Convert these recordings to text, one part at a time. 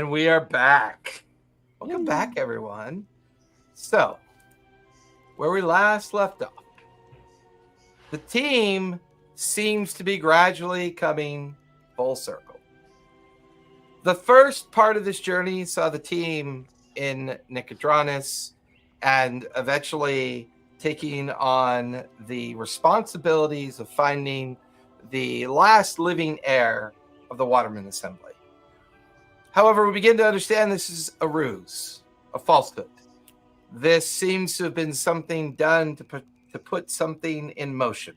And we are back. Welcome back, everyone. So, where we last left off, the team seems to be gradually coming full circle. The first part of this journey saw the team in Nicodranus and eventually taking on the responsibilities of finding the last living heir of the Wanderman Assembly. However, we begin to understand this is a ruse, a falsehood. This seems to have been something done to put something in motion.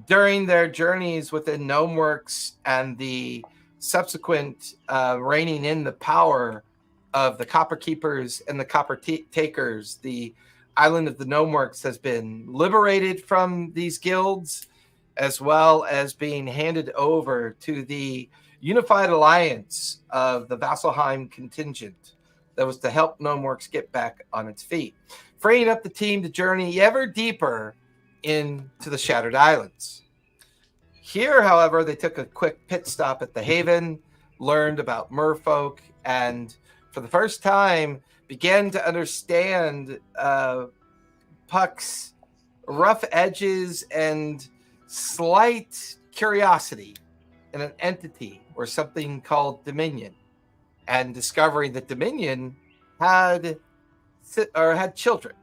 During their journeys within Gnomeworks and the subsequent reining in the power of the Copper Keepers and the Copper Takers, the island of the Gnomeworks has been liberated from these guilds, as well as being handed over to the unified alliance of the Vasselheim contingent that was to help Gnomeworks get back on its feet, freeing up the team to journey ever deeper into the Shattered Islands. Here, however, they took a quick pit stop at the Haven, learned about merfolk, and for the first time began to understand Puck's rough edges and slight curiosity in an entity or something called Dominion, and discovering that Dominion had children,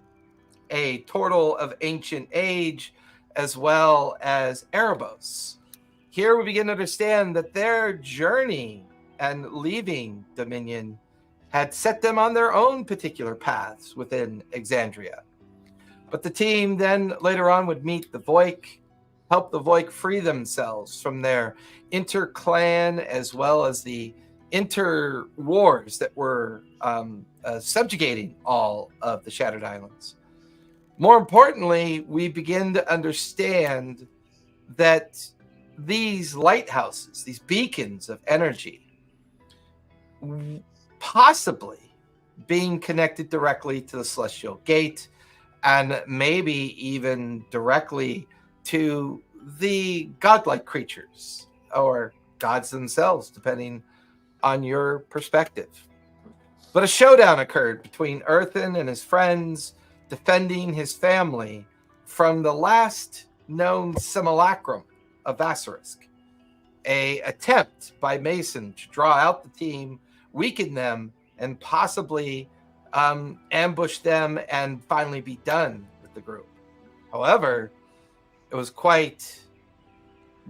a turtle of ancient age, as well as Erebos. Here we begin to understand that their journey and leaving Dominion had set them on their own particular paths within Exandria. But the team then later on would meet the Voik, help the Voik free themselves from their inter-clan as well as the inter-wars that were subjugating all of the Shattered Islands. More importantly, we begin to understand that these lighthouses, these beacons of energy, possibly being connected directly to the Celestial Gate and maybe even directly to the godlike creatures or gods themselves, depending on your perspective. But a showdown occurred between Earthen and his friends, defending his family from the last known simulacrum of Vassarisk. A attempt by Mason to draw out the team, weaken them, and possibly ambush them and finally be done with the group. However, it was quite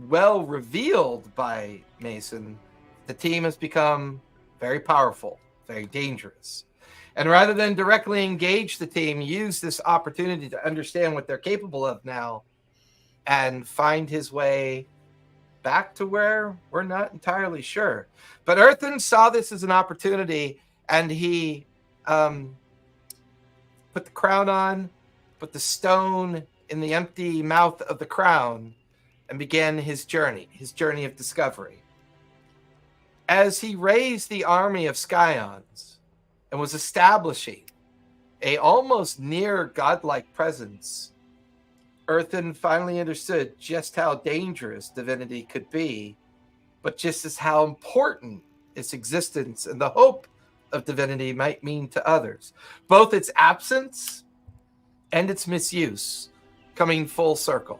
well revealed by Mason. The team has become very powerful, very dangerous. And rather than directly engage the team, use this opportunity to understand what they're capable of now and find his way back to where we're not entirely sure. But Earthen saw this as an opportunity, and he put the crown on, put the stone in the empty mouth of the crown, and began his journey of discovery. As he raised the army of Scions and was establishing a almost near godlike presence, Earthen finally understood just how dangerous divinity could be, but just as how important its existence and the hope of divinity might mean to others. Both its absence and its misuse coming full circle.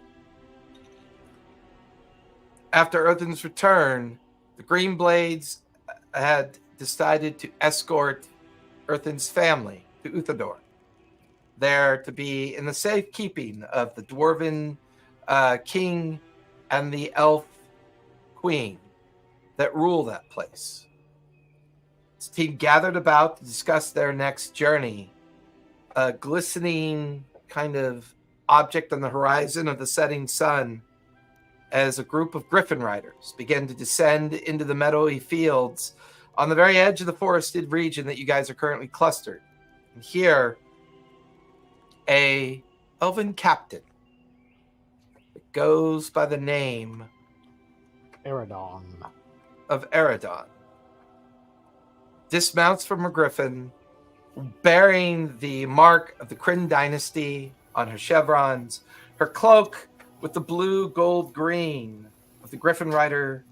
After Earthen's return, the Greenblades had decided to escort Earthen's family to Uthador, there to be in the safekeeping of the Dwarven king and the elf queen that rule that place. This team gathered about to discuss their next journey, a glistening kind of object on the horizon of the setting sun, as a group of Griffin riders began to descend into the meadowy fields on the very edge of the forested region that you guys are currently clustered. And here, a elven captain that goes by the name of Errand dismounts from a griffin, bearing the mark of the Kryn dynasty on her chevrons, her cloak with the blue, gold, green of the Griffin Rider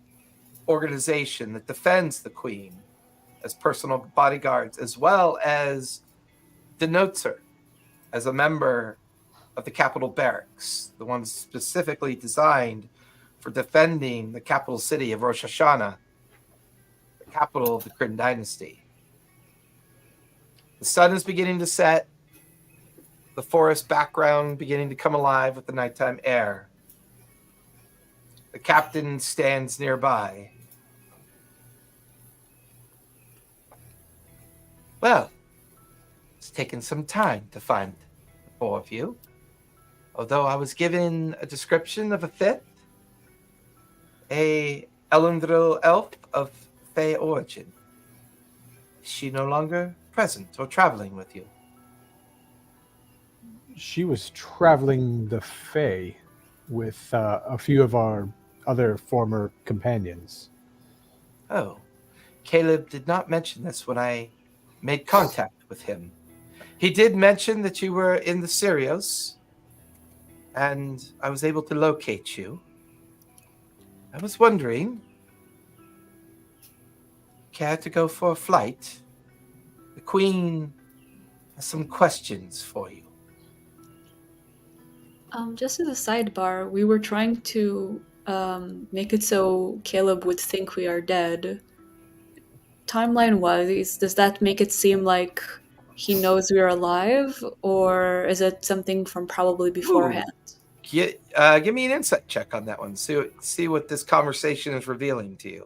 organization that defends the queen, as personal bodyguards, as well as Denotzer as a member of the capital barracks, the ones specifically designed for defending the capital city of Rosh Hashanah, the capital of the Kryn dynasty. The sun is beginning to set, the forest background beginning to come alive with the nighttime air. The captain stands nearby. Well, it's taken some time to find the four of you. Although I was given a description of a fifth, a Elendril elf of Fey origin. Is she no longer present or traveling with you? She was traveling the Fey with a few of our other former companions. Oh, Caleb did not mention this when I made contact with him. He did mention that you were in the Sirios, and I was able to locate you. I was wondering, care to go for a flight? The Queen has some questions for you. Just as a sidebar, we were trying to make it so Caleb would think we are dead. Timeline-wise, does that make it seem like he knows we are alive, or is it something from probably beforehand? Give me an insight check on that one. See what this conversation is revealing to you.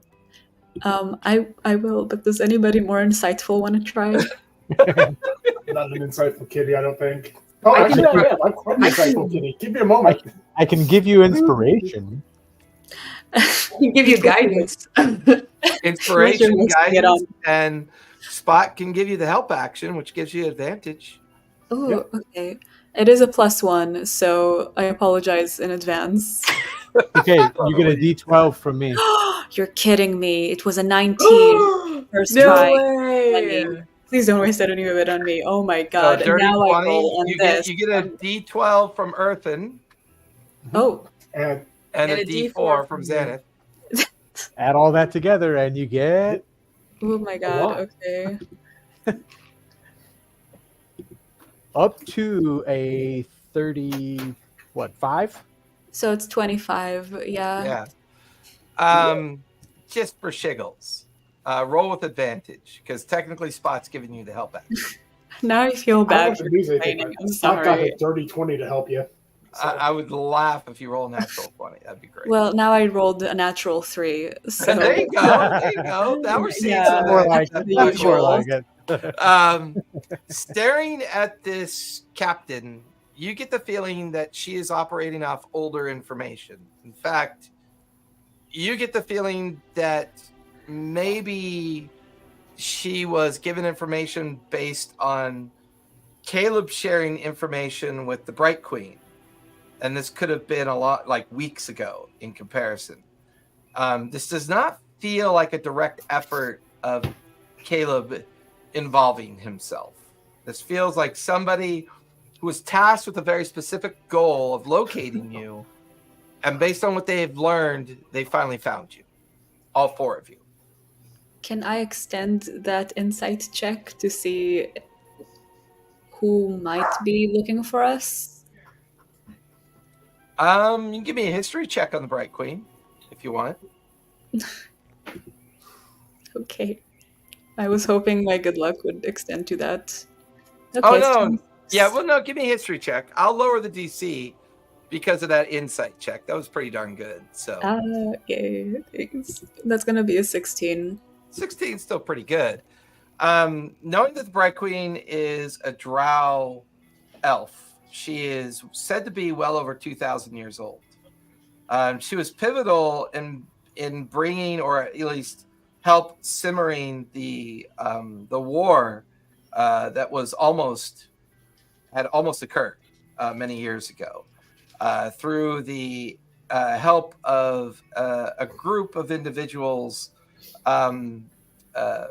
I will, but does anybody more insightful want to try? Not an insightful kitty, I don't think. Oh, actually, I am. I'm quite an insightful kitty. Give me a moment. I can give you inspiration. Give you guidance. Inspiration, guidance, and Spot can give you the help action, which gives you advantage. Oh, Yep. okay. It is a +1, so I apologize in advance. Okay, you get a D12 from me. You're kidding me. It was a 19 first try. way. Please don't waste any of it on me. Oh my god. So, dirty now 20, I roll on you this. get a D12 from Earthen Oh, And and a a D4 from Zenith. Add all that together and you get oh my god. Okay. up to a 5? So it's 25. Yeah. Yeah. Just for shiggles. Roll with advantage, because technically Spot's giving you the help action. Now I feel I bad don't for have to lose complaining. anything. I'm I've got sorry. a dirty 20 to help you. So. I would laugh if you roll a natural 20. That'd be great. Well, now I rolled a natural 3. So There you go. There you go. Now we're seeing Yeah. some More like the it. That's more usual. like it. Staring at this captain, you get the feeling that she is operating off older information. In fact, you get the feeling that maybe she was given information based on Caleb sharing information with the Bright Queen. And this could have been a lot like weeks ago in comparison. This does not feel like a direct effort of Caleb involving himself. This feels like somebody who was tasked with a very specific goal of locating you. And based on what they've learned, they finally found you. All four of you. Can I extend that insight check to see who might be looking for us? You can give me a history check on the Bright Queen if you want it. Okay. I was hoping my good luck would extend to that. Okay, Oh, it's no. 20. Yeah, well, no, give me a history check. I'll lower the DC because of that insight check. That was pretty darn good. So Okay. Thanks. That's gonna be a 16. 16 is still pretty good. Knowing that the Bright Queen is a drow elf, she is said to be well over 2,000 years old. She was pivotal in bringing, or at least help simmering the war that had almost occurred many years ago through the help of a group of individuals from, I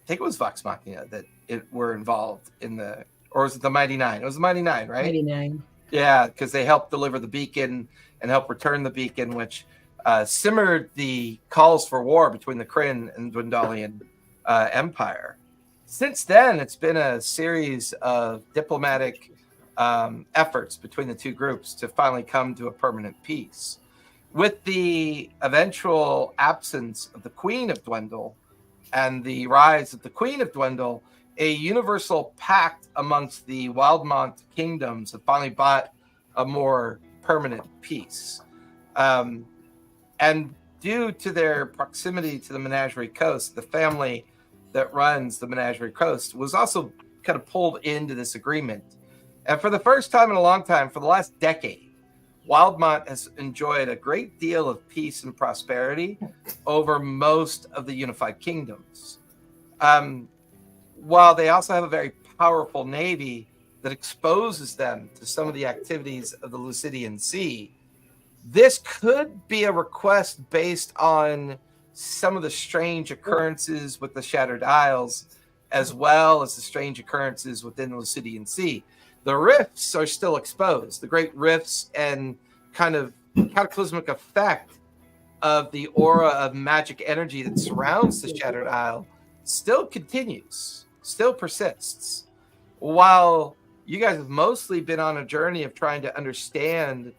think it was Vox Machina that were involved in or was it the Mighty Nine? It was the Mighty Nine, right? 89. Yeah, because they helped deliver the beacon and help return the beacon, which simmered the calls for war between the Kryn and Dwendalian Empire. Since then, it's been a series of diplomatic efforts between the two groups to finally come to a permanent peace. With the eventual absence of the Queen of Dwendal and the rise of the Queen of Dwendal, a universal pact amongst the Wildemont kingdoms have finally brought a more permanent peace. And due to their proximity to the Menagerie Coast, the family that runs the Menagerie Coast was also kind of pulled into this agreement. And for the first time in a long time, for the last decade, Wildemont has enjoyed a great deal of peace and prosperity over most of the unified kingdoms. While they also have a very powerful navy that exposes them to some of the activities of the Lucidian Sea, this could be a request based on some of the strange occurrences with the Shattered Isles, as well as the strange occurrences within the Lucidian Sea. The rifts are still exposed. The great rifts and kind of cataclysmic effect of the aura of magic energy that surrounds the Shattered Isle still continues, still persists. While you guys have mostly been on a journey of trying to understand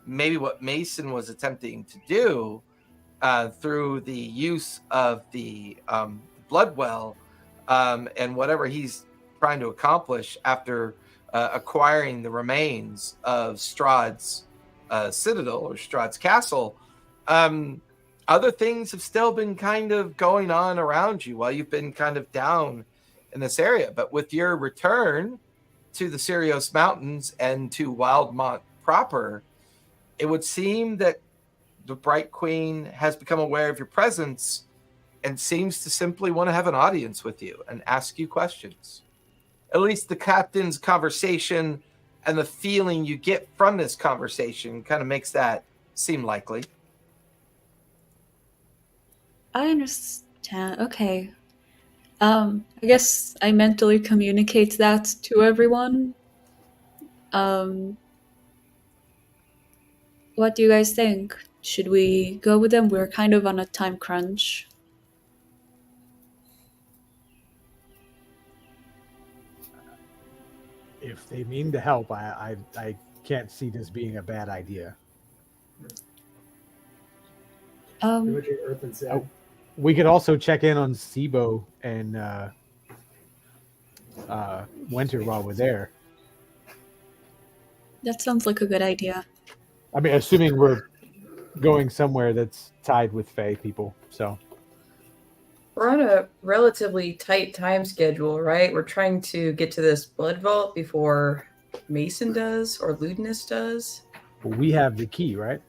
maybe what Mason was attempting to do through the use of the blood well and whatever he's trying to accomplish after acquiring the remains of Strahd's citadel or Strahd's castle. Other things have still been kind of going on around you while you've been kind of down in this area. But with your return to the Sirios Mountains and to Wildemont proper, it would seem that the Bright Queen has become aware of your presence and seems to simply want to have an audience with you and ask you questions. At least the captain's conversation and the feeling you get from this conversation kind of makes that seem likely. I understand. Okay. I guess I mentally communicate that to everyone. What do you guys think? Should we go with them? We're kind of on a time crunch. If they mean to help, I can't see this being a bad idea. Imaging Earth and Sand. We could also check in on Sibo and Winter while we're there. That sounds like a good idea. I mean, assuming we're going somewhere that's tied with Fae people, so. We're on a relatively tight time schedule, right? We're trying to get to this blood vault before Mason does or Ludinus does. We have the key, right?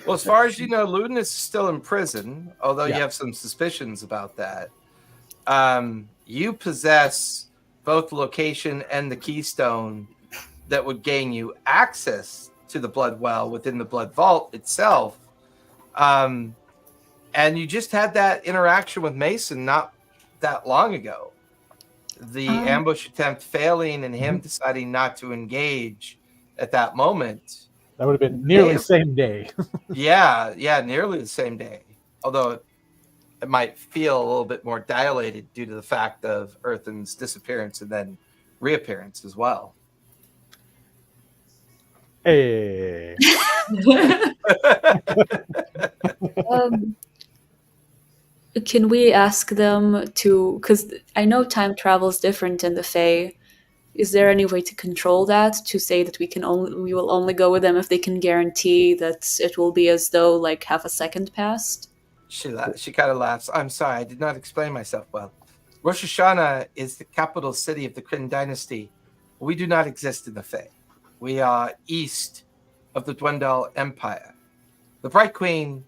Well, as far as you know, Ludinus is still in prison, although Yeah. you have some suspicions about that. You possess both the location and the keystone that would gain you access to the blood well within the blood vault itself. And you just had that interaction with Mason not that long ago. The ambush attempt failing and him deciding not to engage at that moment. That would have been nearly the same day. Yeah, nearly the same day. Although it might feel a little bit more dilated due to the fact of Earthen's disappearance and then reappearance as well. Hey. Can we ask them to, because I know time travel is different in the Fae. Is there any way to control that, to say that we will only go with them if they can guarantee that it will be as though like half a second passed? She kind of laughs. I'm sorry, I did not explain myself well. Rosh Hashanah is the capital city of the Kryn dynasty. We do not exist in the Fae. We are east of the Dwendal Empire. The Bright Queen,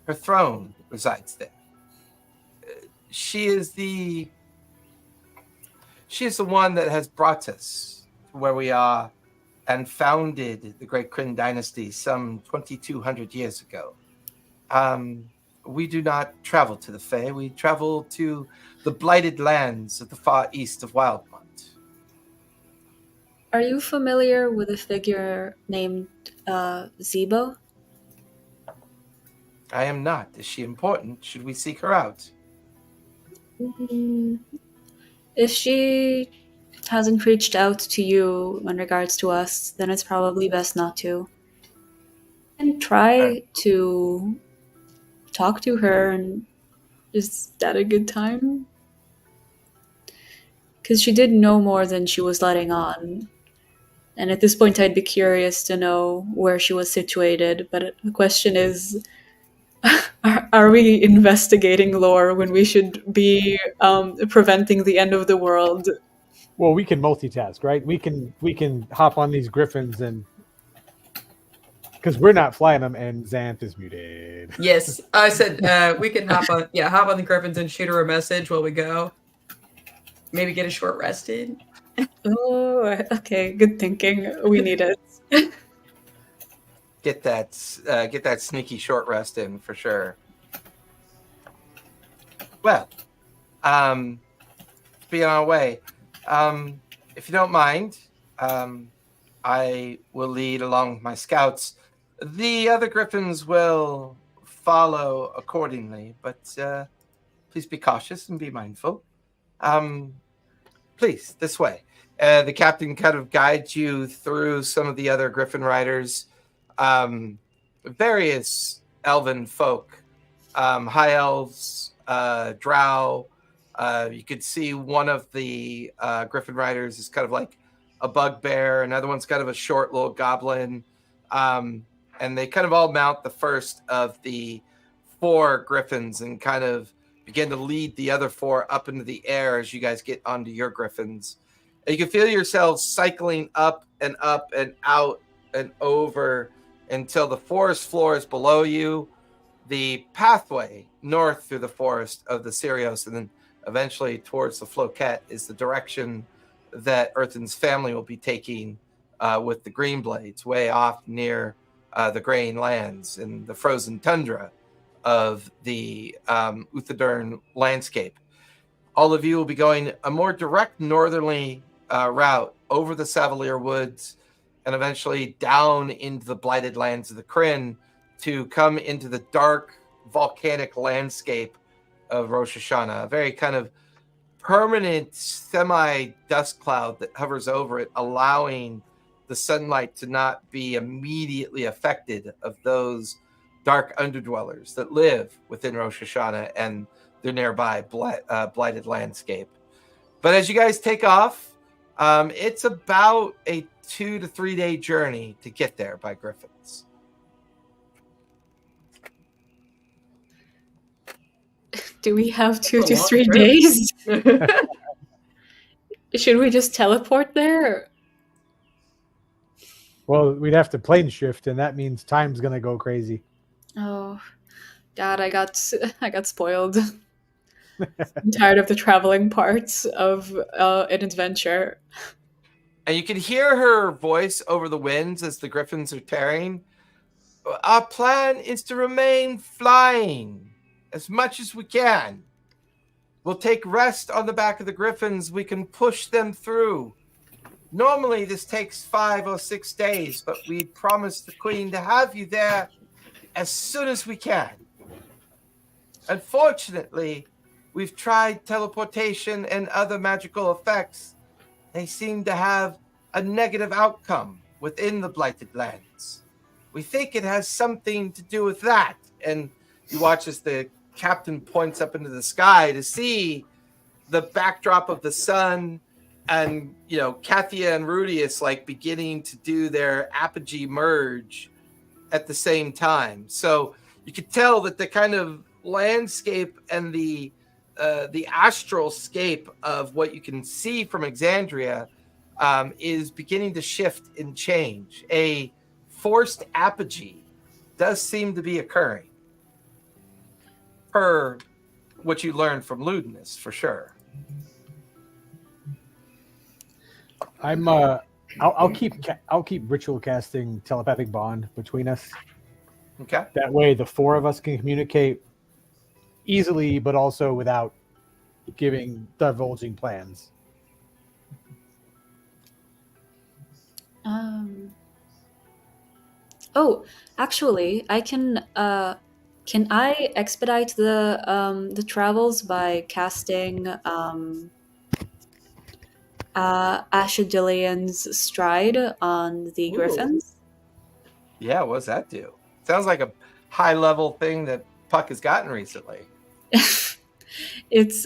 her throne resides there. She is the one that has brought us to where we are and founded the Great Kryn dynasty some 2,200 years ago. We do not travel to the Fae. We travel to the blighted lands of the far east of Wildemont. Are you familiar with a figure named Zebo? I am not. Is she important? Should we seek her out? Mm, If she hasn't reached out to you in regards to us, then it's probably best not to. And try to talk to her, and is that a good time? Because she did know more than she was letting on. And at this point, I'd be curious to know where she was situated. But the question is, are we investigating lore when we should be preventing the end of the world? Well, we can multitask, right? We can hop on these griffins and because we're not flying them, and Xanth is muted. Yes, I said we can hop on the Griffins and shoot her a message while we go. Maybe get a short rest in. Oh, okay. Good thinking. We need it. Get that sneaky short rest in for sure. Well, be on our way. If you don't mind, I will lead along with my scouts. The other griffins will follow accordingly, but please be cautious and be mindful. Please, this way. The captain kind of guides you through some of the other griffin riders, various elven folk, high elves, drow. You could see one of the griffin riders is kind of like a bugbear. Another one's kind of a short little goblin. And they kind of all mount the first of the 4 griffins and kind of begin to lead the other 4 up into the air as you guys get onto your griffins. And you can feel yourselves cycling up and out and over until the forest floor is below you, the pathway north through the forest of the Sirios, and then eventually towards the Floquet is the direction that Earthen's family will be taking with the Greenblades, way off near the grain lands and the frozen tundra of the Uthadern landscape. All of you will be going a more direct northerly route over the Savalier Woods and eventually down into the blighted lands of the Kryn to come into the dark volcanic landscape of Rosh Hashanah, a very kind of permanent semi-dust cloud that hovers over it, allowing the sunlight to not be immediately affected of those dark underdwellers that live within Rosh Hashanah and the nearby blighted landscape. But as you guys take off, it's about a 2 to 3 day journey to get there by griffins. Do we have 2 A to long 3 trip. days? Should we just teleport there? Well, we'd have to plane shift, and that means time's gonna go crazy. Oh, God, I got spoiled. I'm tired of the traveling parts of an adventure. And you can hear her voice over the winds as the griffins are tearing. Our plan is to remain flying as much as we can. We'll take rest on the back of the griffins. We can push them through. Normally, this takes 5 or 6 days, but we promised the Queen to have you there as soon as we can. Unfortunately, we've tried teleportation and other magical effects. They seem to have a negative outcome within the Blighted Lands. We think it has something to do with that. And you watch as the captain points up into the sky to see the backdrop of the sun and, Kathia and Rudius like beginning to do their apogee merge at the same time. So you could tell that the kind of landscape and the astral scape of what you can see from Exandria is beginning to shift and change. A forced apogee does seem to be occurring, per what you learned from Ludinus, for sure. I'll keep ritual casting telepathic bond between us. Okay. That way, the 4 of us can communicate easily, but also without divulging plans. Oh, actually, I can Can I expedite the travels by casting Ashadillian's Stride on the Ooh. Griffins? Yeah, what does that do? Sounds like a high level thing that Puck has gotten recently. It's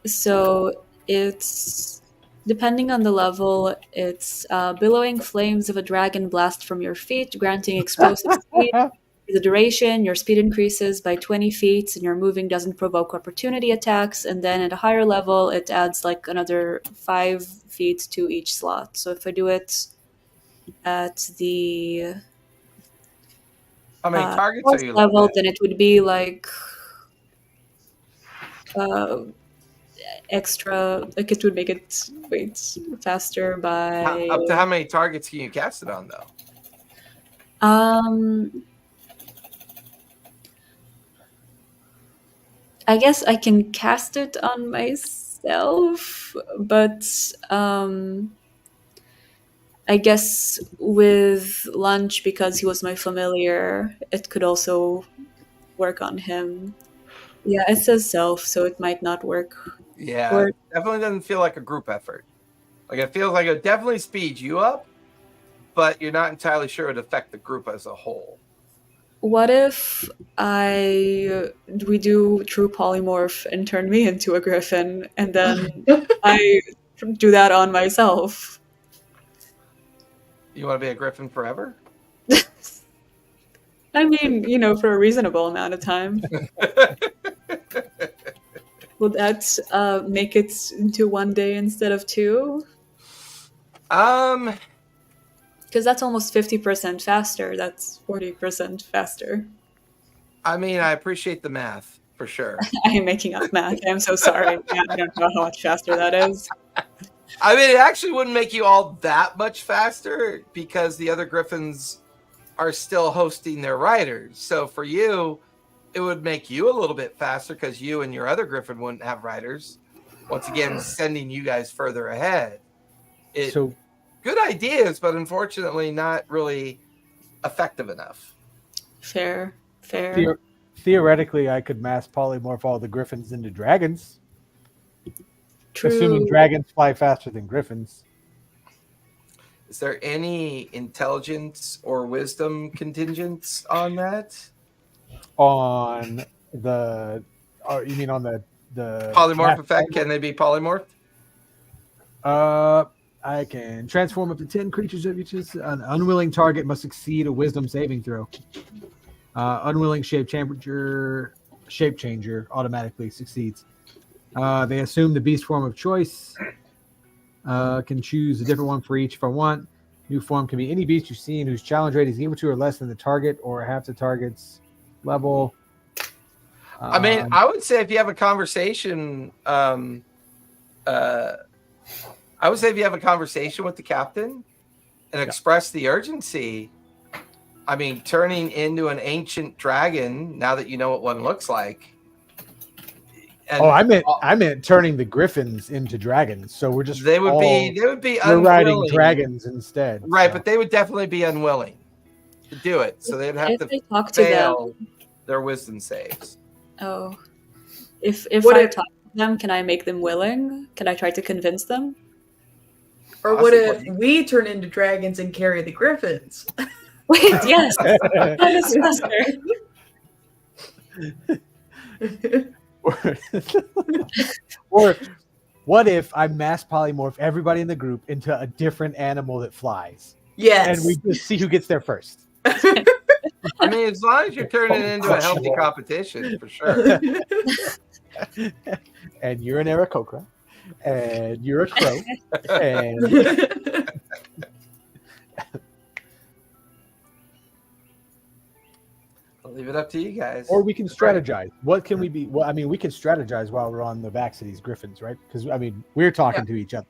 so it's depending on the level, it's billowing flames of a dragon blast from your feet, granting explosive speed. For the duration, your speed increases by 20 feet and your moving doesn't provoke opportunity attacks. And then at a higher level, it adds like another 5 feet to each slot. So if I do it at the How many targets fourth are you looking level, at? then it would be like extra, like it would make it faster by Up to how many targets can you cast it on, though? I guess I can cast it on myself, but I guess with Lunch, because he was my familiar, it could also work on him. Yeah, it says self, so it might not work. Yeah, Or- it definitely doesn't feel like a group effort. Like it feels like it definitely speeds you up, but you're not entirely sure it would affect the group as a whole. What if we do true polymorph and turn me into a griffin, and then I do that on myself? You want to be a griffin forever? I mean, for a reasonable amount of time. Will that make it into 1 day instead of 2? Because that's almost 50% faster. That's 40% faster. I mean, I appreciate the math for sure. I am making up math. I'm so sorry. I don't know how much faster that is. I mean, it actually wouldn't make you all that much faster because the other griffins are still hosting their riders. So for you, it would make you a little bit faster because you and your other griffin wouldn't have riders. Once again, sending you guys further ahead. So good ideas, but unfortunately not really effective enough. Fair. theoretically, I could mass polymorph all the griffins into dragons. True. Assuming dragons fly faster than griffins. Is there any intelligence or wisdom contingents on that? On the, you mean on the Polymorph effect? Can they be polymorphed? I can transform up to 10 creatures of each. An unwilling target must succeed a wisdom saving throw. Unwilling shape changer automatically succeeds. They assume the beast form of choice. Can choose a different one for each if I want. New form can be any beast you've seen whose challenge rate is equal to or less than the target or half the target's level. I mean, I would say if you have a conversation, with the captain and express the urgency. I mean, turning into an ancient dragon, now that you know what one looks like. And I meant turning the griffins into dragons. So we're just they would be we're riding unwilling. dragons instead. Right, so. but they would definitely be unwilling to do it. So they'd have If to I talk to fail them, their wisdom saves. oh, if What I if- talk to them, can I make them willing? Can I try to convince them? Or what if Possibly. we turn into dragons and carry the griffins? Wait, yes, that is faster. Or what if I mass polymorph everybody in the group into a different animal that flies? Yes. And we just see who gets there first. I mean, as long as you're turning it into a healthy competition, for sure. And you're an Aarakocra. And you're a crow. And I'll leave it up to you guys. or we can strategize. What can we be? Well, I mean, we can strategize while we're on the backs of these griffins, right? Because I mean, we're talking to each other.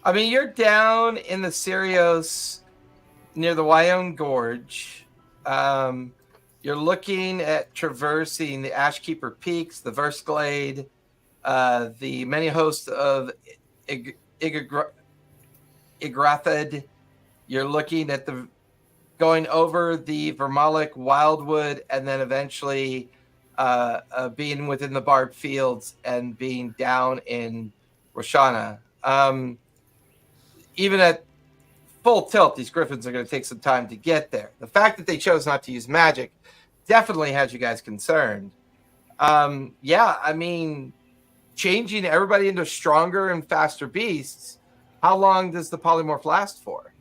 I mean, you're down in the Sirios near the Wyoming Gorge. You're looking at traversing the Ashkeeper Peaks, the Versglade, the many hosts of Yggdrathid. You're looking at the going over the Vermalic Wildwood, and then eventually being within the Barbed Fields and being down in Roshana. Even at full tilt, these griffins are going to take some time to get there. The fact that they chose not to use magic definitely has you guys concerned. Yeah, I mean, changing everybody into stronger and faster beasts, how long does the polymorph last for?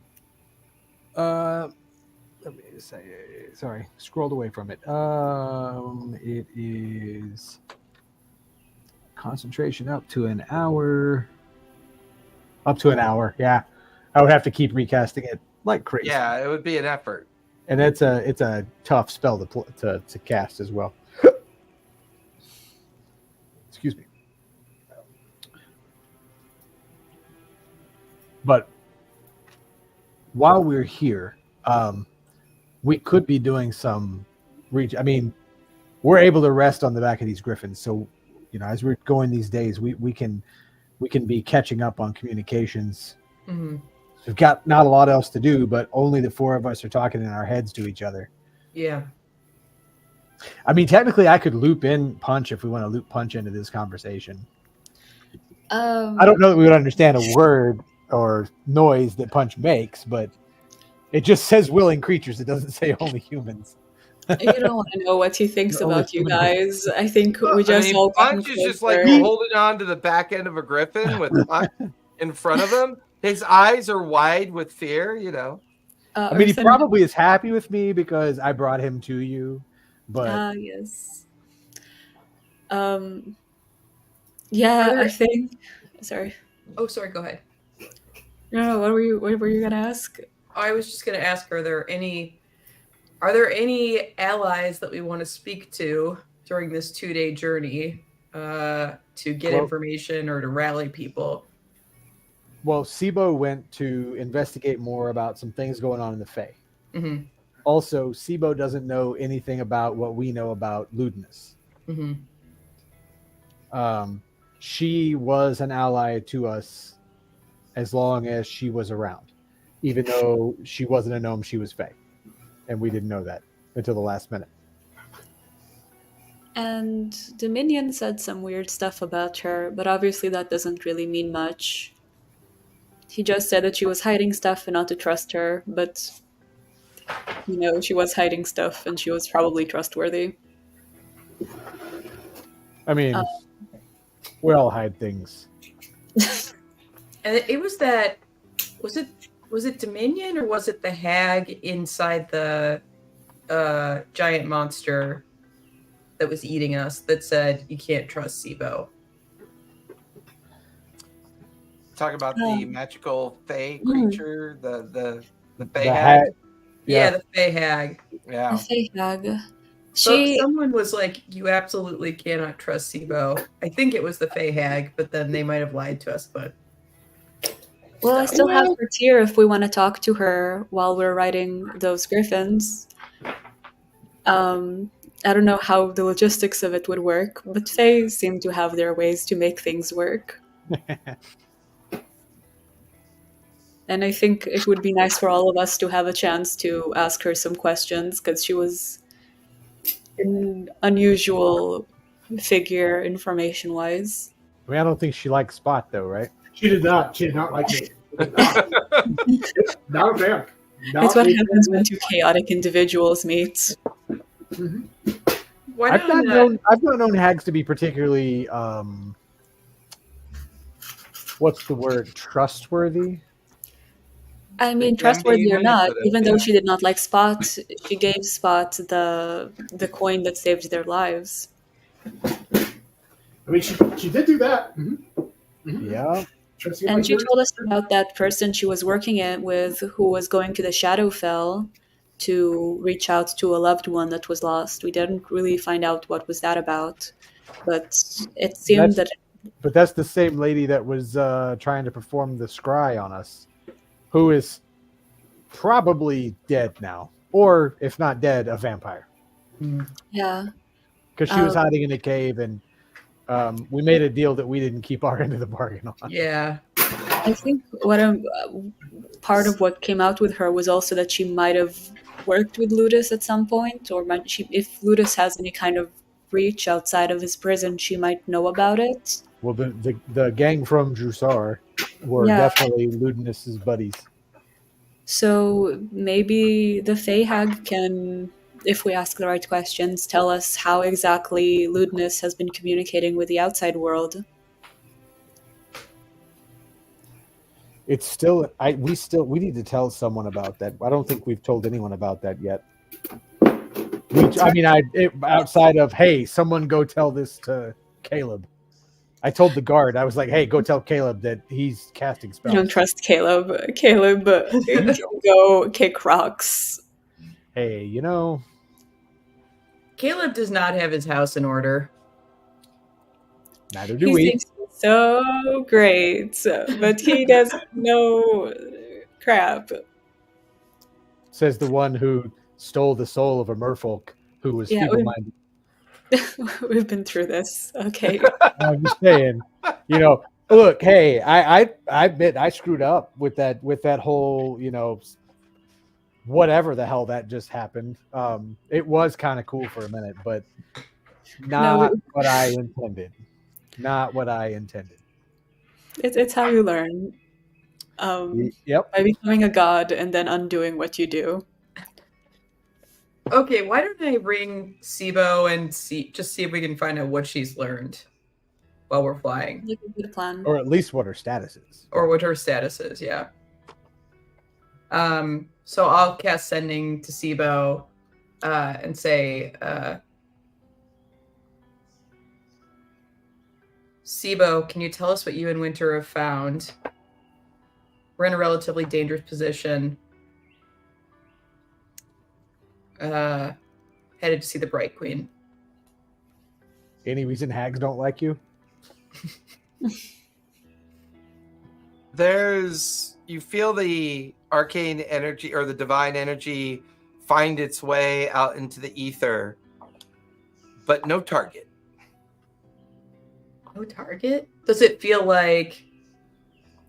Let me say, sorry, scrolled away from it. It is concentration up to an hour. Up to an hour, yeah. I would have to keep recasting it like crazy. Yeah, it would be an effort. And it's a tough spell to cast as well. Excuse me. But while we're here, we could be doing some reach. I mean, we're able to rest on the back of these griffins. So, as we're going these days, we can be catching up on communications. Mm-hmm. We've got not a lot else to do, but only the four of us are talking in our heads to each other. Yeah. I mean, technically, I could loop in Punch if we want to loop Punch into this conversation. I don't know that we would understand a word or noise that Punch makes, but it just says willing creatures. It doesn't say only humans. You don't want to know what he thinks about you guys. I think we just all Punch is just like holding on to the back end of a griffin with Puck in front of him. His eyes are wide with fear, I mean, he probably is happy with me because I brought him to you. But yes. Yeah, I think. Sorry. Oh, sorry. Go ahead. No. What were you gonna ask? I was just going to ask: Are there any allies that we want to speak to during this 2-day journey to get information or to rally people? Well, Sibo went to investigate more about some things going on in the Fae. Mm-hmm. Also, Sibo doesn't know anything about what we know about lewdness. Mm-hmm. She was an ally to us as long as she was around, even though she wasn't a gnome, she was Fae. And we didn't know that until the last minute. And Dominion said some weird stuff about her, but obviously that doesn't really mean much. He just said that she was hiding stuff and not to trust her, but she was hiding stuff and she was probably trustworthy. I mean, we all hide things. And it was that. Was it Dominion or was it the hag inside the giant monster that was eating us that said you can't trust Sibo? Talk about the magical Fae creature, the Fae The hag. Yeah, the Fae hag. Yeah. The Fae hag. Someone was like, you absolutely cannot trust Sibo. I think it was the Fae hag, but then they might have lied to us. But well, I still have her tier if we want to talk to her while we're riding those griffins. I don't know how the logistics of it would work, but Fae seem to have their ways to make things work. And I think it would be nice for all of us to have a chance to ask her some questions, because she was an unusual figure information-wise. I mean, I don't think she liked Spot, though, right? She did not. She did not like me. Not a fan. That's what happens when two chaotic individuals meet. Mm-hmm. I've not known hags to be particularly, what's the word, trustworthy? I mean, trustworthy or not, even though she did not like Spot, she gave Spot the coin that saved their lives. I mean, she did do that. Mm-hmm. Mm-hmm. Yeah. And she told us about that person she was working with who was going to the Shadowfell to reach out to a loved one that was lost. We didn't really find out what was that about, but it seemed But that's the same lady that was trying to perform the scry on us, who is probably dead now, or if not dead, a vampire. Yeah. Because she was hiding in a cave, and we made a deal that we didn't keep our end of the bargain on. Yeah. I think part of what came out with her was also that she might have worked with Ludus at some point, or if Ludus has any kind of reach outside of his prison, she might know about it. Well, the gang from Drusar were Yeah. definitely Ludinus's buddies. So maybe the Fae Hag can, if we ask the right questions, tell us how exactly Ludinus has been communicating with the outside world. It's still we need to tell someone about that. I don't think we've told anyone about that yet. Outside of, hey, someone go tell this to Caleb. I told the guard, I was like, hey, go tell Caleb that he's casting I spells. don't trust Caleb. Caleb can go kick rocks. Hey, Caleb does not have his house in order. neither do He we. thinks he's so great, but he doesn't know crap. Says the one who stole the soul of a merfolk who was Yeah, feeble-minded. We've been through this. Okay. I'm just saying, look, hey, I admit I screwed up with that whole, whatever the hell that just happened. It was kind of cool for a minute, but not what I intended. Not what I intended. It's how you learn. Yep. By becoming a god and then undoing what you do. Okay, why don't I ring Sibo and see if we can find out what she's learned while we're flying. Like a good plan. Or at least what her status is. Or what her status is, yeah. So I'll cast sending to Sibo and say, Sibo, can you tell us what you and Winter have found? We're in a relatively dangerous position. Headed to see the Bright Queen. Any reason hags don't like you? You feel the arcane energy or the divine energy find its way out into the ether, but no target. No target? Does it feel like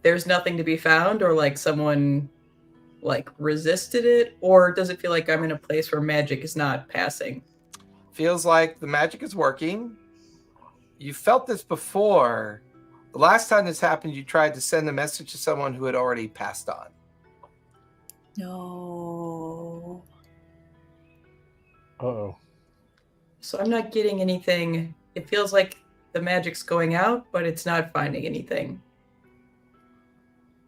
there's nothing to be found, or like someone resisted it, or does it feel like I'm in a place where magic is not passing? Feels like the magic is working. You felt this before. The last time this happened, you tried to send a message to someone who had already passed on. No. Uh-oh. So I'm not getting anything. It feels like the magic's going out, but it's not finding anything.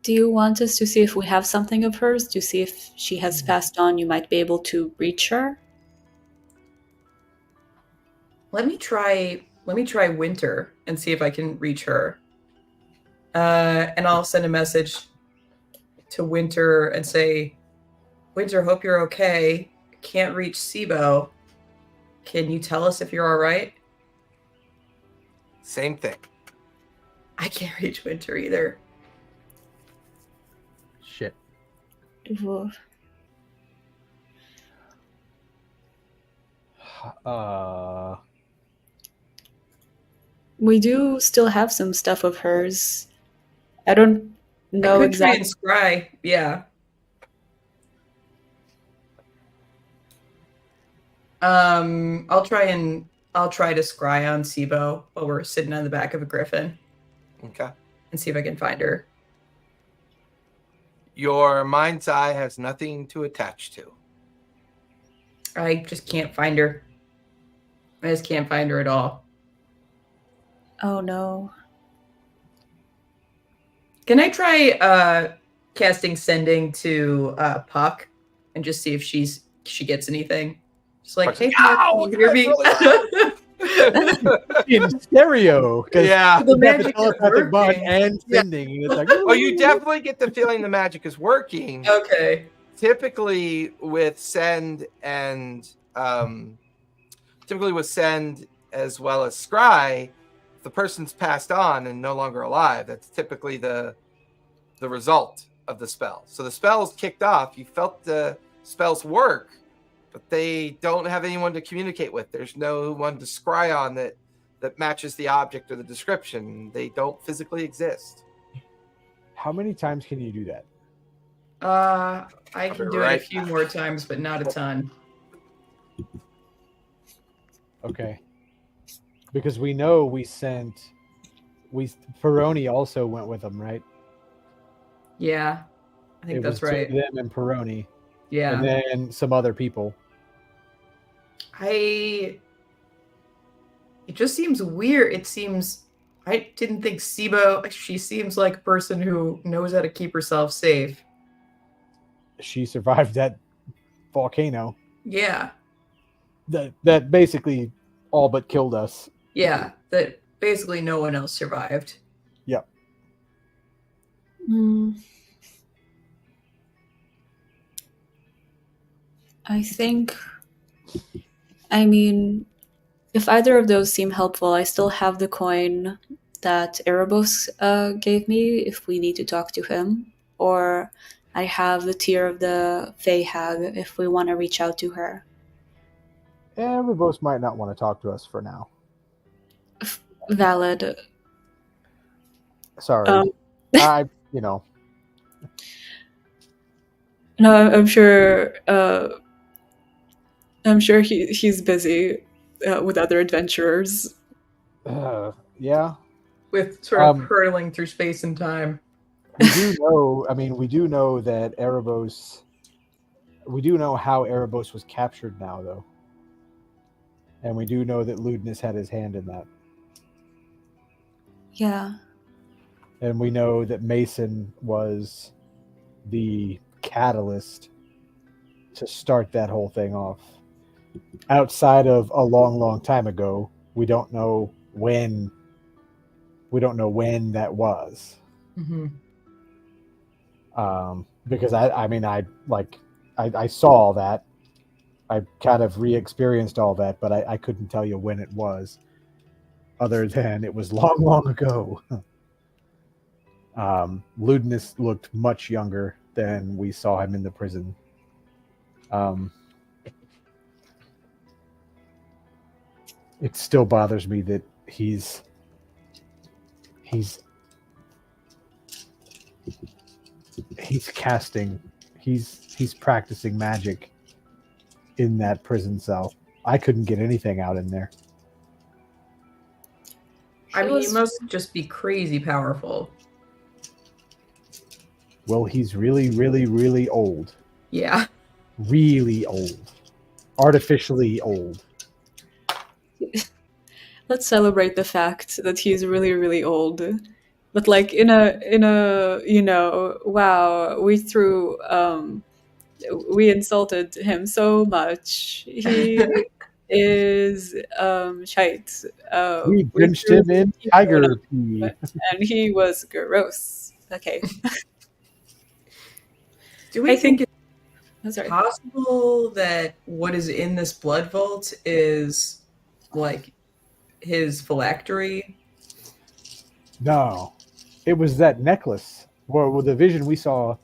Do you want us to see if we have something of hers? To see if she has passed on, you might be able to reach her? Let me try Winter and see if I can reach her. And I'll send a message to Winter and say, Winter, hope you're okay. Can't reach Sibo. Can you tell us if you're all right? Same thing. I can't reach Winter either. Shit. We do still have some stuff of hers. I don't know I could exactly. try and scry, yeah. I'll try to scry on Sibo while we're sitting on the back of a griffin. Okay. And see if I can find her. Your mind's eye has nothing to attach to. I just can't find her. I just can't find her at all. Oh no. Can I try casting sending to Puck and just see if she gets anything? Just like, hey, Puck, can you hear me? In stereo. Yeah. The You got the magic is telepathic bond working. and sending. And it's like, Oh, you definitely get the feeling the magic is working. Okay. Typically with send and as well as scry, if the person's passed on and no longer alive, that's typically the result of the spell. So the spell's kicked off. You felt the spells work, but they don't have anyone to communicate with. There's no one to scry on that matches the object or the description. They don't physically exist. how many times can you do that? I I'll can be do it a right few back. more times, but not a ton. Okay. Because we know Peroni also went with them, right? Yeah, I think It that's was two right. of them and Peroni, Yeah, and then some other people. it just seems weird. It seems I didn't think Sibo. She seems like a person who knows how to keep herself safe. She survived that volcano Yeah, that basically all but killed us. yeah. That basically no one else survived. Yep. I think, I mean, if either of those seem helpful, I still have the coin that Erebos gave me if we need to talk to him. Or I have the tear of the Fey Hag if we want to reach out to her. Rubos might not want to talk to us for now. Valid. Sorry. No, I'm sure. I'm sure he's busy with other adventurers. Yeah. With sort of hurtling through space and time. We do know. I mean, we do know that Erebos. We do know how Erebos was captured now, though, and we do know that Ludinus had his hand in that. Yeah. And we know that Mason was the catalyst to start that whole thing off. Outside of a long, long time ago, we don't know when. We don't know when that was. Mm-hmm. Because I saw that. I kind of re-experienced all that, but I couldn't tell you when it was. Other than it was long, long ago. Ludinus looked much younger than we saw him in the prison. It still bothers me that he's practicing magic in that prison cell. I couldn't get anything out in there. I mean, he must just be crazy powerful. Well, he's really, really, really old. Yeah. Really old. Artificially old. Let's celebrate the fact that he's really, really old. But like in a wow, we insulted him so much. He is shite. We drenched him in tiger pee. And he was gross. Okay. Do we think it's possible that what is in this blood vault is like his phylactery? No. It was that necklace. Well, the vision we saw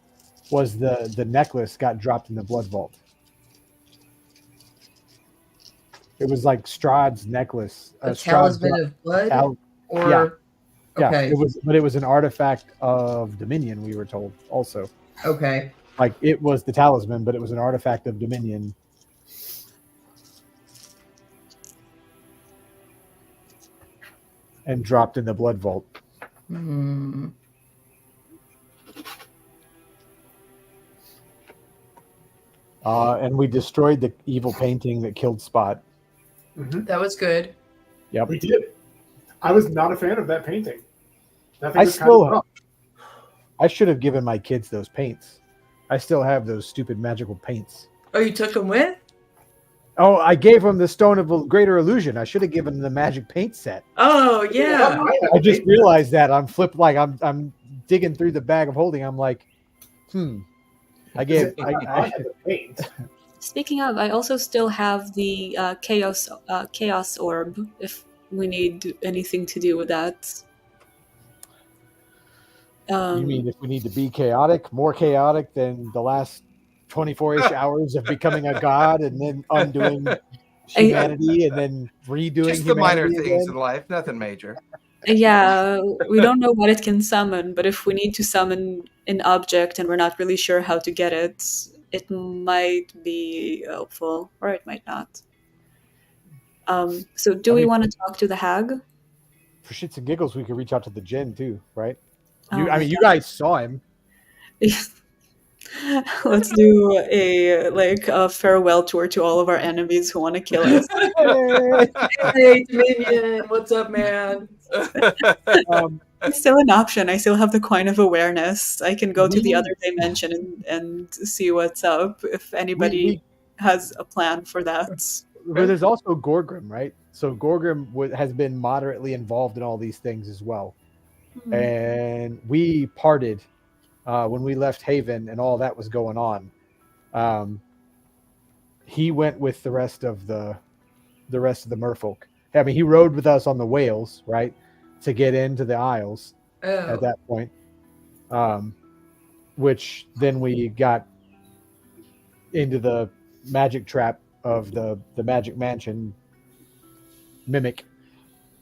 was the necklace got dropped in the blood vault. It was like Strahd's necklace. A talisman of blood? Yeah. Okay. It was an artifact of Dominion, we were told also. Okay. Like it was the talisman, but it was an artifact of Dominion. And dropped in the blood vault. Hmm. And we destroyed the evil painting that killed Spot. Mm-hmm. That was good. Yep. We did. I was not a fan of that painting. That thing I was kind of rough. I should have given my kids those paints. I still have those stupid magical paints. Oh, you took them with? Oh, I gave them the Stone of Greater Illusion. I should have given them the magic paint set. Oh, yeah. I just realized that. I'm digging through the bag of holding. I'm like, I gave the paint. Speaking of, I also still have the chaos orb if we need anything to do with that. You mean if we need to be chaotic, more chaotic than the last 24-ish hours of becoming a god and then undoing humanity and then redoing just the minor humanity things again? in life, nothing major. Yeah, we don't know what it can summon, but if we need to summon an object and we're not really sure how to get it, it might be helpful, or it might not. So do I we mean- want to talk to the hag? For shits and giggles, we could reach out to the Jinn too, right? Oh I my mean, you guys saw him. Let's do a farewell tour to all of our enemies who want to kill us. Hey, Dominion, what's up, man? It's still an option. I still have the coin of awareness. I can go to the We- other dimension and see what's up if anybody has a plan for that. But there's also Gorgrim, right? So Gorgrim has been moderately involved in all these things as well. And we parted when we left Haven and all that was going on. He went with the rest of the merfolk. I mean, he rode with us on the whales, right, to get into the Isles at that point. Which then we got into the magic trap of the magic mansion mimic,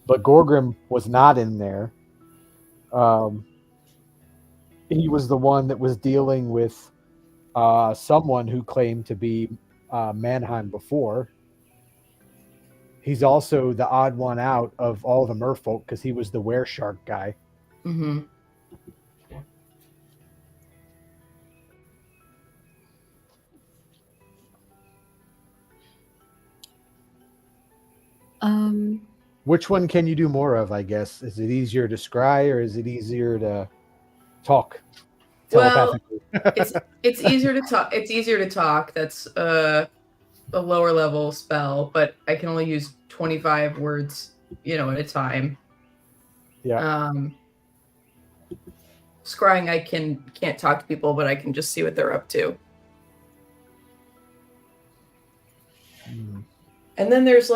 but Gorgrim was not in there. He was the one that was dealing with someone who claimed to be Mannheim before. He's also the odd one out of all the merfolk because he was the wereshark guy. Mm-hmm. Which one can you do more of, I guess? Is it easier to scry or is it easier to talk telepathically? Well, it's easier to talk. It's easier to talk. That's a lower level spell, but I can only use 25 words, at a time. Yeah. Scrying, I can't talk to people, but I can just see what they're up to. And then there's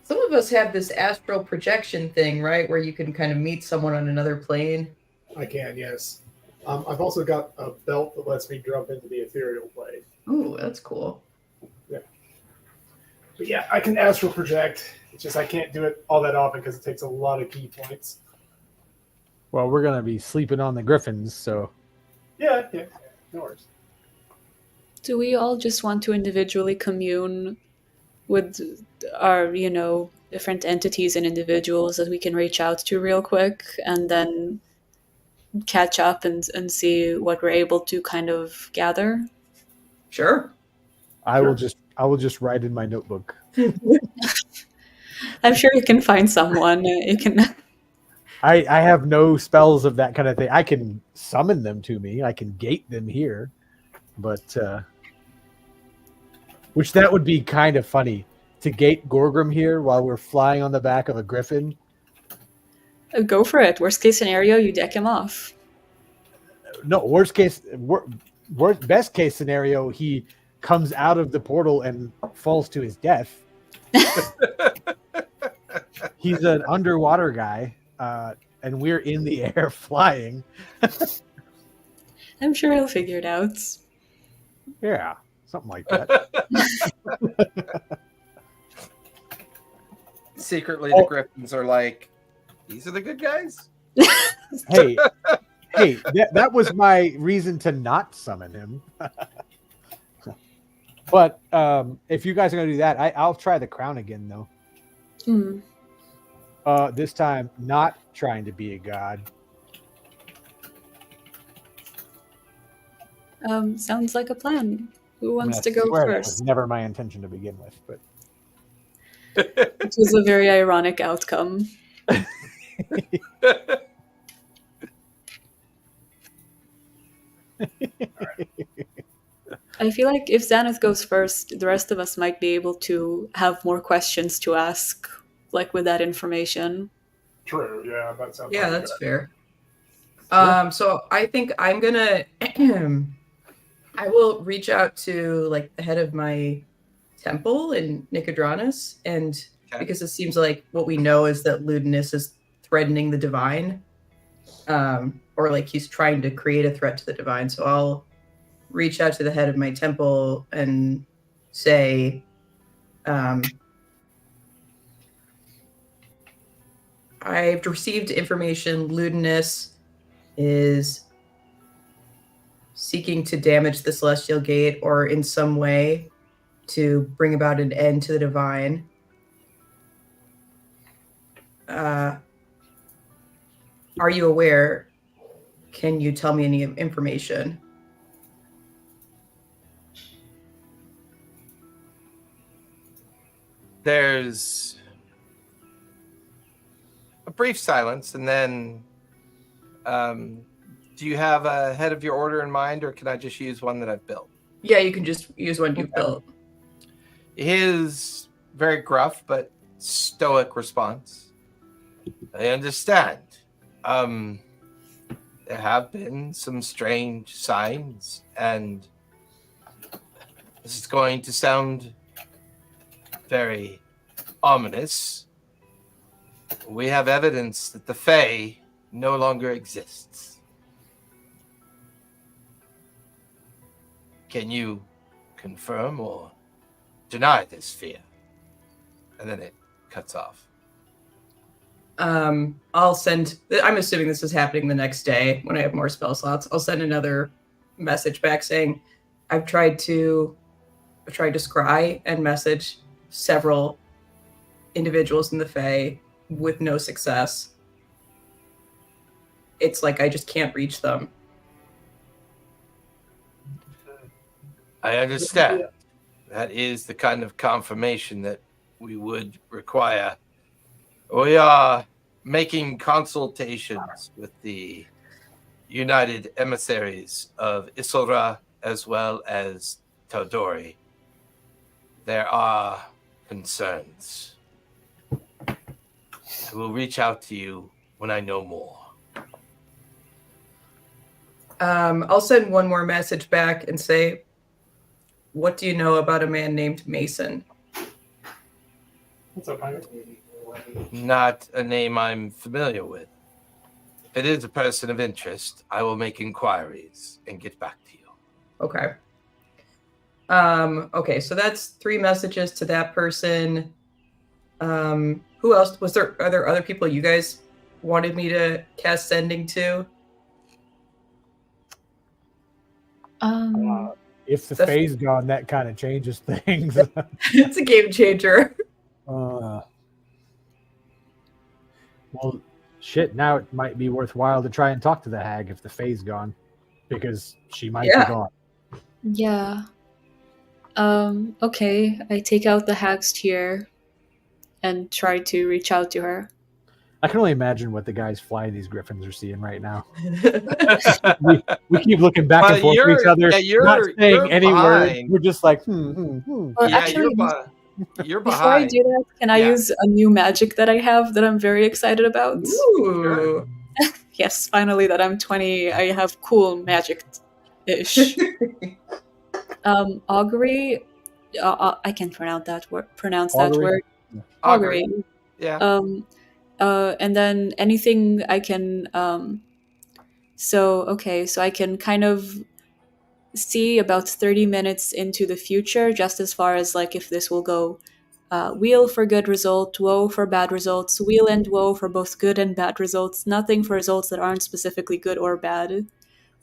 some of us have this astral projection thing, right? Where you can kind of meet someone on another plane. I can, yes. I've also got a belt that lets me jump into the ethereal plane. Ooh, that's cool. Yeah. But yeah, I can astral project. It's just I can't do it all that often because it takes a lot of key points. Well, we're going to be sleeping on the griffins, so... Yeah, no worries. Do we all just want to individually commune with our, different entities and individuals that we can reach out to real quick and then catch up and see what we're able to kind of gather? Sure. I will just write in my notebook. I'm sure you can find someone. You can. I have no spells of that kind of thing. I can summon them to me. I can gate them here, but which that would be kind of funny to gate Gorgrim here while we're flying on the back of a griffin. Go for it. Worst case scenario, you deck him off. No, best case scenario, he comes out of the portal and falls to his death. He's an underwater guy, and we're in the air flying. I'm sure he'll figure it out. Yeah, something like that. Secretly, the Griffins are like, these are the good guys? Hey, that was my reason to not summon him. But if you guys are going to do that, I'll try the crown again, though. This time, not trying to be a god. Sounds like a plan. Who wants to go That was first? never my intention to begin with, but It was a very ironic outcome. I feel like if Xanath goes first, the rest of us might be able to have more questions to ask, with that information. True, yeah, that sounds Yeah, like that's good. fair. So I think I'm gonna I will reach out to the head of my temple in Nicodranus, and because it seems like what we know is that Ludinus is threatening the divine. Or he's trying to create a threat to the divine. So I'll reach out to the head of my temple and say, I've received information Ludinus is seeking to damage the Celestial Gate or in some way to bring about an end to the Divine. Are you aware? Can you tell me any information? There's a brief silence, and then do you have a head of your order in mind, or can I just use one that I've built? Yeah, you can just use one you built. His very gruff but stoic response. I understand. There have been some strange signs, and this is going to sound very ominous. We have evidence that the Fae no longer exists. Can you confirm or deny this fear? And then it cuts off. I'll send. I'm assuming this is happening the next day when I have more spell slots. I'll send another message back saying, I've tried to scry and message several individuals in the Fae with no success. It's like I just can't reach them. I understand. That is the kind of confirmation that we would require. We are making consultations with the United Emissaries of Isilra as well as Taldori. There are concerns. I will reach out to you when I know more. I'll send one more message back and say, what do you know about a man named Mason? What's up, Pirate? Not a name I'm familiar with. If it is a person of interest, I will make inquiries and get back to you. Okay. Okay, so that's 3 messages to that person. Who else? Are there other people you guys wanted me to cast sending to? If the Fae's gone, that kind of changes things. It's a game changer. Well, shit, now it might be worthwhile to try and talk to the hag if the Fae's gone, because she might be gone. Yeah. Okay, I take out the hag's tier and try to reach out to her. I can only imagine what the guys flying these griffins are seeing right now. we keep looking back and forth to each other, not saying any word. We're just like, Well, Yeah, actually, you're before I behind. do that, can I use a new magic that I have that I'm very excited about? Ooh. Yes, finally that I'm 20, I have cool magic-ish. Augury, I can't pronounce that word. Augury. Yeah. And then anything I can. So I can kind of see about 30 minutes into the future, just as far as like if this will go wheel for good result, woe for bad results, wheel and woe for both good and bad results, nothing for results that aren't specifically good or bad.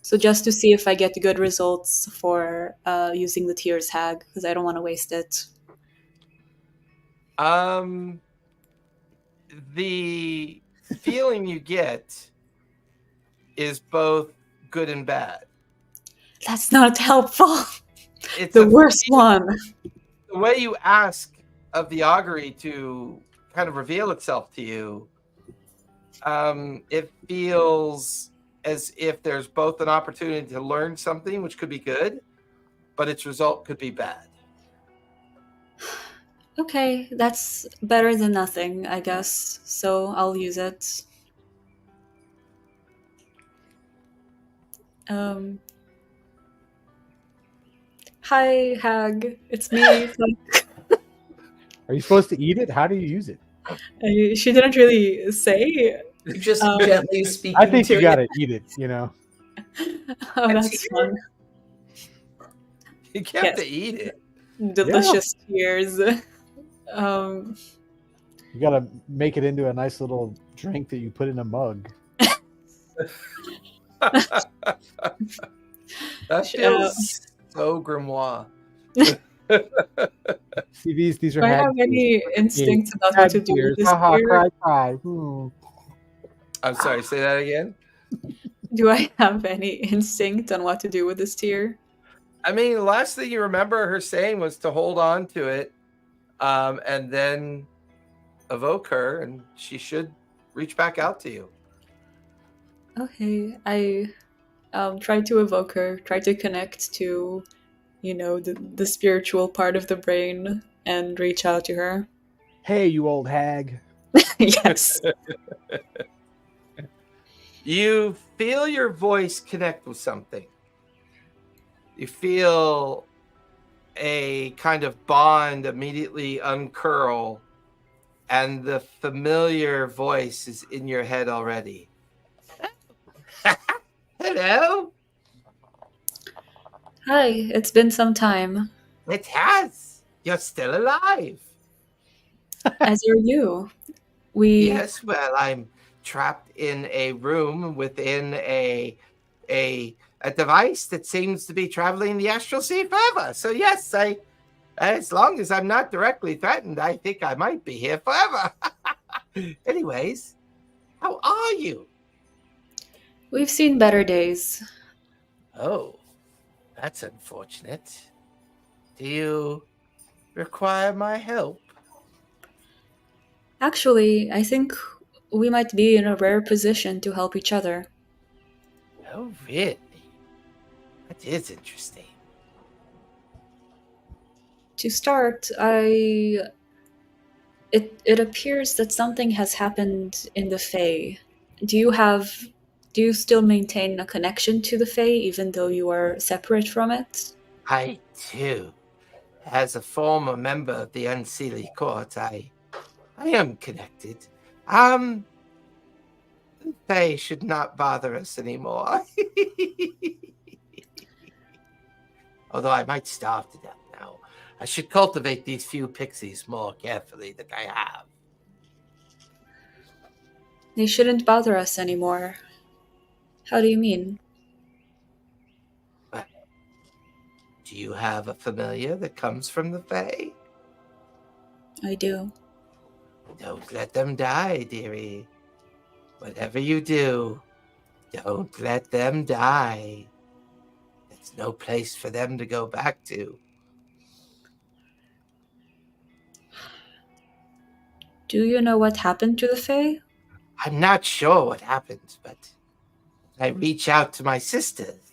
So just to see if I get good results for using the Tears Hag, because I don't want to waste it. The feeling you get is both good and bad. That's not helpful. It's The worst one. The way you ask of the augury to kind of reveal itself to you, it feels as if there's both an opportunity to learn something, which could be good, but its result could be bad. Okay, that's better than nothing, I guess. So I'll use it. Hi, Hag. It's me. are you supposed to eat it? How do you use it? She didn't really say. Just gently speaking. I think to you gotta eat it, you know. Oh, that's fun. You have to eat it. Delicious tears. You gotta make it into a nice little drink that you put in a mug. That feels so grimoire. See, these are Do I hag have any tears. instincts about what Hag to do tears. with this Haha, tear? cry, cry. Hmm. I'm sorry, say that again. Do I have any instinct on what to do with this tear? I mean, the last thing you remember her saying was to hold on to it, and then evoke her, and she should reach back out to you. Okay, I try to evoke her, try to connect to, the spiritual part of the brain and reach out to her. Hey, you old hag. Yes. You feel your voice connect with something. You feel a kind of bond immediately uncurl, and the familiar voice is in your head already. Hello? Hi, it's been some time. It has. You're still alive. As are you. We Yes, well, I'm trapped in a room within a device that seems to be traveling the astral sea forever. So yes, as long as I'm not directly threatened, I think I might be here forever. Anyways, how are you? we've seen better days. Oh, that's unfortunate. Do you require my help? Actually, I think we might be in a rare position to help each other. Oh, really? That is interesting. To start, it appears that something has happened in the Fae. Do you still maintain a connection to the Fae even though you are separate from it? I do. As a former member of the Unseelie Court, I am connected. They should not bother us anymore. Although I might starve to death now. I should cultivate these few pixies more carefully than I have. They shouldn't bother us anymore. How do you mean? But do you have a familiar that comes from the Fae? I do. Don't let them die, dearie. Whatever you do, don't let them die. There's no place for them to go back to. Do you know what happened to the Fae? I'm not sure what happened, but I reach out to my sisters.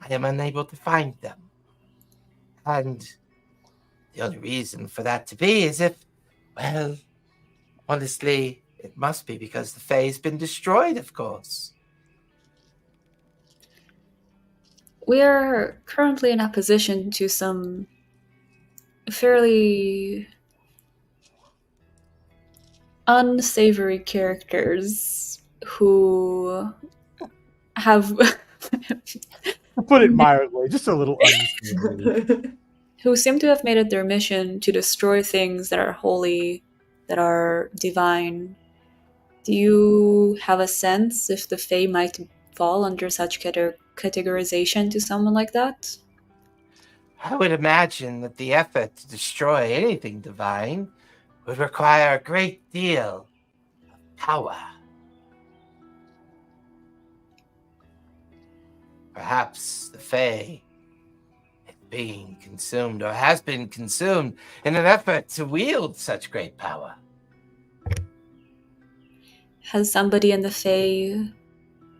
I am unable to find them. And the only reason for that to be is if, well, honestly, it must be because the Fae's been destroyed, of course. We are currently in opposition to some fairly unsavory characters who have To put it mildly, just a little unsavory. who seem to have made it their mission to destroy things that are holy, that are divine. Do you have a sense if the Fae might fall under such categorization to someone like that? I would imagine that the effort to destroy anything divine would require a great deal of power. Perhaps the Fae is being consumed or has been consumed in an effort to wield such great power. Has somebody in the Fae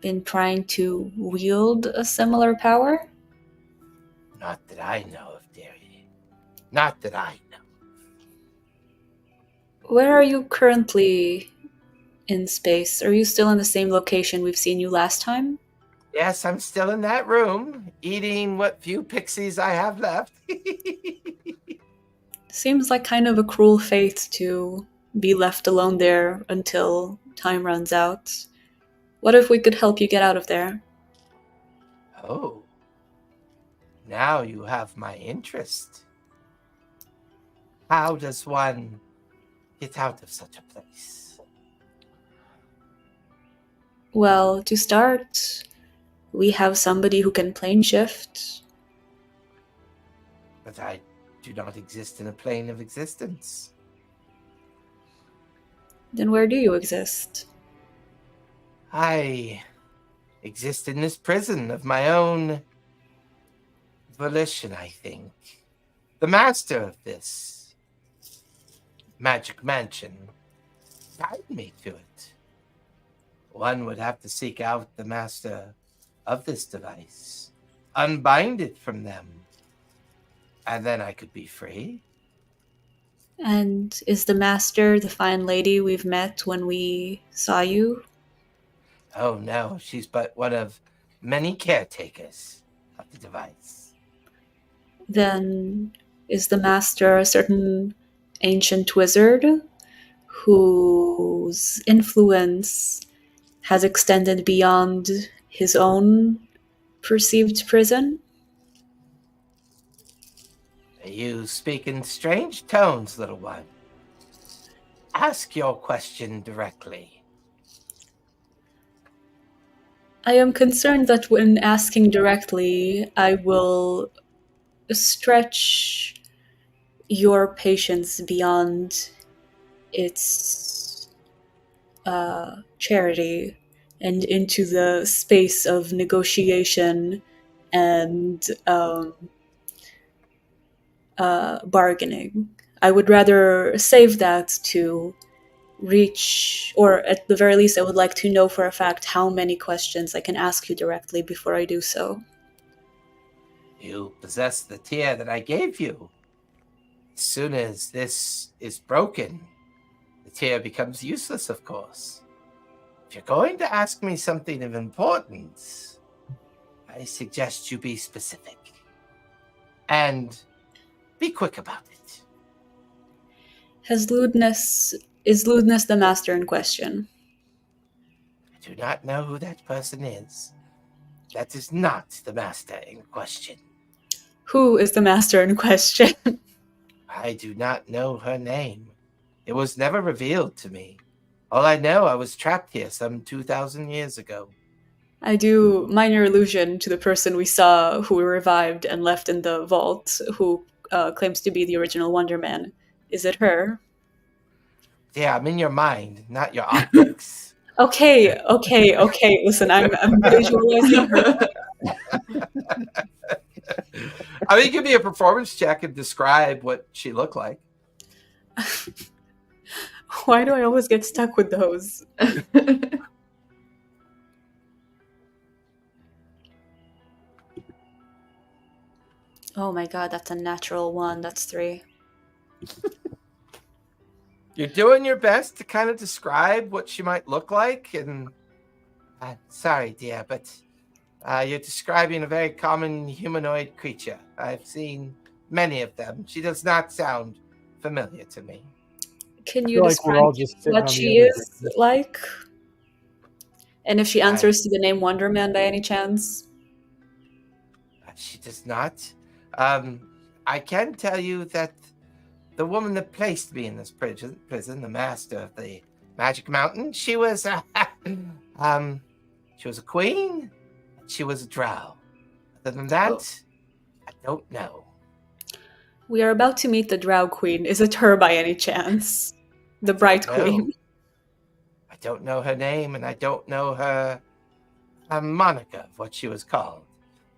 been trying to wield a similar power? Not that I know of, dearie. Not that I know. Where are you currently in space? Are you still in the same location we've seen you last time? Yes, I'm still in that room, eating what few pixies I have left. Seems like kind of a cruel fate to be left alone there until time runs out. What if we could help you get out of there? Oh, now you have my interest. How does one get out of such a place? Well, to start, we have somebody who can plane shift. But I do not exist in a plane of existence. Then where do you exist? I exist in this prison of my own volition, I think. The master of this magic mansion tied me to it. One would have to seek out the master of this device, unbind it from them, and then I could be free. And is the master the fine lady we've met when we saw you? Oh no, she's but one of many caretakers of the device. Then is the master a certain ancient wizard whose influence has extended beyond his own perceived prison? You speak in strange tones, little one. Ask your question directly. I am concerned that when asking directly, I will stretch your patience beyond its charity and into the space of negotiation and bargaining. I would rather save that to reach, or at the very least, I would like to know for a fact how many questions I can ask you directly before I do so. You possess the tear that I gave you. As soon as this is broken, the tear becomes useless, of course. If you're going to ask me something of importance, I suggest you be specific. And be quick about it. Is lewdness the master in question? I do not know who that person is. That is not the master in question. Who is the master in question? I do not know her name. It was never revealed to me. All I know, I was trapped here some 2,000 years ago. I do minor allusion to the person we saw who we revived and left in the vault, who claims to be the original Wanderman. Is it her? Yeah, I'm in your mind, not your optics. Okay. Listen, I'm visualizing her. I mean, give me a performance check and describe what she looked like. Why do I always get stuck with those? Oh my god, that's a natural 1. That's 3. You're doing your best to kind of describe what she might look like, and sorry, dear, but you're describing a very common humanoid creature. I've seen many of them. She does not sound familiar to me. Can I you feel like describe we're all just sitting what on the she edge. is like? And if she answers to the name Wanderman by any chance? She does not. I can tell you that the woman that placed me in this prison, the master of the Magic Mountain, she was a queen. She was a drow. Other than that, I don't know. We are about to meet the Drow Queen. Is it her by any chance? The Bright Queen. I don't know her name, and I don't know her moniker of what she was called.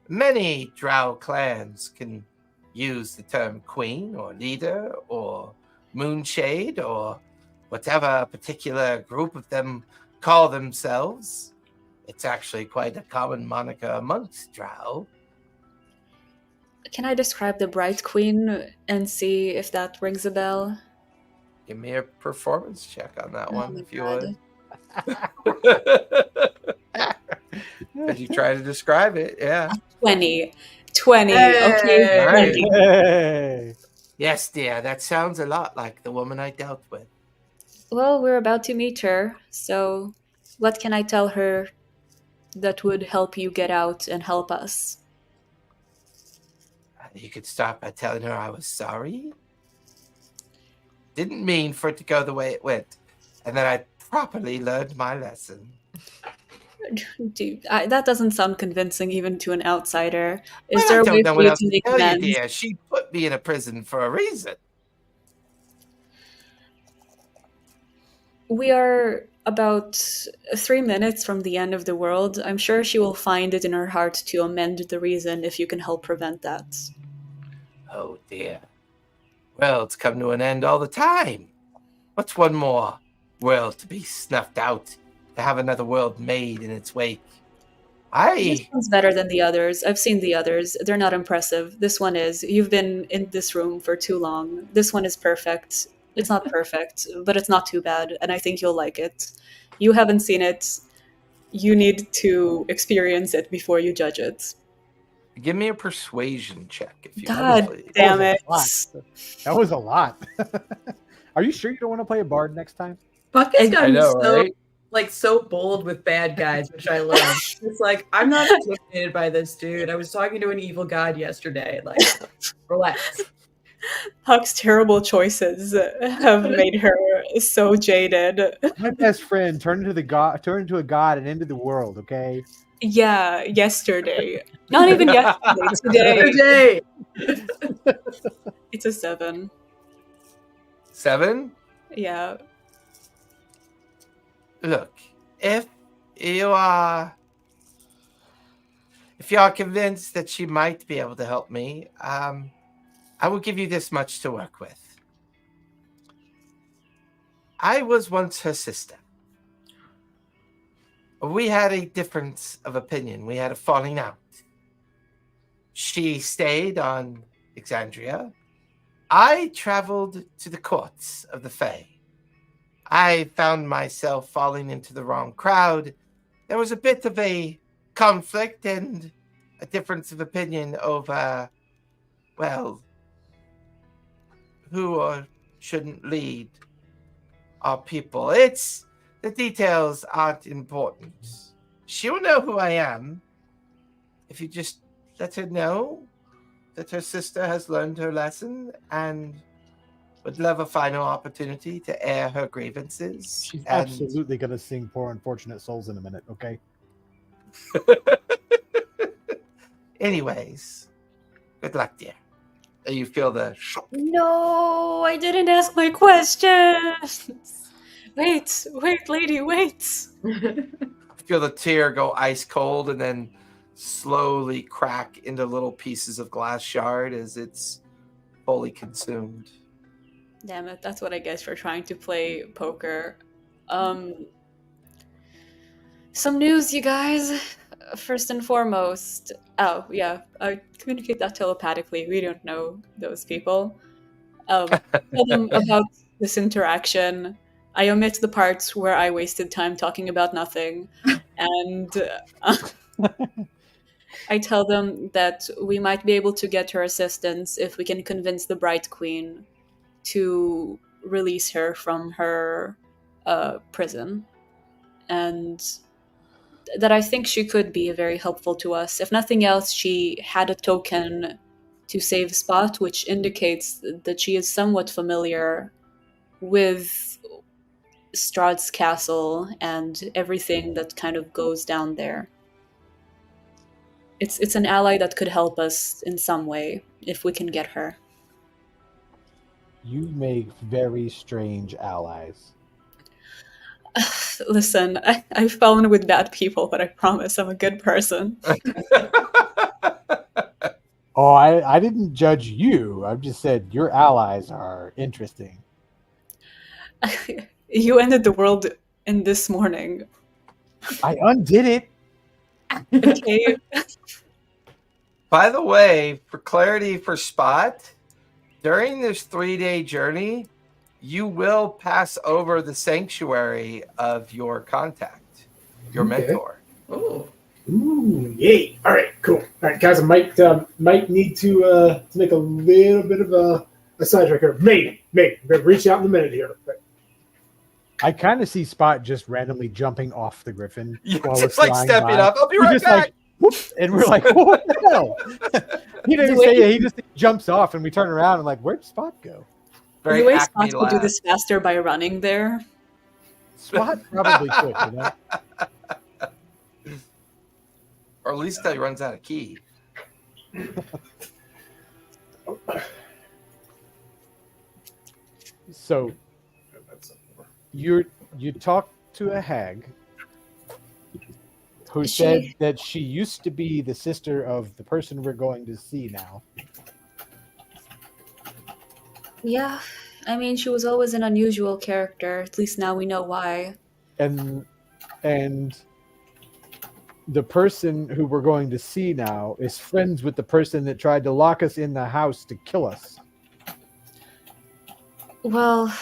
Many drow clans can use the term queen or leader or moonshade or whatever particular group of them call themselves. It's actually quite a common moniker amongst drow. Can I describe the Bright Queen and see if that rings a bell? Give me a performance check on that one, if you would. As you try to describe it, yeah. 20. Hey. Okay, 20. Hey. Yes, dear, that sounds a lot like the woman I dealt with. Well, we're about to meet her, so what can I tell her that would help you get out and help us? You could start by telling her I was sorry. Didn't mean for it to go the way it went. And then I properly learned my lesson. Dude, that doesn't sound convincing even to an outsider. Is Well, there I a don't way know for what you else to to make tell you, amends? dear. She put me in a prison for a reason. We are about 3 minutes from the end of the world. I'm sure she will find it in her heart to amend the reason if you can help prevent that. Oh, dear. Worlds come to an end all the time. What's one more world to be snuffed out, to have another world made in its wake? This one's better than the others. I've seen the others. They're not impressive. This one is. You've been in this room for too long. This one is perfect. It's not perfect, but it's not too bad, and I think you'll like it. You haven't seen it. You need to experience it before you judge it. Give me a persuasion check, if you God will, please. damn it. That was a lot. Are you sure you don't want to play a bard next time? Buck has I gotten know, so right? so bold with bad guys, which I love. It's like, I'm not intimidated by this dude. I was talking to an evil god yesterday. Like, relax. Huck's terrible choices have made her so jaded. My best friend turned into a god and ended the world. Okay. Yeah, yesterday. Not even yesterday, today. Today. It's a 7. 7? Yeah. Look, if you are convinced that she might be able to help me, I will give you this much to work with. I was once her sister. We had a difference of opinion. We had a falling out. She stayed on Exandria. I traveled to the courts of the Fae. I found myself falling into the wrong crowd. There was a bit of a conflict and a difference of opinion over, well, who or shouldn't lead our people. The details aren't important. She'll know who I am if you just let her know that her sister has learned her lesson and would love a final opportunity to air her grievances. She's absolutely going to sing Poor Unfortunate Souls in a minute, okay? Anyways, good luck, dear. You feel the shock. No, I didn't ask my questions. Wait, lady, wait. Feel the tear go ice cold and then slowly crack into little pieces of glass shard as it's fully consumed. Damn it, that's what I guess for trying to play poker. Some news, you guys. First and foremost. Oh, yeah, I communicate that telepathically. We don't know those people. Tell them about this interaction. I omit the parts where I wasted time talking about nothing. And I tell them that we might be able to get her assistance if we can convince the Bright Queen to release her from her prison. And that I think she could be very helpful to us. If nothing else, she had a token to save Spot, which indicates that she is somewhat familiar with Strahd's castle and everything that kind of goes down there. It's an ally that could help us in some way if we can get her. You make very strange allies. Listen, I've fallen with bad people, but I promise I'm a good person. Oh, I didn't judge you. I just said your allies are interesting. You ended the world in this morning. I undid it. Okay. By the way, for clarity for Spot, during this 3-day journey, you will pass over the sanctuary of your contact, your mentor. Oh. Ooh, yay! All right, cool. All right, guys, I might need to make a little bit of a sidetrack here. Maybe I'm gonna reach out in a minute here. But I kind of see Spot just randomly jumping off the griffin. Yeah, while just we're like flying stepping by. up. I'll be We're right just back. like, whoops, and we're like, what the hell? He didn't say it. He just jumps off, and we turn around and like, where'd Spot go? The way Acme Spot could do laugh. this faster by running there. Spot probably could, you know? Or at least till he runs out of key. So you talked to a hag who said that she used to be the sister of the person we're going to see now. Yeah, I mean, she was always an unusual character. At least now we know why. And the person who we're going to see now is friends with the person that tried to lock us in the house to kill us. Well,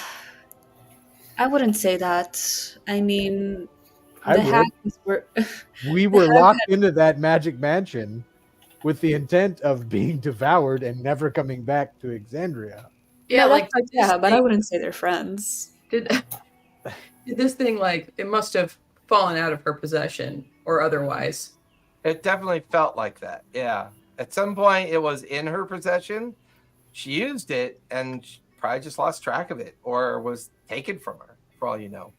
I wouldn't say that. I mean, I the would. hags were. We were locked into that magic mansion with the intent of being devoured and never coming back to Exandria. Yeah, No, like that's yeah, but I wouldn't say they're friends. did this thing, like, it must have fallen out of her possession or otherwise. It definitely felt like that. Yeah. At some point, it was in her possession. She used it and she probably just lost track of it or was taken from her, for all you know.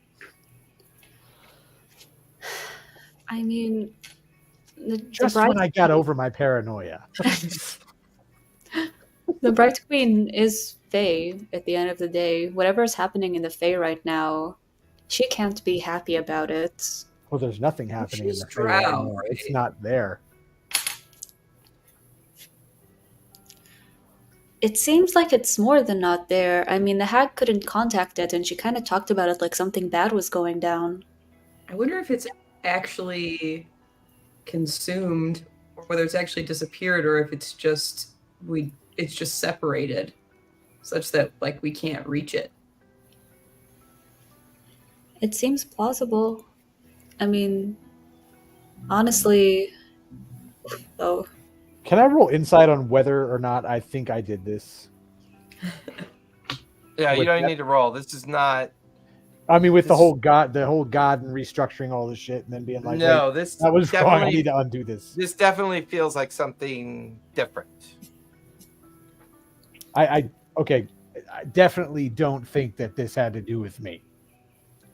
I mean, Just when I got over my paranoia. The Bright Queen is Fae at the end of the day. Whatever is happening in the Fae right now, she can't be happy about it. Well, there's nothing happening in She's the Fae right drow, now. right? It's not there. It seems like it's more than not there. I mean, the hag couldn't contact it, and she kind of talked about it like something bad was going down. I wonder if it's actually consumed, or whether it's actually disappeared, or if it's just separated, such that, like, we can't reach it. It seems plausible. I mean, honestly, though. Can I roll insight on whether or not I think I did this? Yeah, you With don't that- need to roll. This is not. I mean, with the This- whole god and restructuring all this shit, and then being like, No, "Wait, this that was wrong. I definitely need to undo this." this definitely feels like something different. Okay. I definitely don't think that this had to do with me.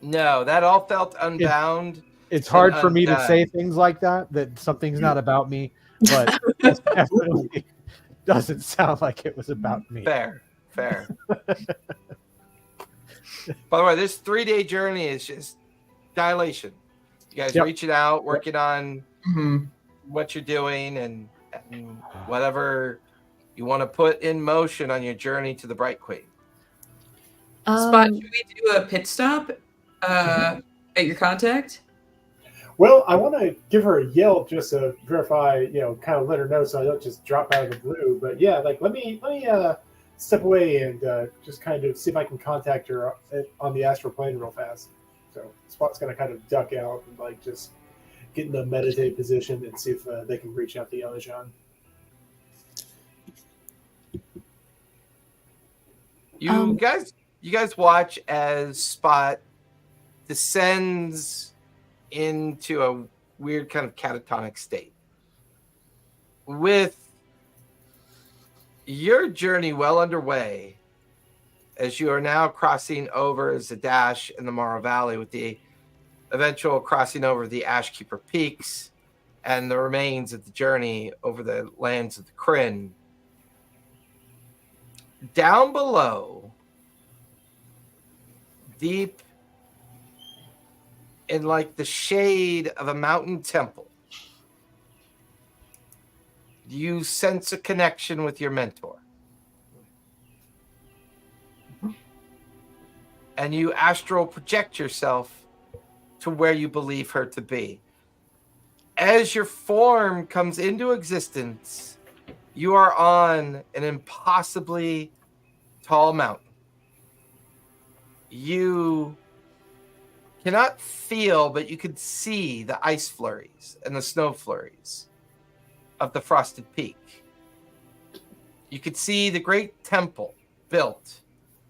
No, that all felt unbound. It's hard for me to undone. say things like that something's not about me, but it definitely doesn't sound like it was about me. Fair. By the way, this 3-day journey is just dilation. You guys Yep. reaching out, working on Mm-hmm. what you're doing, and whatever you want to put in motion on your journey to the Bright Queen. Spot, should we do a pit stop at your contact? Well, I want to give her a yell just to verify, kind of let her know so I don't just drop out of the blue. But yeah, like let me step away and just kind of see if I can contact her on the astral plane real fast. So Spot's gonna kind of duck out and like just get in the meditate position and see if they can reach out to Yellow. You guys watch as Spot descends into a weird kind of catatonic state. With your journey well underway, as you are now crossing over Zadash in the Mara Valley with the eventual crossing over the Ashkeeper Peaks and the remains of the journey over the lands of the Kryn. Down below, deep in like the shade of a mountain temple, you sense a connection with your mentor. And you astral project yourself to where you believe her to be. As your form comes into existence, you are on an impossibly tall mountain. You cannot feel, but you could see the ice flurries and the snow flurries of the frosted peak. You could see the great temple built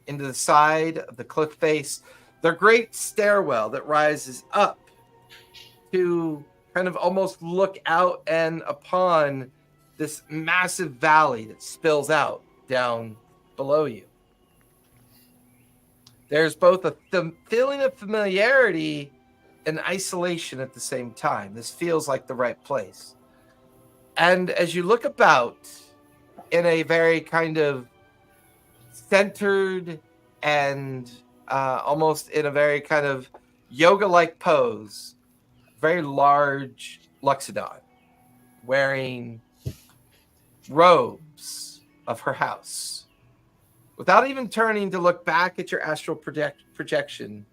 into the side of the cliff face, the great stairwell that rises up to kind of almost look out and upon this massive valley that spills out down below you. There's both a feeling of familiarity and isolation at the same time. This feels like the right place. And as you look about in a very kind of centered and almost in a very kind of yoga-like pose, very large Luxodon wearing robes of her house. Without even turning to look back at your astral projection,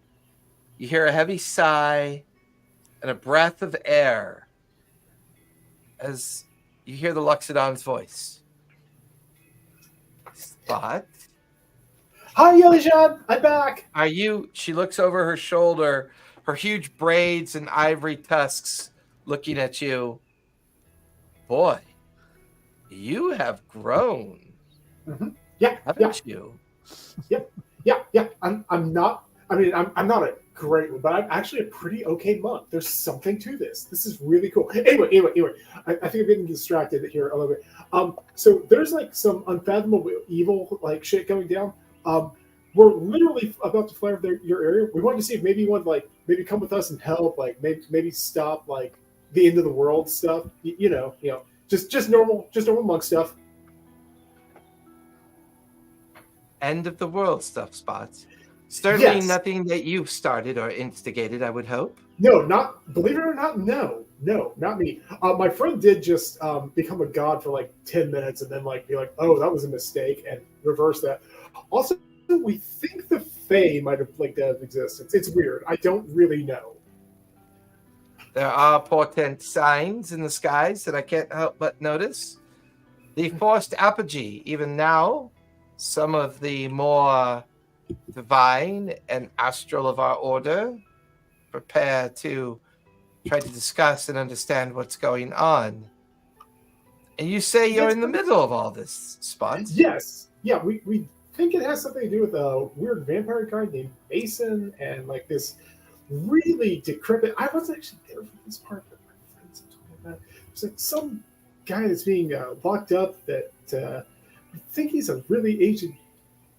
you hear a heavy sigh and a breath of air as you hear the Luxodon's voice. Spot. Hi, Yelijan. I'm back. Are you? She looks over her shoulder, her huge braids and ivory tusks looking at you. Boy, you have grown. Mm-hmm. Yeah, haven't you? Yeah. I'm not. I mean, I'm not a great one, but I'm actually a pretty okay monk. There's something to this. This is really cool. Anyway. I think I'm getting distracted here a little bit. So there's like some unfathomable evil like shit going down. We're literally about to fly over your area. We wanted to see if maybe you want like maybe come with us and help, like maybe stop like the end of the world stuff. You know, just normal monk stuff. End of the world stuff, Spots. Certainly Yes. nothing that you've started or instigated, I would hope. No, not believe it or not. No, not me. My friend did just become a god for like 10 minutes and then like be like, oh, that was a mistake and reverse that. Also, we think the Fae might have blinked out of existence. It's weird. I don't really know. There are portent signs in the skies that I can't help but notice. The forced apogee, even now, some of the more divine and astral of our order prepare to try to discuss and understand what's going on. And you say you're in the middle of all this, Spot? Yes. Yeah, we think it has something to do with a weird vampire guy named Mason and like this really decrepit. I wasn't actually there for this part, but my friends have told me about it. There's like some guy that's being locked up that we think he's a really ancient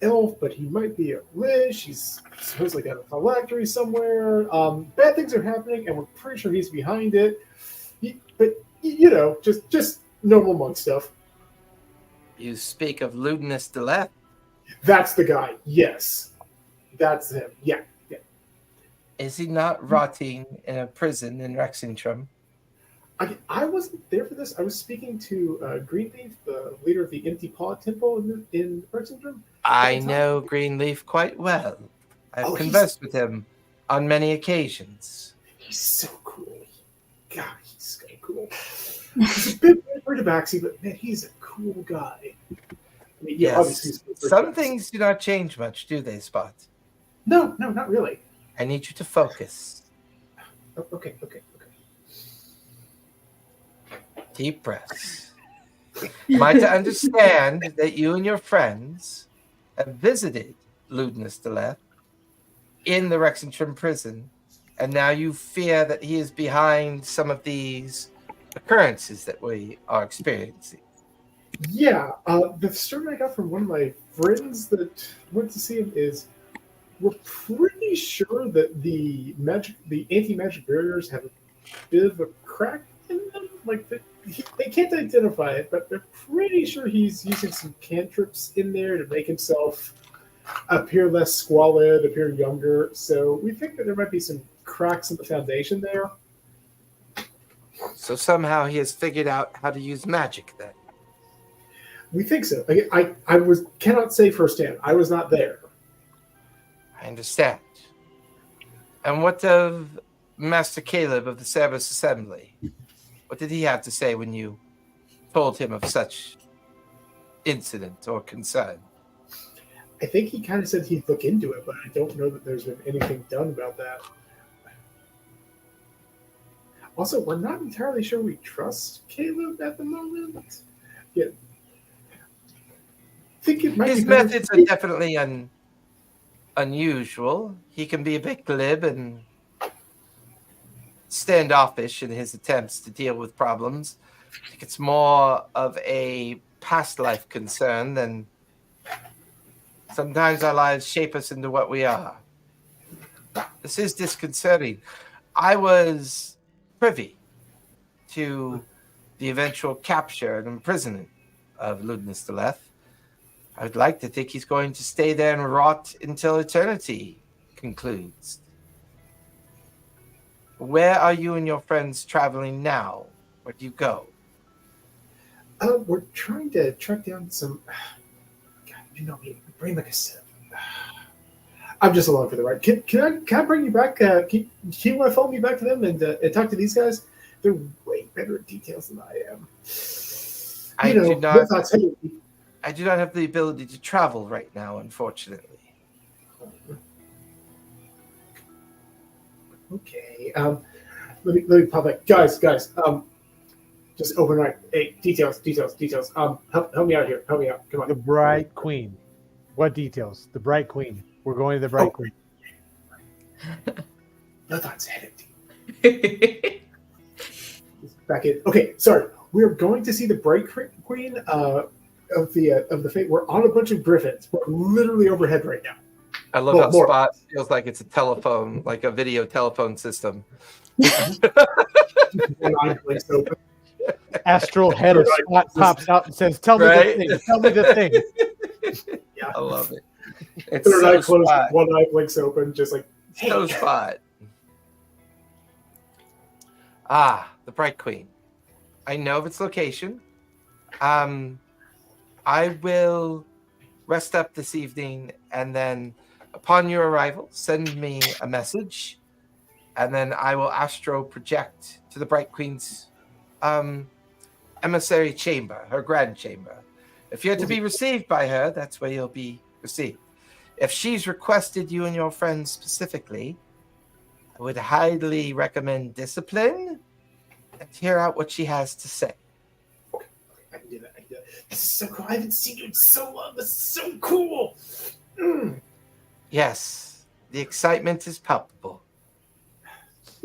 elf, but he might be a lich. He's supposedly got a phylactery somewhere. Bad things are happening, and we're pretty sure he's behind it. But you know, just normal monk stuff. You speak of Ludinus de Leth. That's the guy. Yes, that's him. Yeah. Is he not rotting in a prison in Rexingtrum? I wasn't there for this. I was speaking to Greenleaf, the leader of the Empty Paw Temple in Rexingtrum. I know Greenleaf quite well. I've conversed with him on many occasions. He's so cool. God, he's so cool. He's a bit weird tabaxi, but man, he's a cool guy. I mean, yeah, yes. Some things do not change much, do they, Spot? No, not really. I need you to focus. Okay. Deep breaths. Am I to understand that you and your friends have visited Ludinus de Leth in the Rexingtrum prison, and now you fear that he is behind some of these occurrences that we are experiencing? Yeah, the story I got from one of my friends that went to see him is we're pretty sure that the anti-magic barriers have a bit of a crack in them. Like they can't identify it, but they're pretty sure he's using some cantrips in there to make himself appear less squalid, appear younger. So we think that there might be some cracks in the foundation there. So somehow he has figured out how to use magic then. We think so. I cannot say firsthand. I was not there. I understand. And what of Master Caleb of the Cerberus Assembly? What did he have to say when you told him of such incident or concern? I think he kind of said he'd look into it, but I don't know that there's been anything done about that. Also, we're not entirely sure we trust Caleb at the moment. Yeah. I think it might His be better methods are definitely unusual. He can be a bit glib and standoffish in his attempts to deal with problems. I think it's more of a past life concern than Sometimes our lives shape us into what we are. This is disconcerting. I was privy to the eventual capture and imprisonment of Ludinus the Leth. I would like to think he's going to stay there and rot until eternity concludes. Where are you and your friends traveling now? Where do you go? We're trying to track down some. God, you know me, brain like a sieve. I'm just along for the ride. Can I bring you back? Can you want to follow me back to them and talk to these guys? They're way better at details than I am. I do not have the ability to travel right now, unfortunately. Okay. Let me pop back. Guys. Just open right. Hey, details. Help me out here. Help me out. Come on. The Bright Queen. What details? The Bright Queen. We're going to the Bright Queen. Lethon's head empty. Back in. Okay, sorry. We're going to see the Bright Queen of the Fate. We're on a bunch of griffins. We're literally overhead right now. I love how Spot feels like it's a telephone, like a video telephone system. Astral head of Spot pops out and says, "Tell me the thing. Tell me the thing." Yeah, I love it. It's third eye closed, Spot. one eye blinks open, just like, hey. So Spot. Ah, the Bright Queen. I know of its location. I will rest up this evening, and then upon your arrival, send me a message, and then I will astro project to the Bright Queen's emissary chamber, her grand chamber. If you're to be received by her, that's where you'll be received. If she's requested you and your friends specifically, I would highly recommend discipline and hear out what she has to say. Okay, I can do that. This is so cool. I haven't seen you in so long. This is so cool. Yes, the excitement is palpable.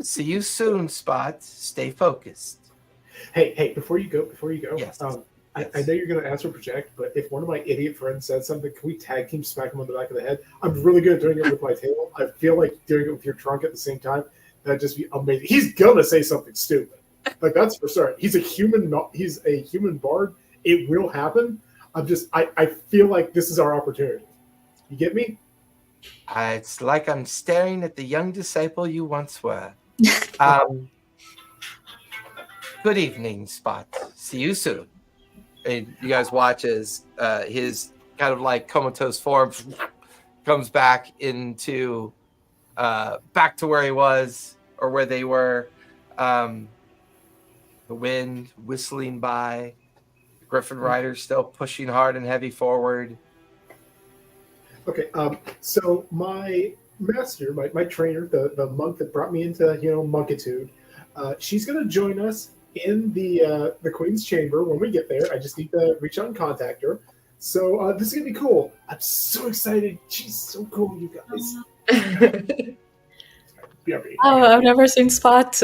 See you soon, Spot. Stay focused. Hey, before you go. Yes. I know you're going to answer project, but if one of my idiot friends says something, can we tag team smack him on the back of the head? I'm really good at doing it with my tail. I feel like doing it with your trunk at the same time. That'd just be amazing. He's going to say something stupid. Like, that's for certain. He's a human bard. It will happen. I feel like this is our opportunity. You get me? It's like I'm staring at the young disciple you once were. Good evening, Spot. See you soon. And you guys watch as his kind of like comatose form comes back into back to where he was or where they were. The wind whistling by, the Griffin Rider still pushing hard and heavy forward. Okay, so my master, my trainer, the monk that brought me into monkitude, she's going to join us in the Queen's chamber when we get there. I just need to reach out and contact her. So this is going to be cool. I'm so excited. She's so cool, you guys. Oh, I've never seen Spot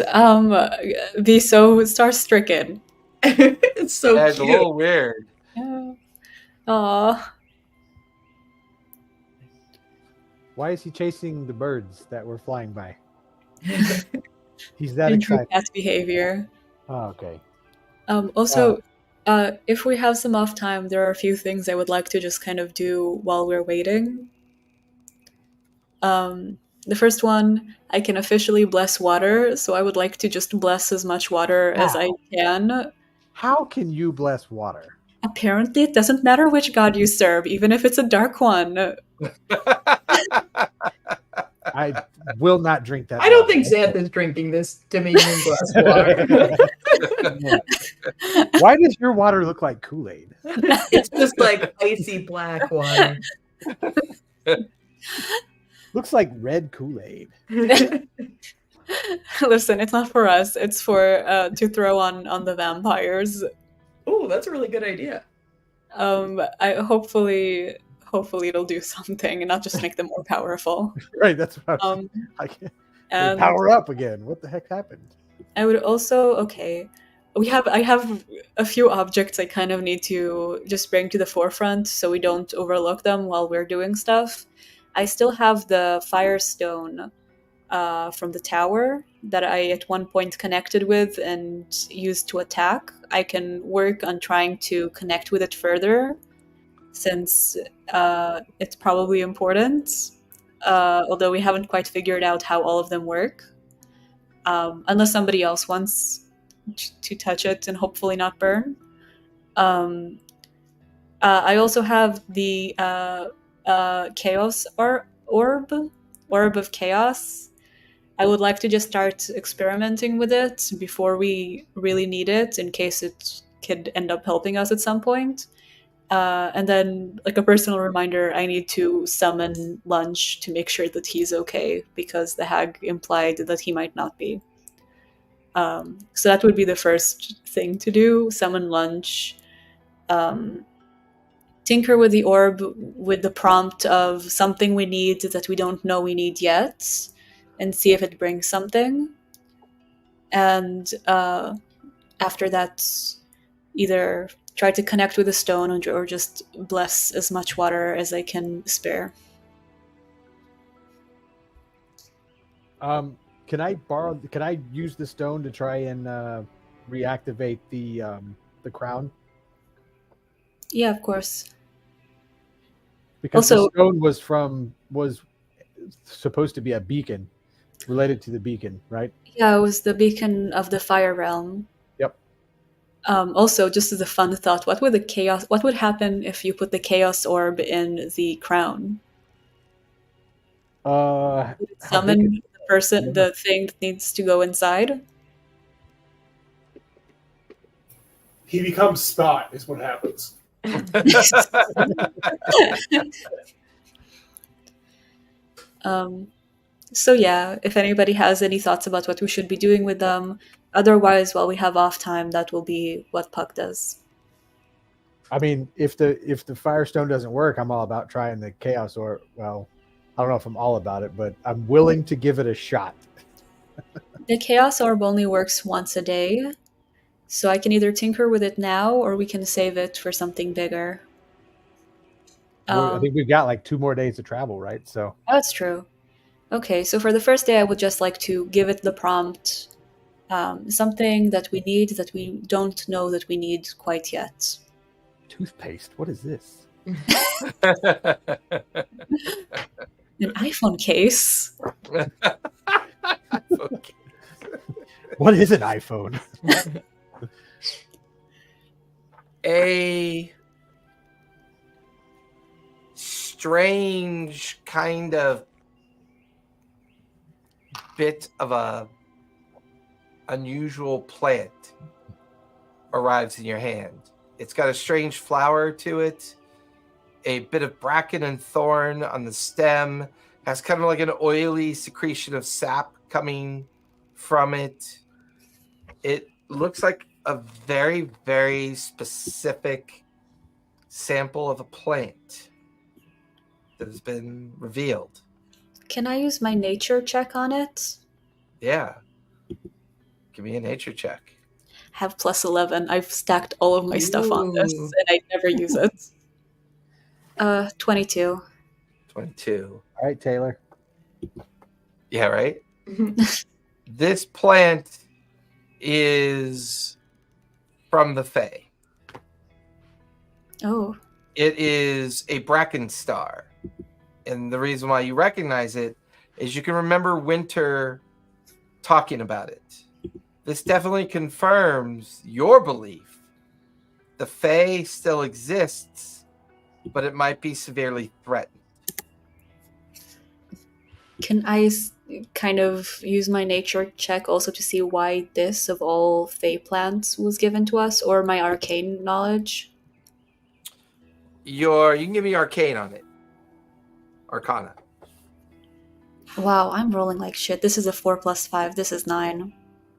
be so star-stricken. It's so That's cute. a little weird. Yeah. Aw. Why is he chasing the birds that were flying by? He's that True excited. cat behavior. Oh, okay. Also, if we have some off time, there are a few things I would like to just kind of do while we're waiting. The first one, I can officially bless water, so I would like to just bless as much water as I can. How can you bless water? Apparently, it doesn't matter which god you serve, even if it's a dark one. I will not drink that. I don't think Xanth is drinking this Dominion glass water. Why does your water look like Kool-Aid? It's just like icy black water. Looks like red Kool-Aid. Listen, it's not for us. It's for to throw on the vampires. Oh, that's a really good idea. I hopefully it'll do something and not just make them more powerful. Right, that's what I can't. They power up again. What the heck happened? I would also I have a few objects I kind of need to just bring to the forefront so we don't overlook them while we're doing stuff. I still have the Firestone from the tower that I at one point connected with and used to attack. I can work on trying to connect with it further since it's probably important. Although we haven't quite figured out how all of them work. Unless somebody else wants to touch it and hopefully not burn. I also have the Chaos Orb of Chaos. I would like to just start experimenting with it before we really need it, in case it could end up helping us at some point. And then, like a personal reminder, I need to summon Lunch to make sure that he's okay, because the hag implied that he might not be. So that would be the first thing to do: summon Lunch, tinker with the orb with the prompt of something we need that we don't know we need yet, and see if it brings something. And after that, either try to connect with the stone or just bless as much water as I can spare. Can I use the stone to try and reactivate the crown? Yeah, of course. Because Also- the stone was supposed to be a beacon, related to the beacon, right? Yeah, it was the beacon of the Fire Realm. Yep. Also, just as a fun thought, what would happen if you put the Chaos Orb in the crown? How big Summon is- the person, the thing that needs to go inside? He becomes Spot, is what happens. So yeah, if anybody has any thoughts about what we should be doing with them, otherwise, while we have off time, that will be what Puck does. I mean, if the Firestone doesn't work, I'm all about trying the Chaos Orb. Well, I don't know if I'm all about it, but I'm willing to give it a shot. The Chaos Orb only works once a day, so I can either tinker with it now, or we can save it for something bigger. I think we've got like 2 more days to travel, right? So That's true. Okay, so for the first day, I would just like to give it the prompt, something that we need that we don't know that we need quite yet. toothpaste. What is this? An iPhone case. Okay. What is an iPhone? A strange kind of bit of a unusual plant arrives in your hand. It's got a strange flower to it, a bit of bracken and thorn on the stem, has kind of like an oily secretion of sap coming from it. It looks like a very, very specific sample of a plant that has been revealed. Can I use my nature check on it? Yeah. Give me a nature check. Have plus 11. I've stacked all of my stuff on this, Ooh. and I never use it. 22. 22. All right, Taylor. Yeah, right? This plant is from the Fae. Oh. It is a bracken star. And the reason why you recognize it is you can remember Winter talking about it. This definitely confirms your belief. The Fae still exists, but it might be severely threatened. Can I kind of use my nature check also to see why this, of all Fae plants, was given to us, or my arcane knowledge? You can give me arcane on it. Arcana. Wow, I'm rolling like shit. This is a 4 plus 5. This is 9.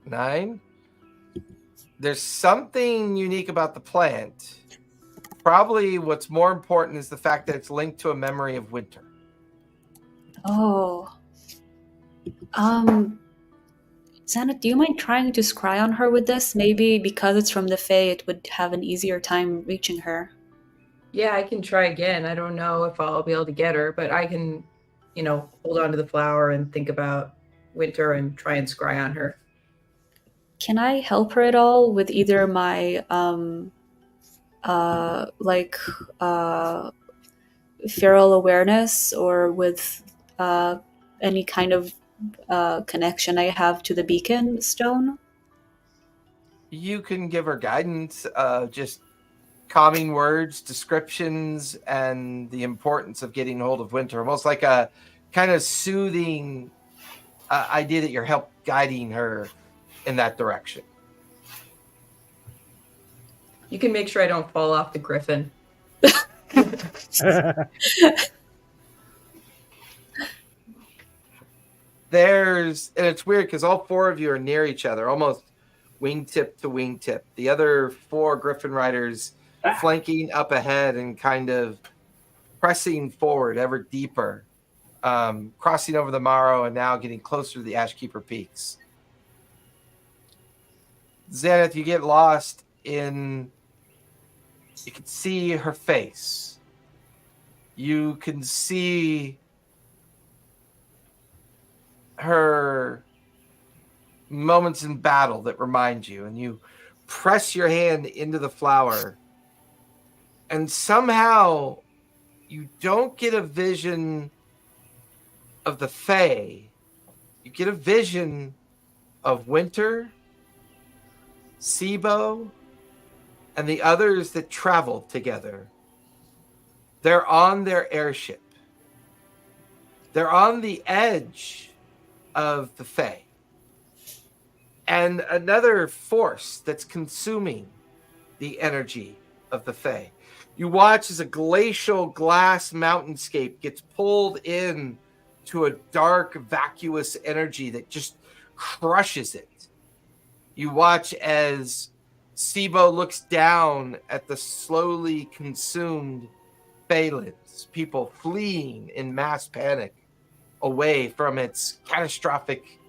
9. There's something unique about the plant. Probably what's more important is the fact that it's linked to a memory of winter. Xanath, do you mind trying to scry on her with this? Maybe because it's from the Fae, it would have an easier time reaching her. Yeah, I can try again. I don't know if I'll be able to get her, but I can, hold on to the flower and think about Winter and try and scry on her. Can I help her at all with either my feral awareness or with any kind of connection I have to the beacon stone? You can give her guidance, just calming words, descriptions, and the importance of getting hold of Winter. Almost like a kind of soothing idea that you're help guiding her in that direction. You can make sure I don't fall off the griffin. And it's weird because all four of you are near each other, almost wingtip to wingtip. The other four Griffin riders flanking up ahead and kind of pressing forward ever deeper, crossing over the Morrow and now getting closer to the Ashkeeper Peaks. Xanath, you get lost in... You can see her face. You can see her moments in battle that remind you, and you press your hand into the flower, and somehow you don't get a vision of the Fae. You get a vision of Winter, Sibo, and the others that traveled together. They're on their airship. They're on the edge of the Fae. And another force that's consuming the energy of the Fae. You watch as a glacial glass mountainscape gets pulled in to a dark, vacuous energy that just crushes it. You watch as Sibo looks down at the slowly consumed Phalans, people fleeing in mass panic away from its catastrophic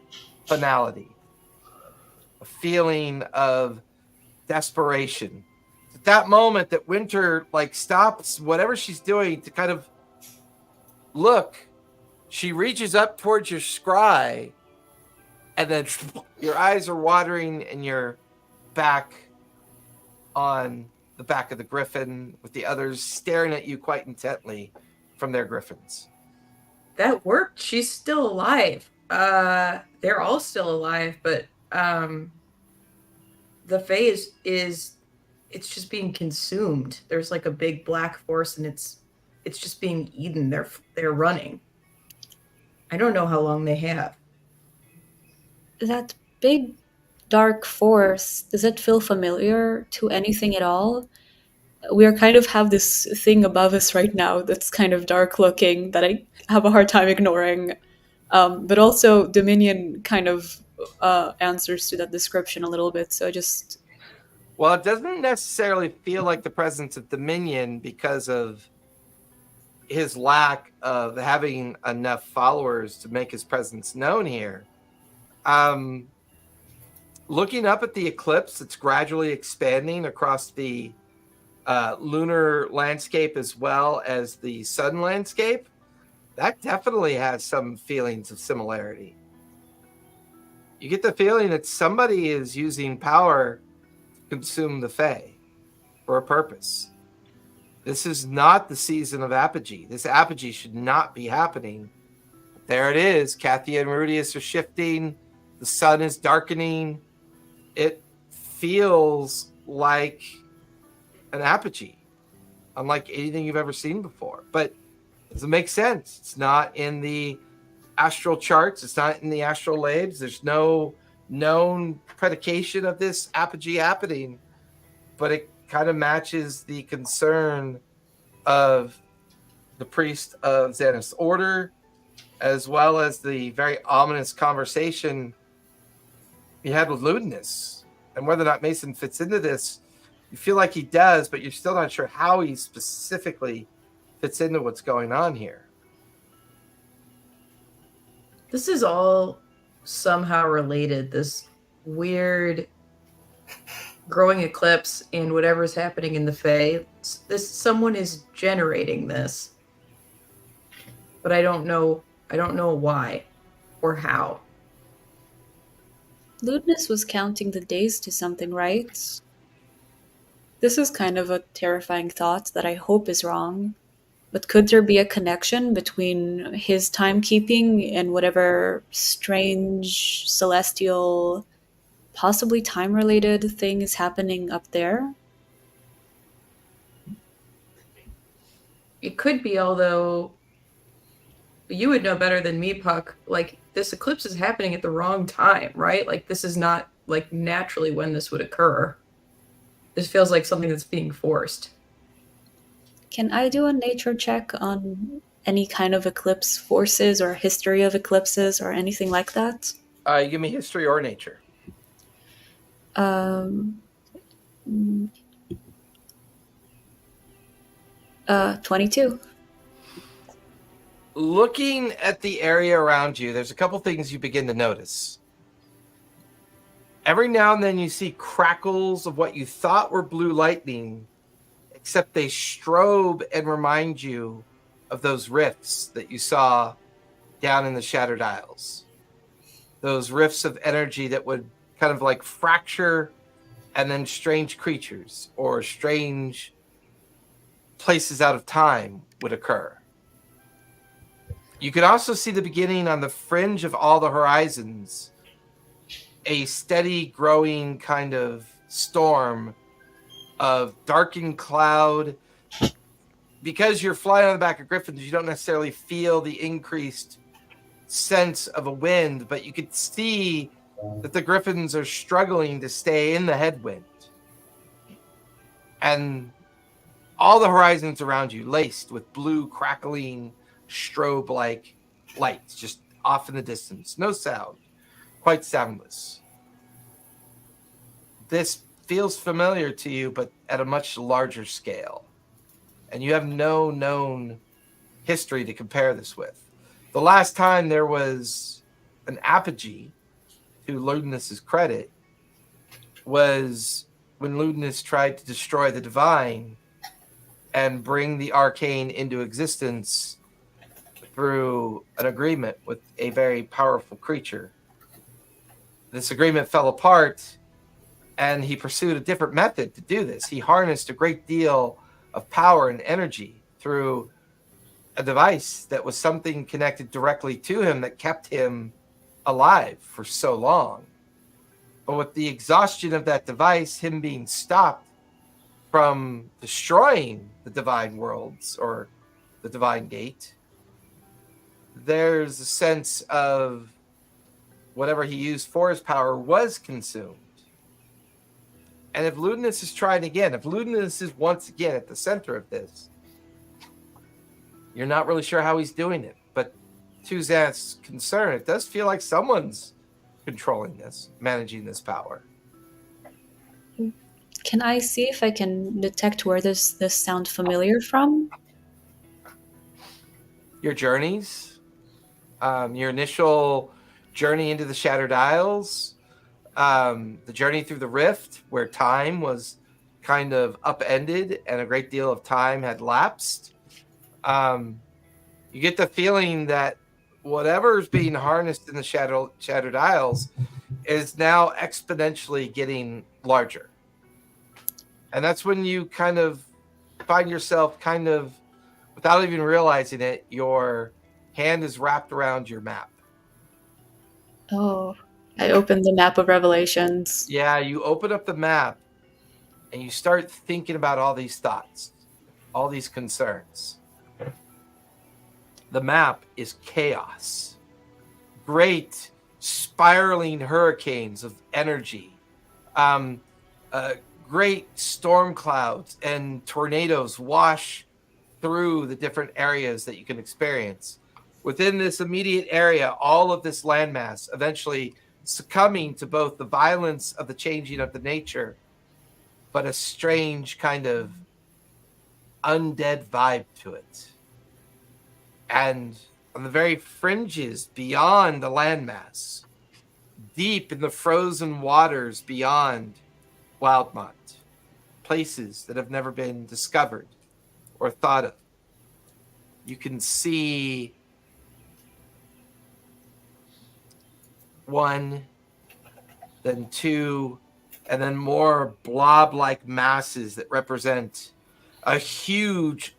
finality. A feeling of desperation. At that moment that Winter stops whatever she's doing to kind of look, she reaches up towards your scry, and then your eyes are watering and you're back on the back of the griffin with the others staring at you quite intently from their griffins. That worked. She's still alive. They're all still alive, but the Fae is it's just being consumed. There's like a big black force, and it's just being eaten. They're running. I don't know how long they have. That big dark force, does it feel familiar to anything at all? We are kind of have this thing above us right now that's kind of dark looking that I have a hard time ignoring. But also Dominion kind of answers to that description a little bit. So Well, it doesn't necessarily feel like the presence of Dominion because of his lack of having enough followers to make his presence known here. Looking up at the eclipse, it's gradually expanding across the lunar landscape as well as the sun landscape. That definitely has some feelings of similarity. You get the feeling that somebody is using power to consume the Fae for a purpose. This is not the season of apogee. This apogee should not be happening. There it is. Kathia and Rudius are shifting. The sun is darkening. It feels like an apogee, unlike anything you've ever seen before. But does it make sense? It's not in the astral charts. It's not in the astral labes. There's no known predication of this apogee happening, but it kind of matches the concern of the priest of Xanath's order, as well as the very ominous conversation you had with Ludinus. And whether or not Mason fits into this, you feel like he does, but you're still not sure how he specifically fits into what's going on here. This is all somehow related. This weird growing eclipse and whatever's happening in the Fae. This someone is generating this, but I don't know. I don't know why or how. Ludness was counting the days to something, right? This is kind of a terrifying thought that I hope is wrong. But could there be a connection between his timekeeping and whatever strange celestial, possibly time-related thing is happening up there? It could be, although you would know better than me, Puck. Like, this eclipse is happening at the wrong time, right? Like, this is not, like, naturally when this would occur. This feels like something that's being forced. Can I do a nature check on any kind of eclipse forces or history of eclipses or anything like that? Give me history or nature. 22. Looking at the area around you, there's a couple things you begin to notice. Every now and then you see crackles of what you thought were blue lightning, except they strobe and remind you of those rifts that you saw down in the Shattered Isles. Those rifts of energy that would kind of like fracture, and then strange creatures or strange places out of time would occur. You could also see the beginning on the fringe of all the horizons, a steady growing kind of storm of darkened cloud. Because you're flying on the back of griffins, you don't necessarily feel the increased sense of a wind, but you could see that the griffins are struggling to stay in the headwind. And all the horizons around you laced with blue crackling strobe-like lights just off in the distance. No sound, quite soundless. This feels familiar to you, but at a much larger scale. And you have no known history to compare this with. The last time there was an apogee, to Ludness's credit, was when Ludness tried to destroy the divine and bring the arcane into existence through an agreement with a very powerful creature. This agreement fell apart, and he pursued a different method to do this. He harnessed a great deal of power and energy through a device that was something connected directly to him that kept him alive for so long. But with the exhaustion of that device, him being stopped from destroying the divine worlds or the divine gate, there's a sense of whatever he used for his power was consumed. And if Ludness is trying again, if Ludness is once again at the center of this, you're not really sure how he's doing it. But to Xanth's concern, it does feel like someone's controlling this, managing this power. Can I see if I can detect where this sound familiar from? Your journeys, your initial journey into the Shattered Isles, the journey through the Rift, where time was kind of upended and a great deal of time had lapsed. You get the feeling that whatever's being harnessed in the Shattered Isles is now exponentially getting larger. And that's when you kind of find yourself kind of, without even realizing it, your hand is wrapped around your map. Oh, I opened the map of Revelations. Yeah, you open up the map and you start thinking about all these thoughts, all these concerns. The map is chaos. Great spiraling hurricanes of energy. Great storm clouds and tornadoes wash through the different areas that you can experience. Within this immediate area, all of this landmass eventually succumbing to both the violence of the changing of the nature, but a strange kind of undead vibe to it. And on the very fringes beyond the landmass, deep in the frozen waters beyond Wildmont, places that have never been discovered or thought of, you can see one, then two, and then more blob-like masses that represent a huge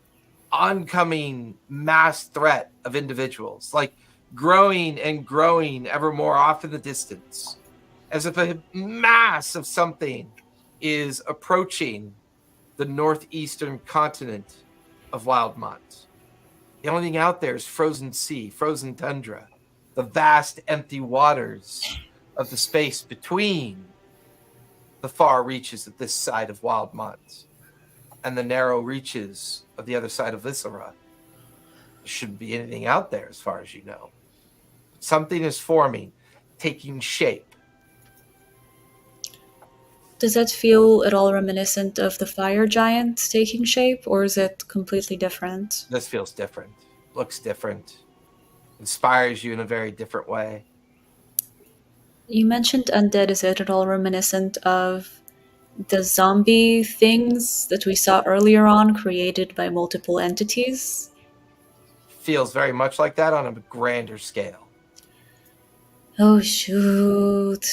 oncoming mass threat of individuals, like growing and growing ever more off in the distance, as if a mass of something is approaching the northeastern continent of Wildmont. The only thing out there is frozen sea, frozen tundra, the vast empty waters of the space between the far reaches of this side of Wildmont and the narrow reaches of the other side of Lissera. There shouldn't be anything out there as far as you know. But something is forming, taking shape. Does that feel at all reminiscent of the fire giant taking shape, or is it completely different? This feels different, looks different, inspires you in a very different way. You mentioned undead. Is it at all reminiscent of the zombie things that we saw earlier on, created by multiple entities? Feels very much like that on a grander scale. Oh shoot.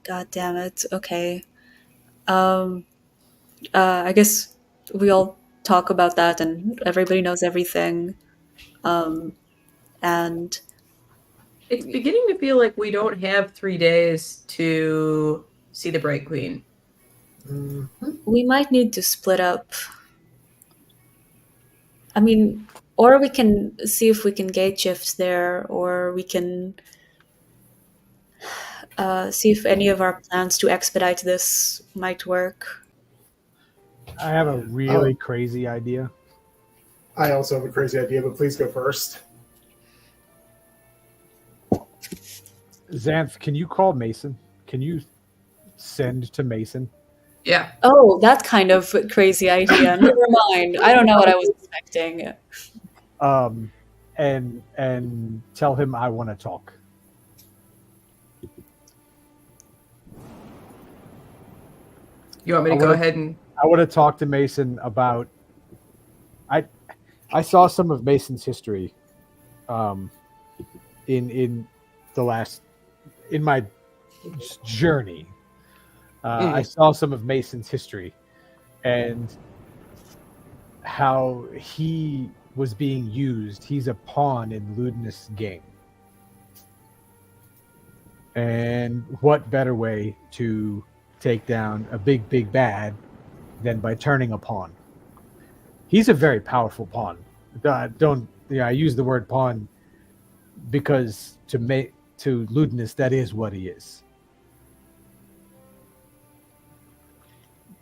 God damn it. Okay. I guess we all talk about that and everybody knows everything. And It's beginning to feel like we don't have 3 days to see the Bright Queen. we might need to split up. I mean, or we can see if we can gate shift there, or we can see if any of our plans to expedite this might work. I have a really crazy idea. I also have a crazy idea, but please go first. Xanth, can you call Mason? Can you send to Mason? Yeah. Oh, that kind of crazy idea. Never mind. I don't know what I was expecting. And tell him I want to talk. You want me to go ahead and... I want to talk to Mason about. I saw some of Mason's history, in my journey. I saw some of Mason's history, and how he was being used. He's a pawn in Ludinus' game. And what better way to take down a big, big bad than by turning a pawn? He's a very powerful pawn. I use the word pawn because to Ludinus, that is what he is.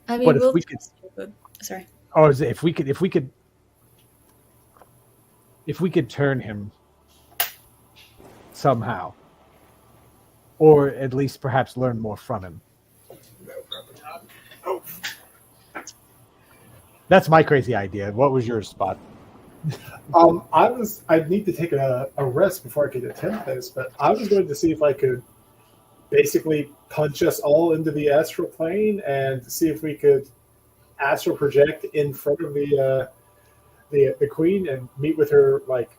I mean, But if we could, sorry. or if we could turn him somehow, or at least perhaps learn more from him. That's my crazy idea. What was your spot? I'd need to take a rest before I could attempt this, but I was going to see if I could basically punch us all into the astral plane and see if we could astral project in front of the queen and meet with her like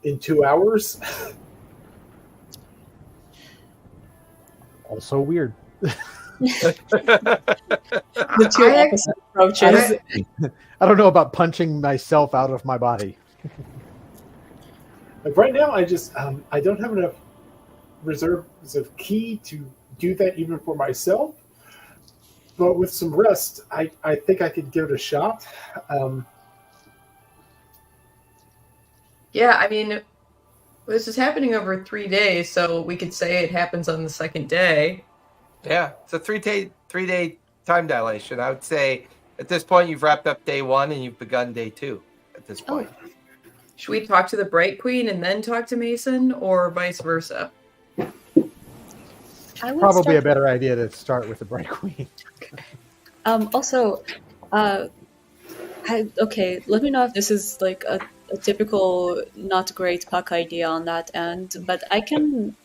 in 2 hours. Also weird. The two opposite approaches. I don't know about punching myself out of my body. Like right now, I just I don't have enough reserves of key to do that even for myself. But with some rest, I think I could give it a shot. Yeah, I mean, this is happening over 3 days, so we could say it happens on the second day. Yeah, it's a three-day time dilation. I would say at this point you've wrapped up day one and you've begun day two at this point. Should we talk to the Bright Queen and then talk to Mason, or vice versa? Probably a better idea to start with the Bright Queen. Also, okay, let me know if this is like a typical not great puck idea on that end, but I can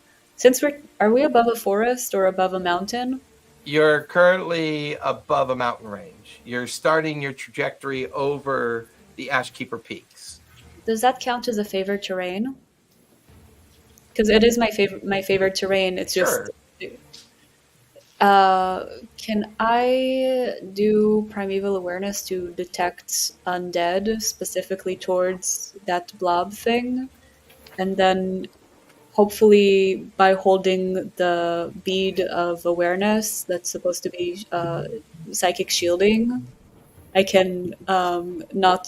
Since are we above a forest or above a mountain? You're currently above a mountain range. You're starting your trajectory over the Ashkeeper Peaks. Does that count as a favored terrain? Because it is my favorite terrain. It's just. Sure. Can I do primeval awareness to detect undead specifically towards that blob thing? And then hopefully by holding the bead of awareness that's supposed to be psychic shielding, I can not,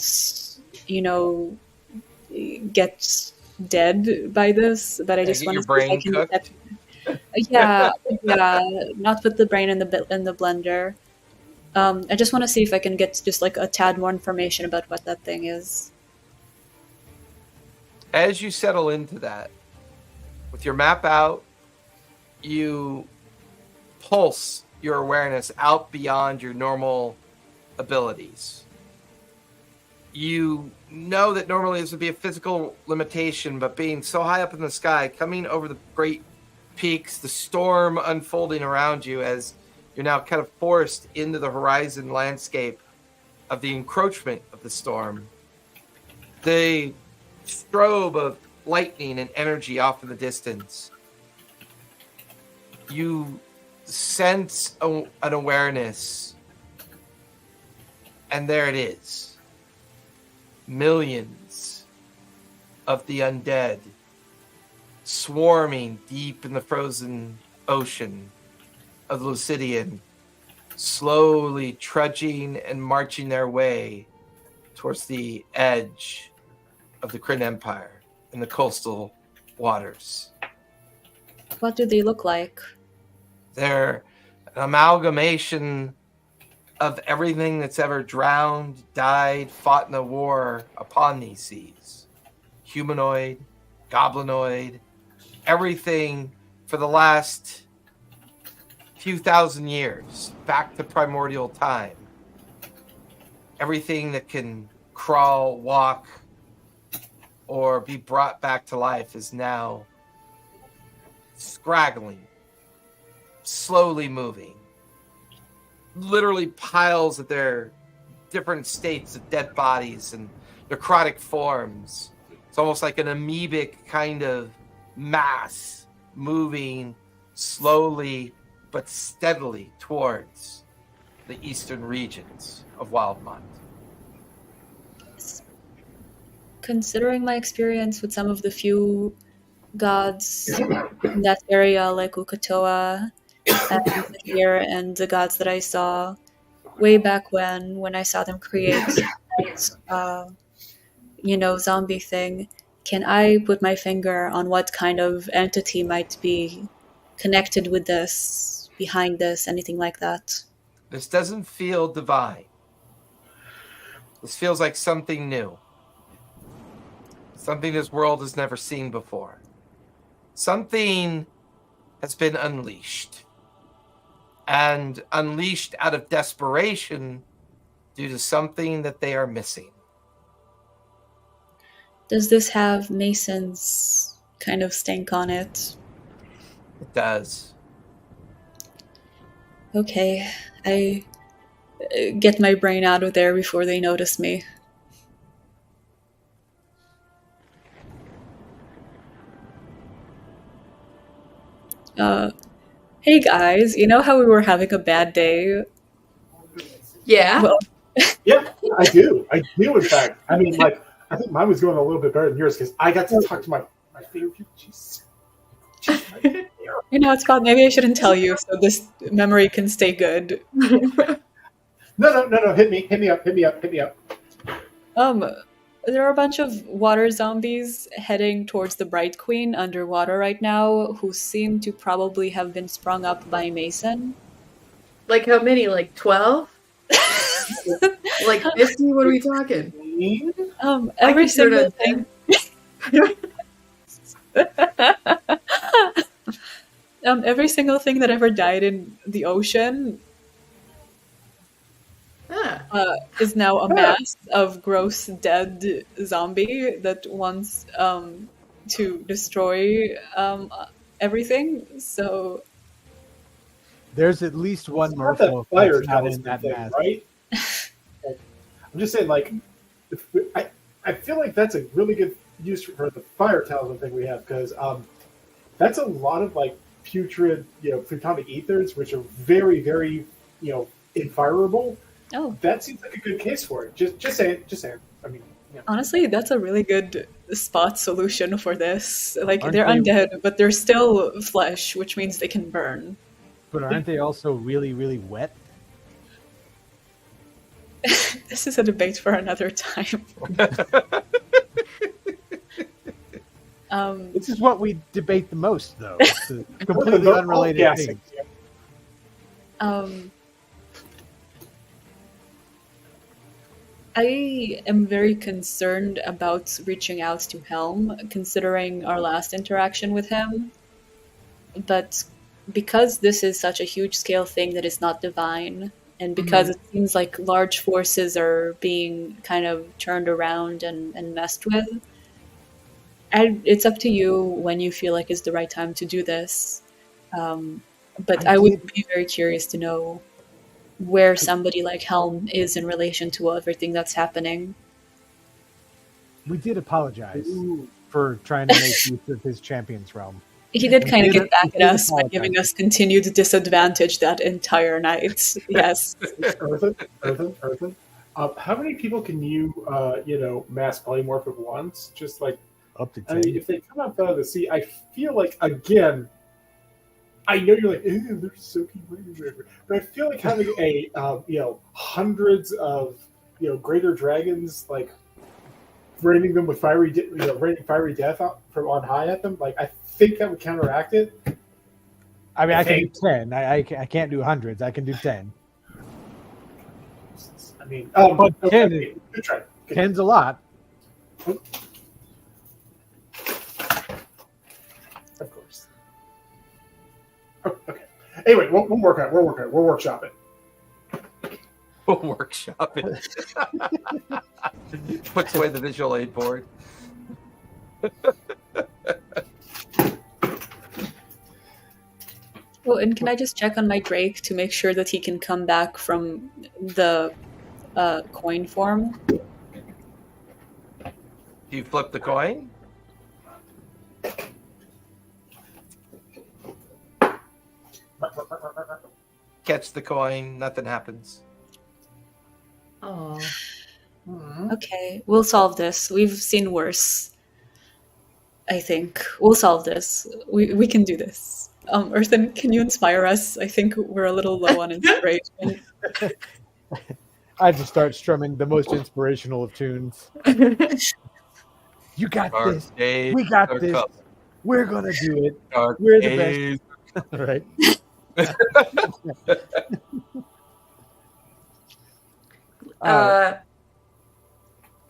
get dead by this, but I just want to see if I can detect. Yeah, not put the brain in the blender. I just want to see if I can get just like a tad more information about what that thing is. As you settle into that, with your map out, you pulse your awareness out beyond your normal abilities. You know that normally this would be a physical limitation, but being so high up in the sky, coming over the great peaks, the storm unfolding around you as you're now kind of forced into the horizon landscape of the encroachment of the storm. The strobe of lightning and energy off in the distance. You sense an awareness, and there it is. Millions of the undead swarming deep in the frozen ocean of Lucidian, slowly trudging and marching their way towards the edge of the Kryn Empire in the coastal waters. What do they look like? They're an amalgamation of everything that's ever drowned, died, fought in a war upon these seas. Humanoid, goblinoid, everything for the last few thousand years, back to primordial time. Everything that can crawl, walk, or be brought back to life is now scraggling, slowly moving. Literally piles of their different states of dead bodies and necrotic forms. It's almost like an amoebic kind of mass moving slowly but steadily towards the eastern regions of Wildmont. Considering my experience with some of the few gods in that area, like Ukatoa and here, and the gods that I saw way back when I saw them create that, zombie thing, can I put my finger on what kind of entity might be connected with this, behind this, anything like that? This doesn't feel divine. This feels like something new. Something this world has never seen before. Something has been unleashed. And unleashed out of desperation due to something that they are missing. Does this have Mason's kind of stink on it? It does. Okay, I get my brain out of there before they notice me. Hey guys, you know how we were having a bad day? Yeah. Well, Yeah, I do. In fact. I mean, I think mine was going a little bit better than yours because I got to talk to my favorite people. Jeez. Scott, maybe I shouldn't tell you so this memory can stay good. No. Hit me up. There are a bunch of water zombies heading towards the Bright Queen underwater right now who seem to probably have been sprung up by Mason. Like how many? Like 12? Like 50? What are we talking? Every single thing. Every single thing that ever died in the ocean is now a mass of gross dead zombie that wants to destroy everything. So There's at least one It's not that merfolk fire that's not in talisman that thing, math. right? Like, I'm just saying, like, I feel like that's a really good use for the fire talisman thing we have, because that's a lot of like putrid, plutonic ethers, which are very, very, infireable. oh, That seems like a good case for it. Just saying. I mean, honestly, that's a really good spot solution for this. Like Aren't they're they- undead, but they're still flesh, which means they can burn. But aren't they also really, really wet? This is a debate for another time. This is what we debate the most, though. It's a completely They're all unrelated gassing, things. yeah. I am very concerned about reaching out to Helm, considering our last interaction with him. But because this is such a huge scale thing that is not divine, and because it seems like large forces are being kind of turned around and messed with, it's up to you when you feel like it's the right time to do this. But I would be very curious to know where somebody like Helm is in relation to everything that's happening. We did apologize for trying to make use of his champion's realm. He did kind of did- get back we at did us by apologize. giving us continued disadvantage that entire night. Yes. Earthen. How many people can you, mass polymorph at once? Just like, Up to I 10. mean, if they come up out of the sea, I feel like, again, I know you're like, ew, they're soaking wet, but I feel like having a, hundreds of, greater dragons, like, raining them with raining fiery death from on high at them, like, I think that would counteract it. I mean, I can do Okay. 10. I can't do hundreds. I can do 10. I mean, But okay, 10 good try. Good 10's a lot. Of course. Oh, okay. Anyway, we'll work on it. We'll workshop it. We'll workshop it. Puts away the visual aid board. Oh, and can I just check on my Drake to make sure that he can come back from the coin form? Do you flip the coin? Catch the coin, nothing happens. Oh, Okay, we'll solve this. We've seen worse. I think we'll solve this. We can do this. Earthen, can you inspire us? I think we're a little low on inspiration. I just start strumming the most inspirational of tunes. You got Dark this. days We got are this. coming. We're going to do it. Dark We're the days. best. Right.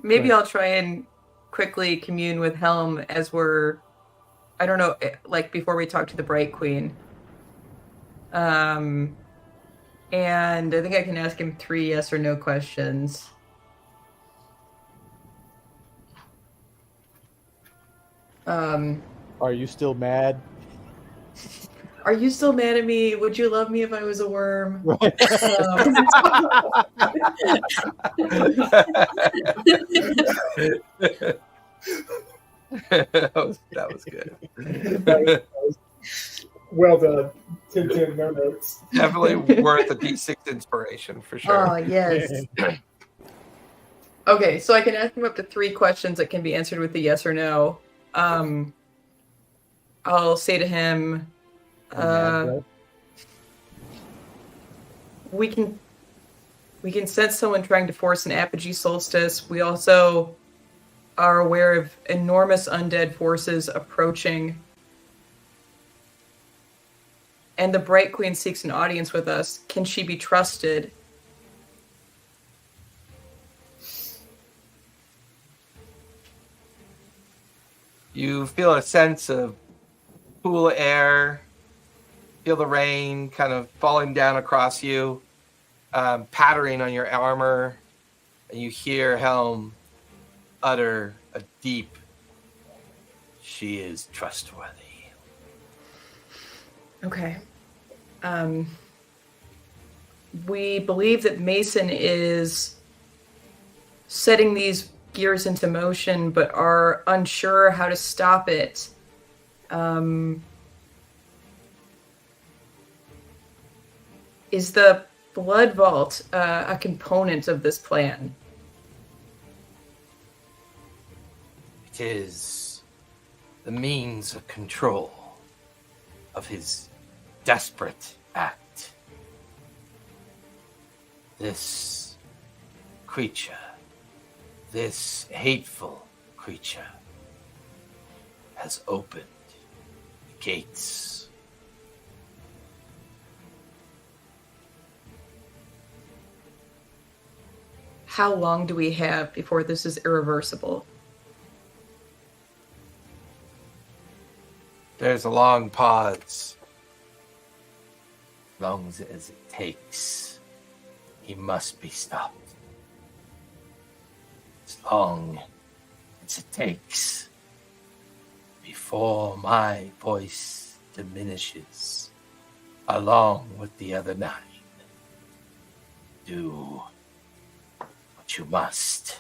Maybe I'll try and quickly commune with Helm as we're, I don't know, like before we talk to the Bright Queen. And I think I can ask him 3 yes or no questions. Are you still mad? Are you still mad at me? Would you love me if I was a worm? that was good. That was well done. 10, no notes. Definitely worth a D6 inspiration for sure. Oh, yes. Okay, so I can ask him up to 3 questions that can be answered with a yes or no. I'll say to him, we can sense someone trying to force an apogee solstice. We also are aware of enormous undead forces approaching. And the Bright Queen seeks an audience with us. Can she be trusted? You feel a sense of cool air, feel the rain kind of falling down across you, pattering on your armor, and you hear Helm utter a deep, "She is trustworthy." Okay. We believe that Mason is setting these gears into motion, but are unsure how to stop it. Is the blood vault a component of this plan? It is the means of control of his desperate act. This creature, this hateful creature, has opened the gates. How long do we have before this is irreversible? There's a long pause. As long as it takes, he must be stopped. As long as it takes, before my voice diminishes, along with the other 9. Do what you must.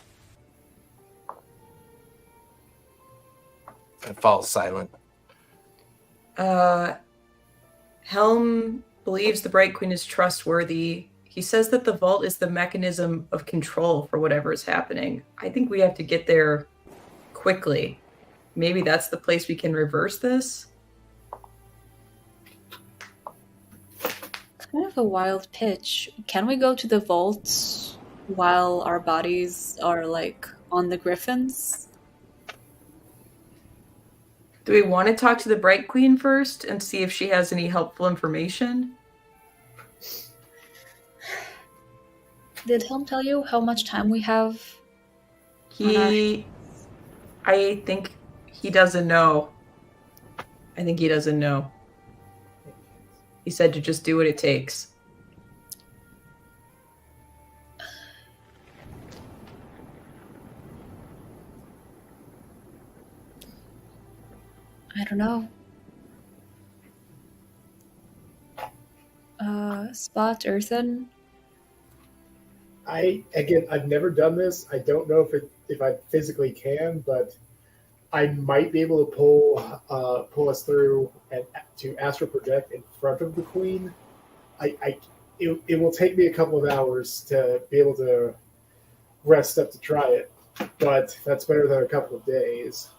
And falls silent. Helm believes the Bright Queen is trustworthy. He says that the vault is the mechanism of control for whatever is happening. I think we have to get there quickly. Maybe that's the place we can reverse this? Kind of a wild pitch. Can we go to the vault while our bodies are, like, on the griffins? Do we want to talk to the Bright Queen first and see if she has any helpful information? Did Helm tell you how much time we have? I think he doesn't know. I think he doesn't know. He said to just do what it takes. I don't know. Spot, Earthen? I've never done this. I don't know if I physically can, but I might be able to pull us through and to astral project in front of the Queen. It will take me a couple of hours to be able to rest up to try it, but that's better than a couple of days.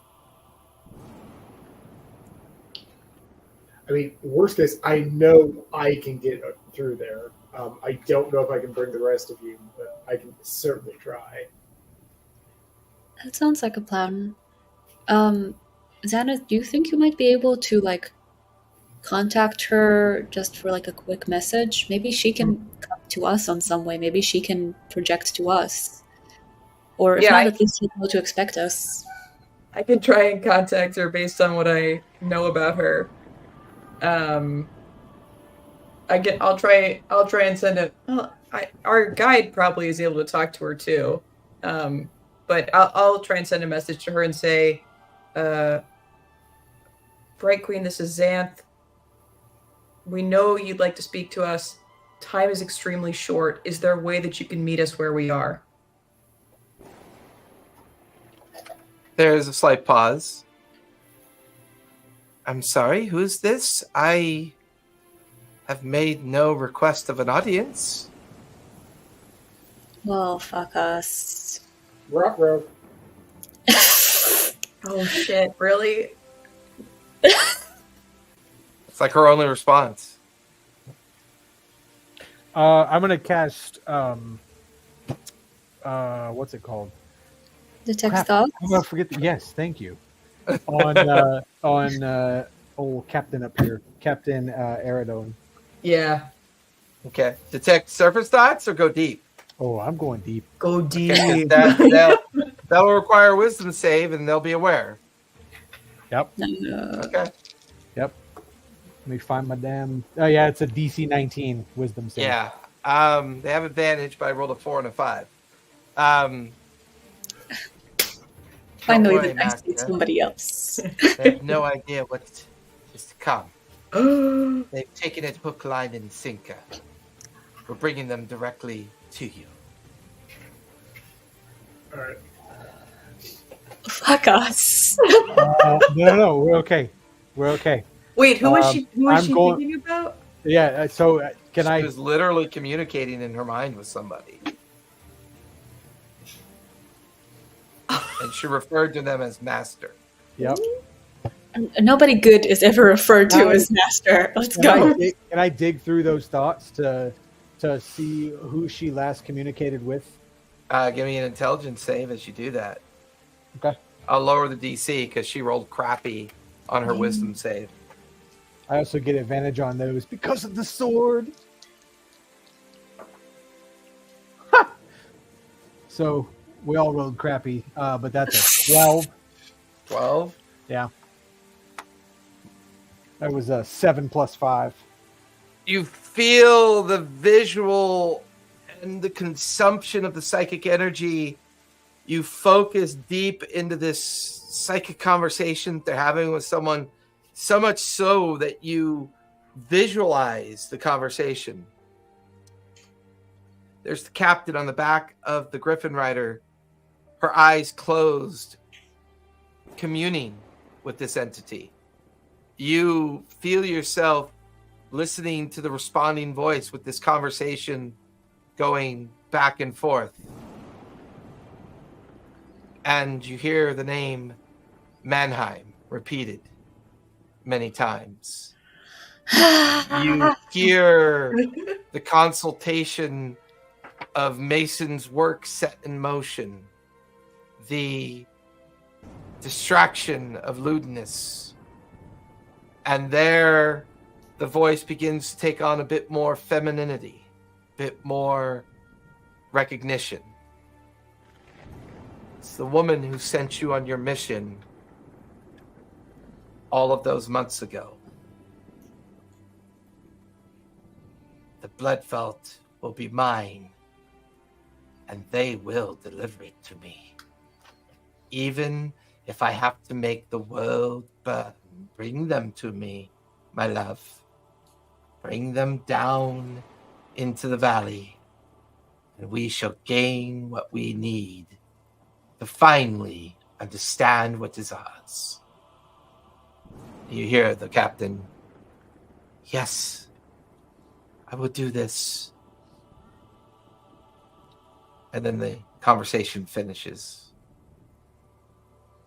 I mean, worst case, I know I can get through there. I don't know if I can bring the rest of you, but I can certainly try. That sounds like a plan. Xana, do you think you might be able to, like, contact her just for, like, a quick message? Maybe she can come to us on some way. Maybe she can project to us. Or if not, at least you know to expect us. I can try and contact her based on what I know about her. I'll try and send it. Well, our guide probably is able to talk to her too. But I'll try and send a message to her and say, Bright Queen, this is Xanth. We know you'd like to speak to us. Time is extremely short. Is there a way that you can meet us where we are? There's a slight pause. I'm sorry, who's this? I have made no request of an audience. Well, fuck us. Ruh-roh. Oh shit, really? It's like her only response. I'm gonna cast what's it called? Detect Crap, thoughts? I'm gonna forget. Yes, thank you. On old Captain up here, Captain Aradone. Yeah. Okay. Detect surface thoughts or go deep? Oh, I'm going deep. Go deep. Okay, that'll require a wisdom save and they'll be aware. Yep. Okay. Yep. Let me find my damn. Oh yeah, it's a DC 19 wisdom save. Yeah. They have advantage, but I rolled a 4 and a 5. Finally, worry, the dice beat Mac, somebody else. They have no idea what is to come. They've taken it hook, line, and sinker. We're bringing them directly to you. All right. Fuck us. No, we're okay. We're okay. Wait, who was she? Who was I'm she going- thinking about? Yeah. So can She I? was literally communicating in her mind with somebody. And she referred to them as master. Yep. Nobody good is ever referred to as master. Let's go. Can I dig through those thoughts to see who she last communicated with? Give me an intelligence save as you do that. Okay. I'll lower the DC because she rolled crappy on her wisdom save. I also get advantage on those because of the sword. So we all rolled crappy, but that's a 12. 12? Yeah. That was a 7 plus 5. You feel the visual and the consumption of the psychic energy. You focus deep into this psychic conversation they're having with someone, so much so that you visualize the conversation. There's the captain on the back of the Griffin Rider, her eyes closed, communing with this entity. You feel yourself listening to the responding voice with this conversation going back and forth. And you hear the name Mannheim repeated many times. You hear the consultation of Mason's work set in motion, the distraction of lewdness, and there the voice begins to take on a bit more femininity, a bit more recognition. It's the woman who sent you on your mission all of those months ago. The Bloodfelt will be mine, and they will deliver it to me. Even if I have to make the world burn, bring them to me, my love. Bring them down into the valley, and we shall gain what we need to finally understand what is ours. You hear the captain, yes, I will do this. And then the conversation finishes.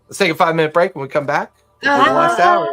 Let's take a 5-minute break. When we come back, for the last hour.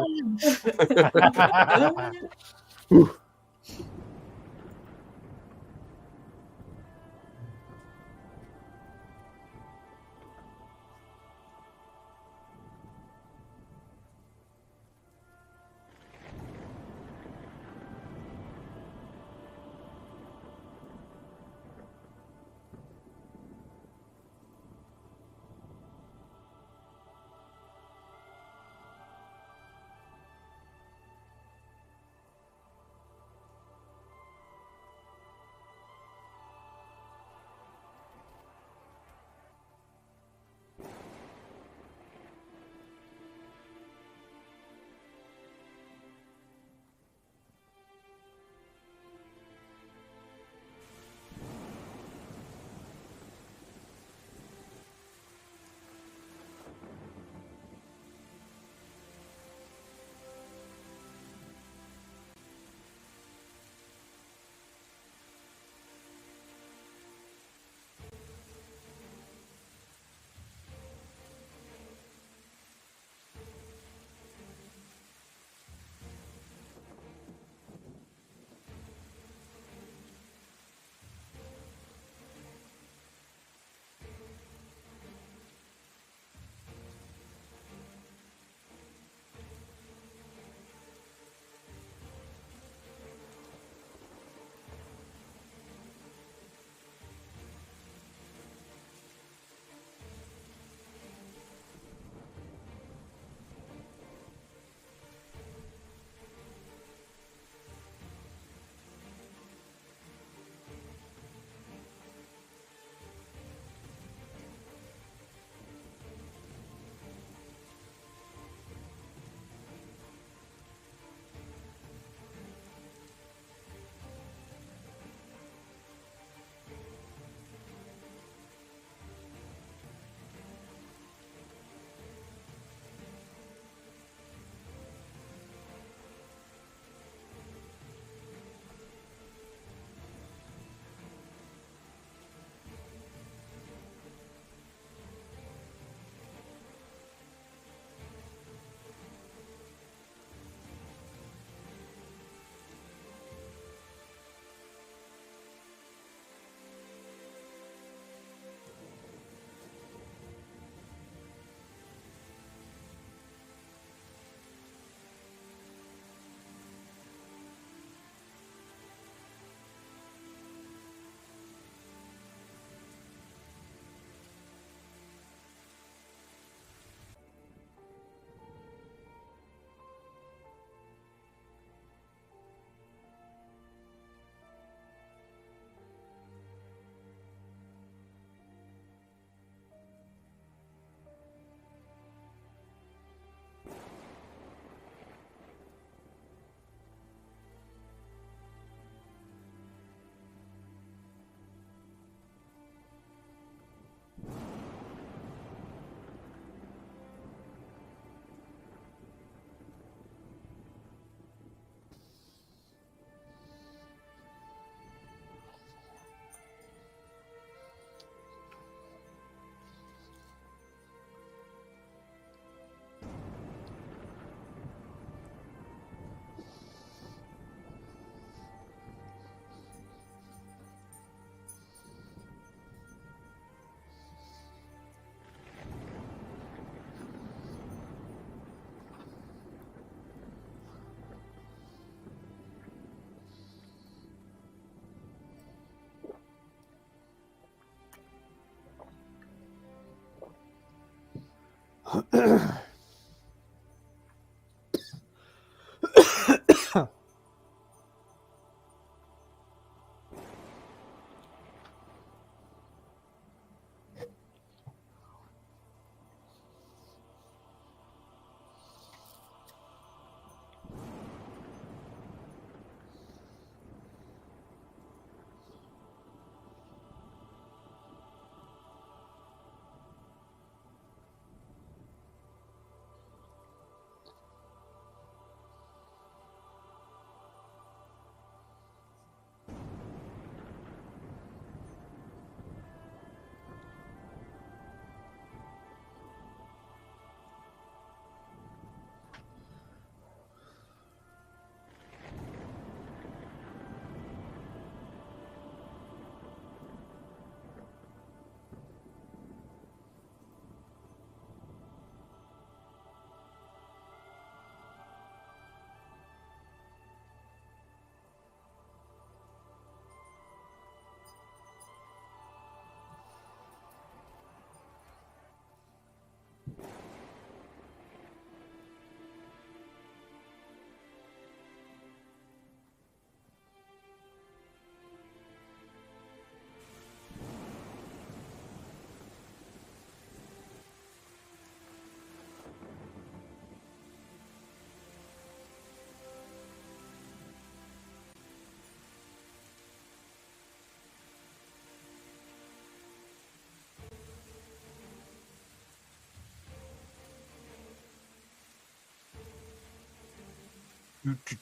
Do,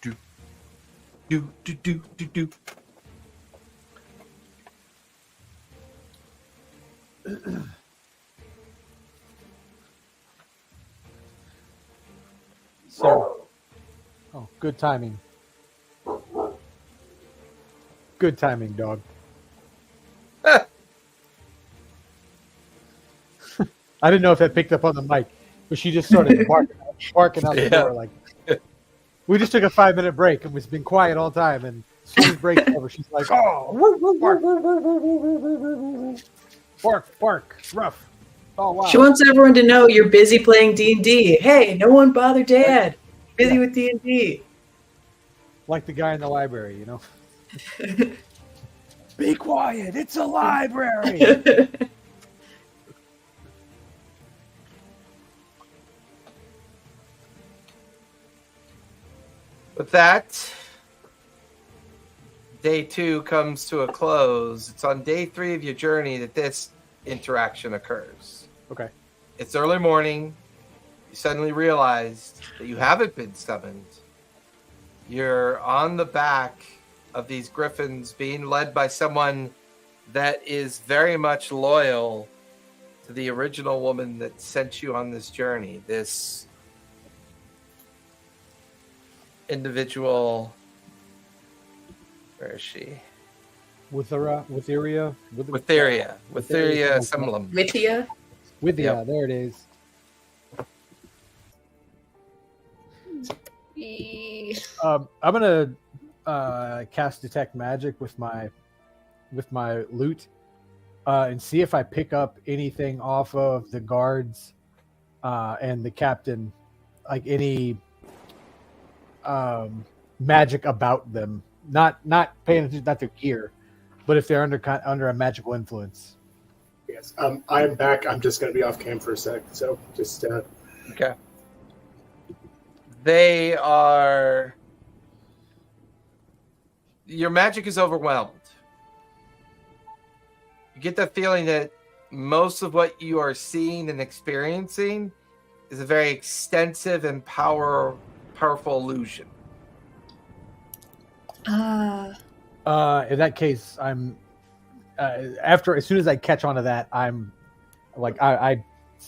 do, do, do, do, do, do. So, oh, good timing. Good timing, dog. Ah, I didn't know if that picked up on the mic, but she just started barking out the Yeah. door. Like, we just took a 5-minute break and it's been quiet all time. And as soon as break's over, she's like, "Oh, bark, bark, rough." Oh wow! She wants everyone to know you're busy playing D&D. Hey, no one bother Dad. Busy with D&D. Like the guy in the library, you know. Be quiet! It's a library. With that, day 2 comes to a close. It's on day 3 of your journey that this interaction occurs. Okay. It's early morning. You suddenly realize that you haven't been summoned. You're on the back of these griffins being led by someone that is very much loyal to the original woman that sent you on this journey. This individual, where is she? Witheria. Witheria Semblum. Withia? Withia, Yep. there it is. I'm gonna cast detect magic with my loot and see if I pick up anything off of the guards and the captain, like any magic about them. Not paying attention, not their gear, but if they're under a magical influence. Yes. I'm back. I'm just going to be off cam for a sec. So just Okay. They are. Your magic is overwhelmed. You get the feeling that most of what you are seeing and experiencing is a very extensive and powerful illusion. Ah. In that case, I'm as soon as I catch on to that, I'm like I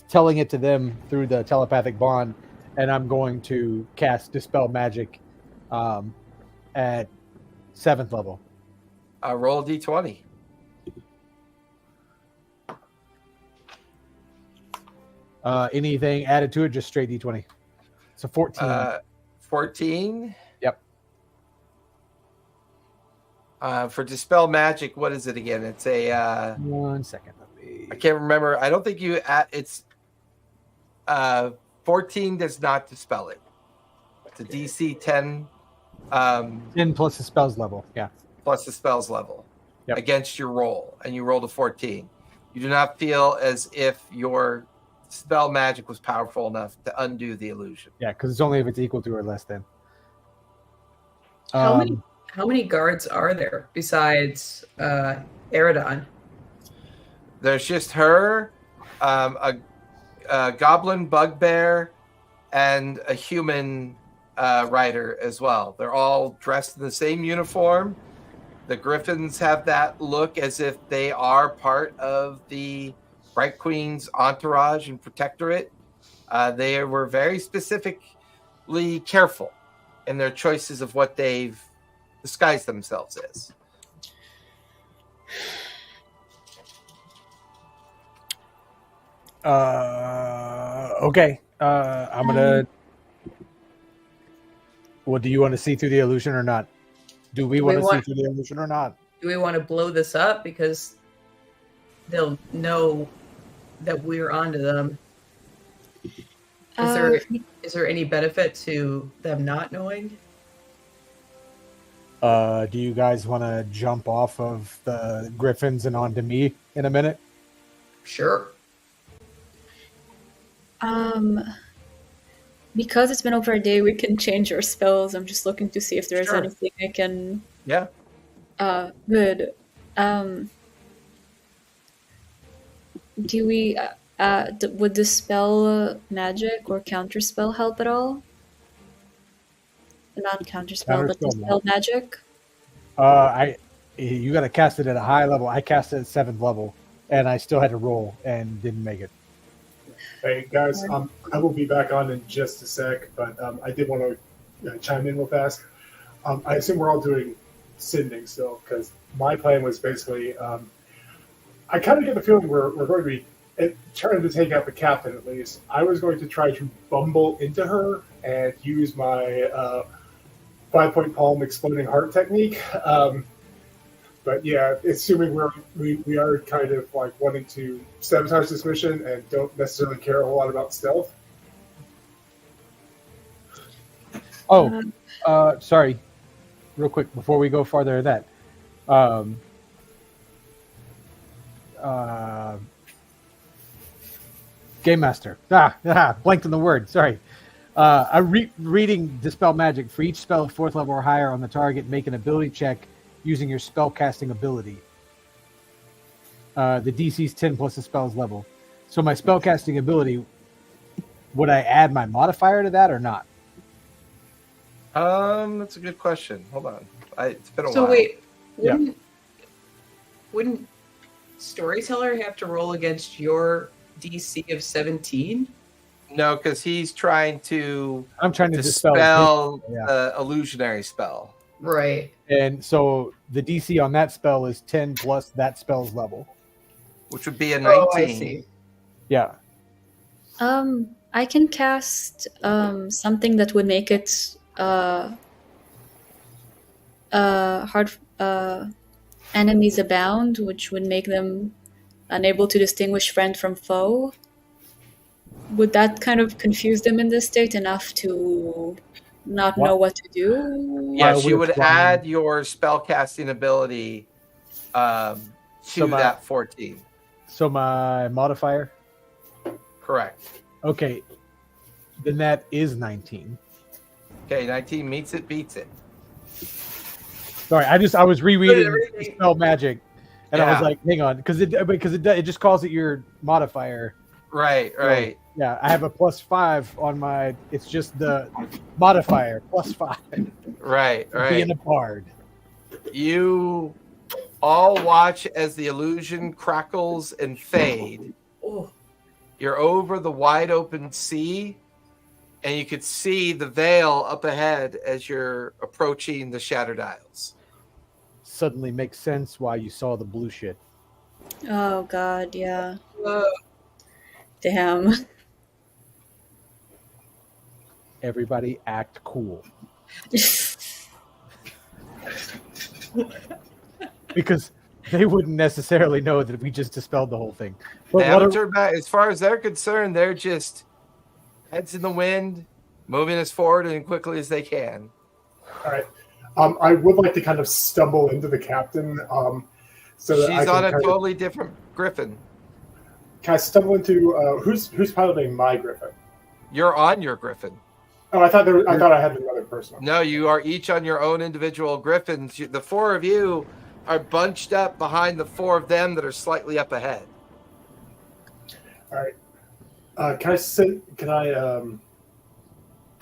telling it to them through the telepathic bond, and I'm going to cast Dispel Magic at 7th level. Roll a d20. Anything added to it, just straight D20. So 14. 14. Yep. For Dispel Magic, what is it again? It's a. 1 second. I can't remember. I don't think you. 14 does not dispel it. It's a DC 10 10 plus the spells level. Yeah. plus the spells level Yep. against your roll, and you rolled a 14. You do not feel as if your spell magic was powerful enough to undo the illusion. Yeah, because it's only if it's equal to or less than. How many guards are there besides Eridon? There's just her, a goblin bugbear, and a human rider as well. They're all dressed in the same uniform. The griffins have that look as if they are part of the Bright Queen's entourage and protectorate. They were very specifically careful in their choices of what they've disguised themselves as. Okay. I'm gonna. What do you want to see through the illusion or not? Do we want to see through the illusion or not? Do we want to blow this up because they'll know that we're onto them? Is there any benefit to them not knowing? Do you guys want to jump off of the griffins and onto me in a minute? Sure. Because it's been over a day, we can change our spells. I'm just looking to see if there's Sure. anything I can. Yeah. Good. Do we? Would the spell magic or counterspell help at all? Not counterspell, but the Counterspell, spell magic. You got to cast it at a high level. I cast it at 7th level, and I still had to roll and didn't make it. Hey guys, I will be back on in just a sec, but I did want to chime in real fast. I assume we're all doing sending still, because my plan was basically, I kind of get the feeling we're going to be trying to take out the captain at least. I was going to try to bumble into her and use my 5-point palm exploding heart technique. But yeah, assuming we are kind of like wanting to sabotage this mission and don't necessarily care a whole lot about stealth. Oh, sorry. Real quick, before we go farther than that. Game Master. Blanked on the word. Sorry. I'm reading Dispel Magic. For each spell of 4th level or higher on the target, make an ability check using your spell casting ability. The DC is 10 plus the spell's level. So my spell casting ability, would I add my modifier to that or not? That's a good question. Hold on. It's been a while. So wait, wouldn't Storyteller have to roll against your DC of 17? No, because he's trying to. I'm trying to dispel the illusionary spell. Right. And so the DC on that spell is 10 plus that spell's level. Which would be a 19. Oh, I see. Yeah. I can cast something that would make it hard enemies abound, which would make them unable to distinguish friend from foe. Would that kind of confuse them in this state enough to not know what to do? Yes, you would add your spellcasting ability to that 14. So my modifier? Correct. Okay. Then that is 19. Okay, 19 meets it, beats it. Sorry, I was rereading Dispel Magic, and I was Yeah. like, hang on, because it just calls it your modifier. Right. So, yeah, I have a +5 on my. It's just the modifier +5. Right. Being a bard. You all watch as the illusion crackles and fade. Oh. You're over the wide open sea, and you could see the veil up ahead as you're approaching the Shattered Isles. Suddenly makes sense why you saw the blue shit. Oh God, yeah. Damn. Everybody act cool. Because they wouldn't necessarily know that we just dispelled the whole thing. But They haven't turned back. As far as they're concerned, they're just heads in the wind, moving as forward and quickly as they can. All right. I would like to kind of stumble into the captain. So that She's on a totally different griffin. Can I stumble into who's piloting my griffin? You're on your griffin. Oh, I thought I had another person. No, you are each on your own individual griffins. The four of you are bunched up behind the four of them that are slightly up ahead. All right. Can I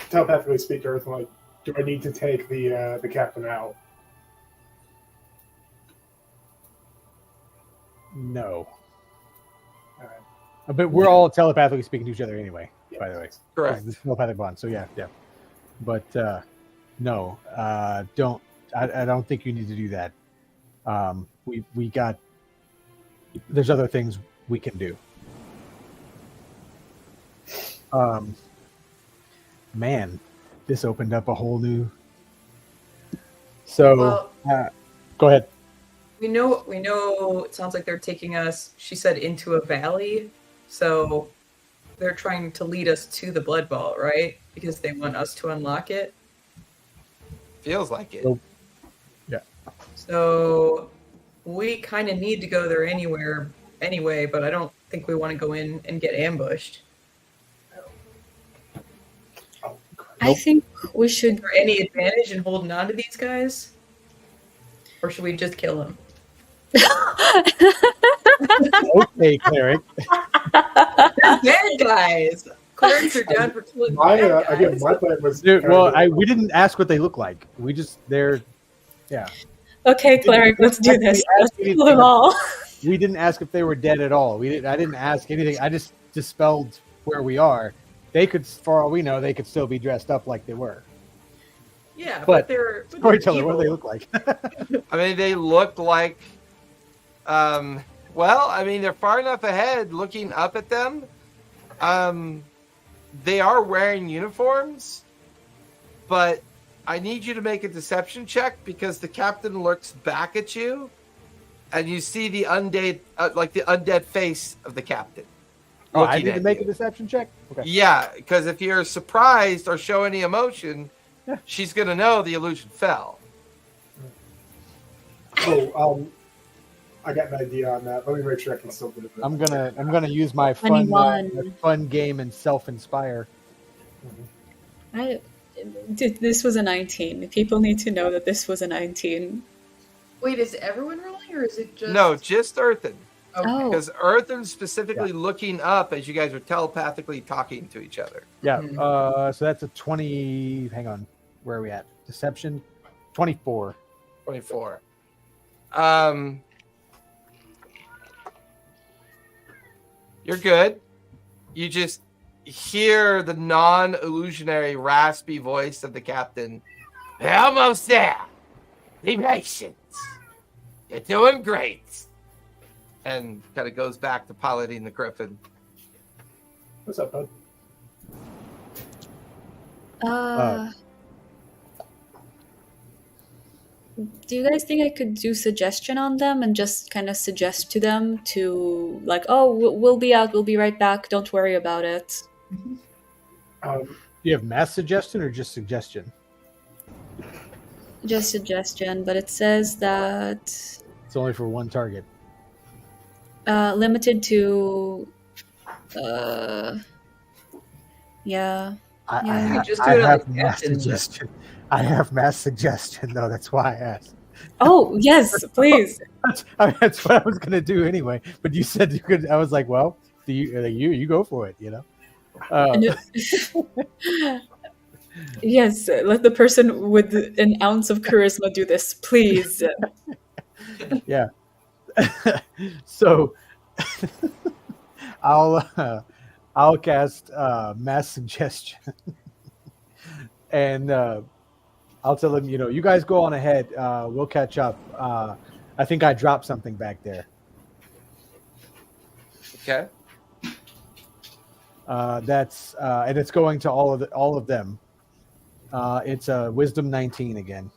telepathically speak to Earth? Like, do I need to take the captain out? No. All right. But we're all telepathically speaking to each other anyway, by the way. Correct. This telepathic bond. So yeah. But no, don't. I don't think you need to do that. We got. There's other things we can do. Man, this opened up a whole new. So, go ahead. We know. It sounds like they're taking us. She said into a valley, so they're trying to lead us to the blood ball, right? Because they want us to unlock it. Feels like it. Yeah. So we kind of need to go there anyway, but I don't think we want to go in and get ambushed. I think we should. Is there any advantage in holding on to these guys? Or should we just kill them? Okay, cleric. Bad guys! Clerics are down for killing bad guys. My plan was. Dude, we didn't ask what they look like. They're. Okay, cleric, let's do this. Let's kill them all. We didn't ask if they were dead at all. I didn't ask anything. I just dispelled where we are. They could, for all we know, they could still be dressed up like they were. Yeah, but they're storyteller, what do they look like? I mean, they look like. They're far enough ahead. Looking up at them, they are wearing uniforms, but I need you to make a deception check because the captain looks back at you, and you see the undead face of the captain. Oh, I need to make a deception check? Okay. Yeah, because if you're surprised or show any emotion, she's going to know the illusion fell. Oh, I got an idea on that. Let me make sure I can still do it. I'm gonna use my fun game and self-inspire. This was a 19. People need to know that this was a 19. Wait, is everyone rolling or is it just... No, just Earthen. Okay. Oh. Because Earthen's specifically looking up as you guys are telepathically talking to each other. Yeah, so that's a 20... Hang on, where are we at? Deception? 24. 24. You're good. You just hear the non-illusionary raspy voice of the captain. We're almost there. Be patient. You're doing great. And kind of goes back to piloting the griffin. What's up, bud? Do you guys think I could do suggestion on them and just kind of suggest to them to, like, oh, we'll be out, we'll be right back, don't worry about it? Do you have mass suggestion or just suggestion? Just suggestion, but it says that It's only for one target. limited to, yeah. I You just do it on have the mass captain. suggestion. I have mass suggestion, though. That's why I asked. Oh, yes, please. That's what I was going to do anyway. But you said you could. I was like, well, you go for it, you know? Yes, let the person with an ounce of charisma do this, please. Yeah. So I'll cast mass suggestion, and I'll tell them, you guys go on ahead. We'll catch up. I think I dropped something back there. Okay. That's and it's going to all of them. It's a Wisdom 19 again.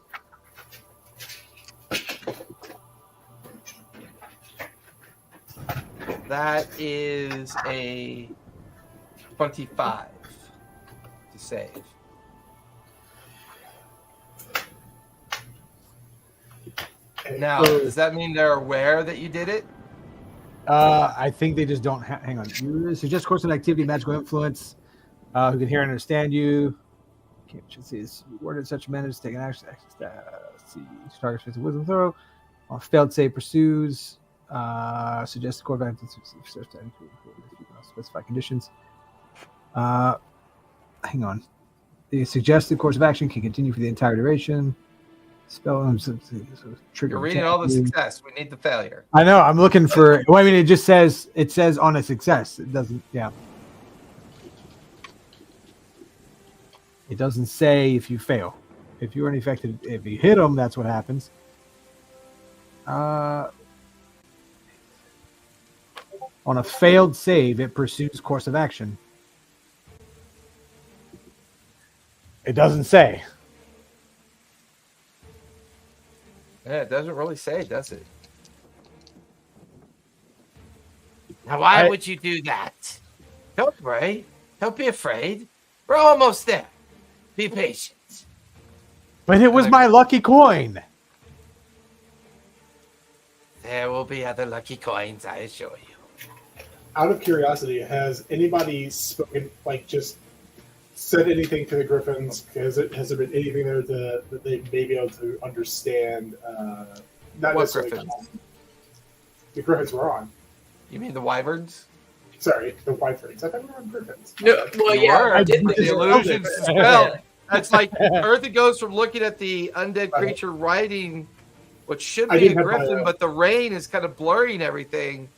That is a 25. save. Now, does that mean they're aware that you did it? I think they just don't. Hang on. You suggest course of activity, magical influence. Who can hear and understand you? Can't just see is worded in such a manner to take an action. Let's see. Target space wisdom throw. On failed save pursues. Suggest the core of activity specify conditions. Hang on. The suggested course of action can continue for the entire duration. Spell trigger. You're reading all the success. We need the failure. I know. I'm looking for. Well, I mean, it says on a success. It doesn't. Yeah. It doesn't say if you fail. If you're unaffected, if you hit them, that's what happens. On a failed save, it pursues course of action. It doesn't say. Yeah, it doesn't really say, does it? Now, why would you do that? Don't worry. Don't be afraid. We're almost there. Be patient. But it was my lucky coin. There will be other lucky coins, I assure you. Out of curiosity, has anybody spoken, like, just said anything to the Griffins? Has there been anything there that they may be able to understand? Not What necessarily Griffins? The Griffins were on. You mean the wyverns? Sorry, the Wyverns. I thought we were on Griffins. No, well, You yeah, were. I did The illusion spell. That's like Eartha goes from looking at the undead creature riding what should I be a didn't have my, griffin, but the rain is kind of blurring everything.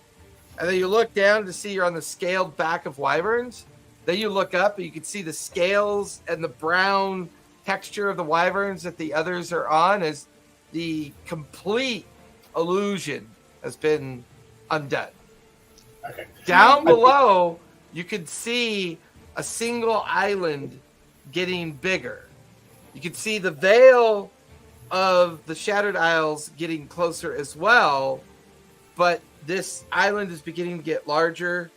And then you look down to see you're on the scaled back of wyverns. Then you look up and you can see the scales and the brown texture of the wyverns that the others are on as the complete illusion has been undone. Okay. Down below, you can see a single island getting bigger. You can see the veil of the Shattered Isles getting closer as well, but this island is beginning to get larger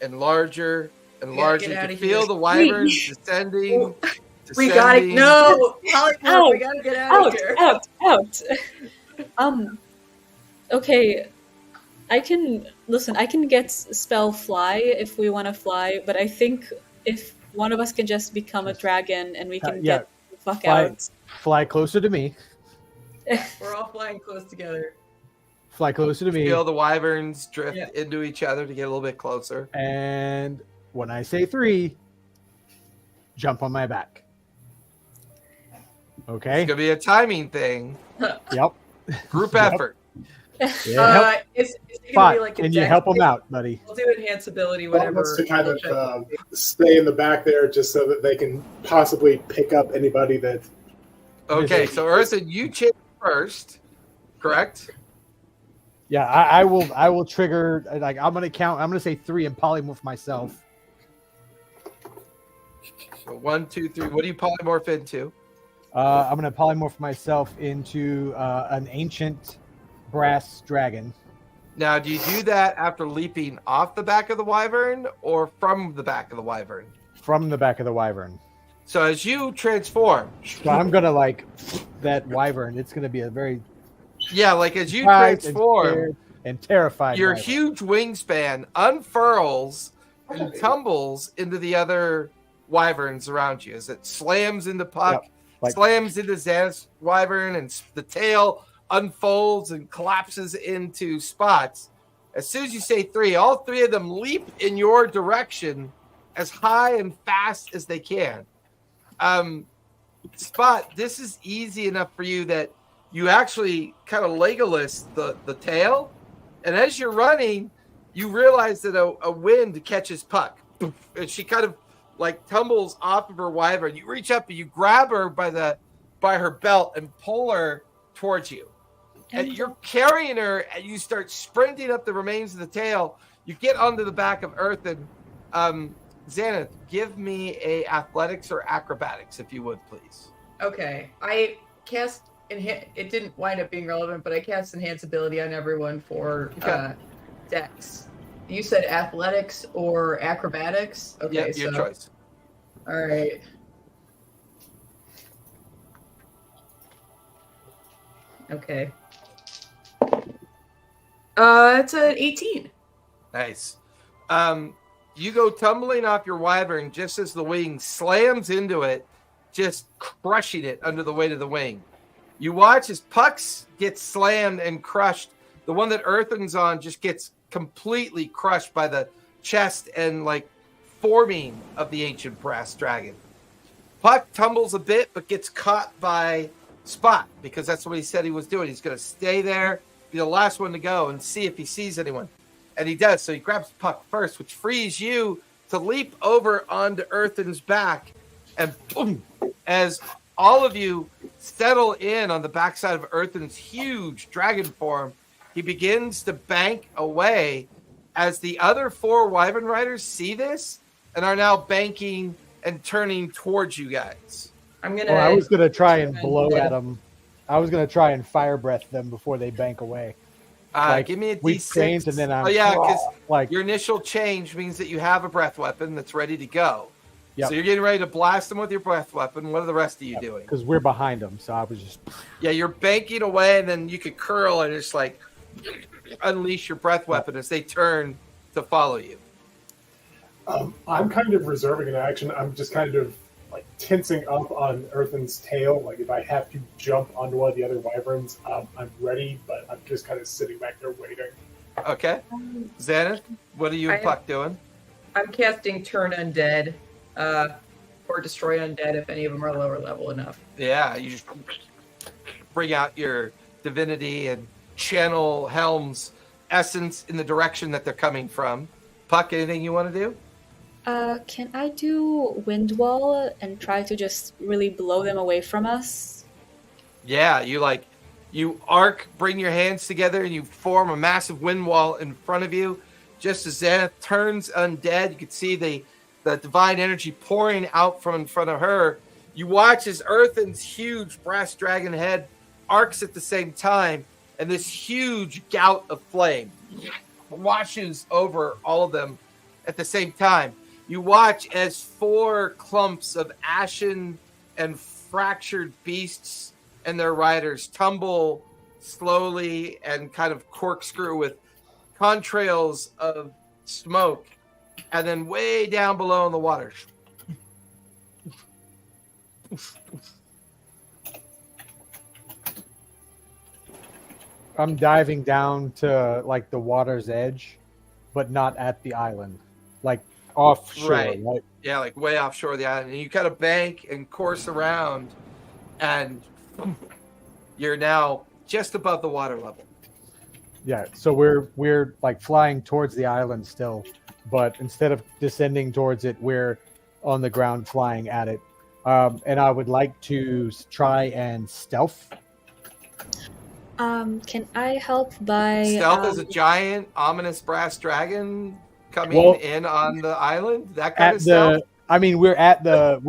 and larger and larger. You can feel the wyverns descending. We gotta no, Polymorph, we gotta get out of here. Out. Okay. I can get spell fly if we want to fly, but I think if one of us can just become a dragon and we can get the fuck out. Fly closer to me. We're all flying close together. Fly closer to me. Feel the wyverns drift into each other to get a little bit closer. And when I say 3, jump on my back. Okay. It's gonna be a timing thing. Yep. Group effort. Yeah. It's gonna be like a and you help them out, buddy. We'll do enhanced ability, whatever. Wants to kind of stay in the back there just so that they can possibly pick up anybody that. Okay, so Eartha, you change first, correct? Yeah, I will trigger. Like I'm gonna count. I'm gonna say 3 and polymorph myself. So 1, 2, 3. What do you polymorph into? I'm gonna polymorph myself into an ancient brass dragon. Now, do you do that after leaping off the back of the wyvern or from the back of the wyvern? From the back of the wyvern. So as you transform, so I'm gonna like that wyvern. It's gonna be a very like as you transform and terrified. Your wyvern. huge wingspan unfurls and tumbles into the other wyverns around you as it slams into Puck, slams into Xanath's wyvern, and the tail unfolds and collapses into Spots. As soon as you say 3, all 3 of them leap in your direction as high and fast as they can. Spot, this is easy enough for you that you actually kind of Legolas the tail, and as you're running, you realize that a wind catches Puck, and she kind of like tumbles off of her wyvern. You reach up and you grab her by her belt and pull her towards you. And you're carrying her, and you start sprinting up the remains of the tail. You get onto the back of Earth, and Xanath, give me a athletics or acrobatics, if you would, please. Okay, I cast it didn't wind up being relevant, but I cast enhance ability on everyone for Dex. You said athletics or acrobatics. Okay, your choice. All right. Okay. It's an 18. Nice. You go tumbling off your wyvern just as the wing slams into it, just crushing it under the weight of the wing. You watch as Pucks gets slammed and crushed. The one that Earthen's on just gets completely crushed by the chest and like forming of the ancient brass dragon. Puck tumbles a bit, but gets caught by Spot because that's what he said he was doing. He's going to stay there, be the last one to go, and see if he sees anyone. And he does. So he grabs Puck first, which frees you to leap over onto Earthen's back. And boom, as all of you settle in on the backside of Earthen's huge dragon form, he begins to bank away as the other 4 wyvern riders see this and are now banking and turning towards you guys. I'm gonna. Well, I was gonna try and blow at them. I was gonna try and fire breath them before they bank away. Give me a we D6. changed and then I'm because like your initial change means that you have a breath weapon that's ready to go. Yep. So you're getting ready to blast them with your breath weapon. What are the rest of you doing? because we're behind them, so I was just Yeah, you're banking away, and then you could curl and just like unleash your breath weapon as they turn to follow you. I'm kind of reserving an action. I'm just kind of like tensing up on Earthen's tail. Like if I have to jump onto one of the other wyverns, I'm ready, but I'm just kind of sitting back there waiting. Okay. Xanath, what are you and Puck doing? I'm casting Turn Undead, or Destroy Undead if any of them are lower level enough. Yeah, you just bring out your divinity and channel Helm's essence in the direction that they're coming from. Puck, anything you want to do? Can I do wind wall and try to just really blow them away from us? Yeah, you arc, bring your hands together, and you form a massive wind wall in front of you. Just as Xanath turns undead, you can see the divine energy pouring out from in front of her. You watch as Earthen's huge brass dragon head arcs at the same time, and this huge gout of flame washes over all of them at the same time. You watch as 4 clumps of ashen and fractured beasts and their riders tumble slowly and kind of corkscrew with contrails of smoke, and then way down below in the water. I'm diving down to like the water's edge, but not at the island, like offshore, Right. right? Yeah, like way offshore of the island. And you kind of bank and course around, and you're now just above the water level. Yeah, so we're like flying towards the island still, but instead of descending towards it, we're on the ground flying at it. And I would like to try and stealth. Can I help by Stealth is a giant, ominous brass dragon coming in on the island. That kind of stealth. I mean, we're at the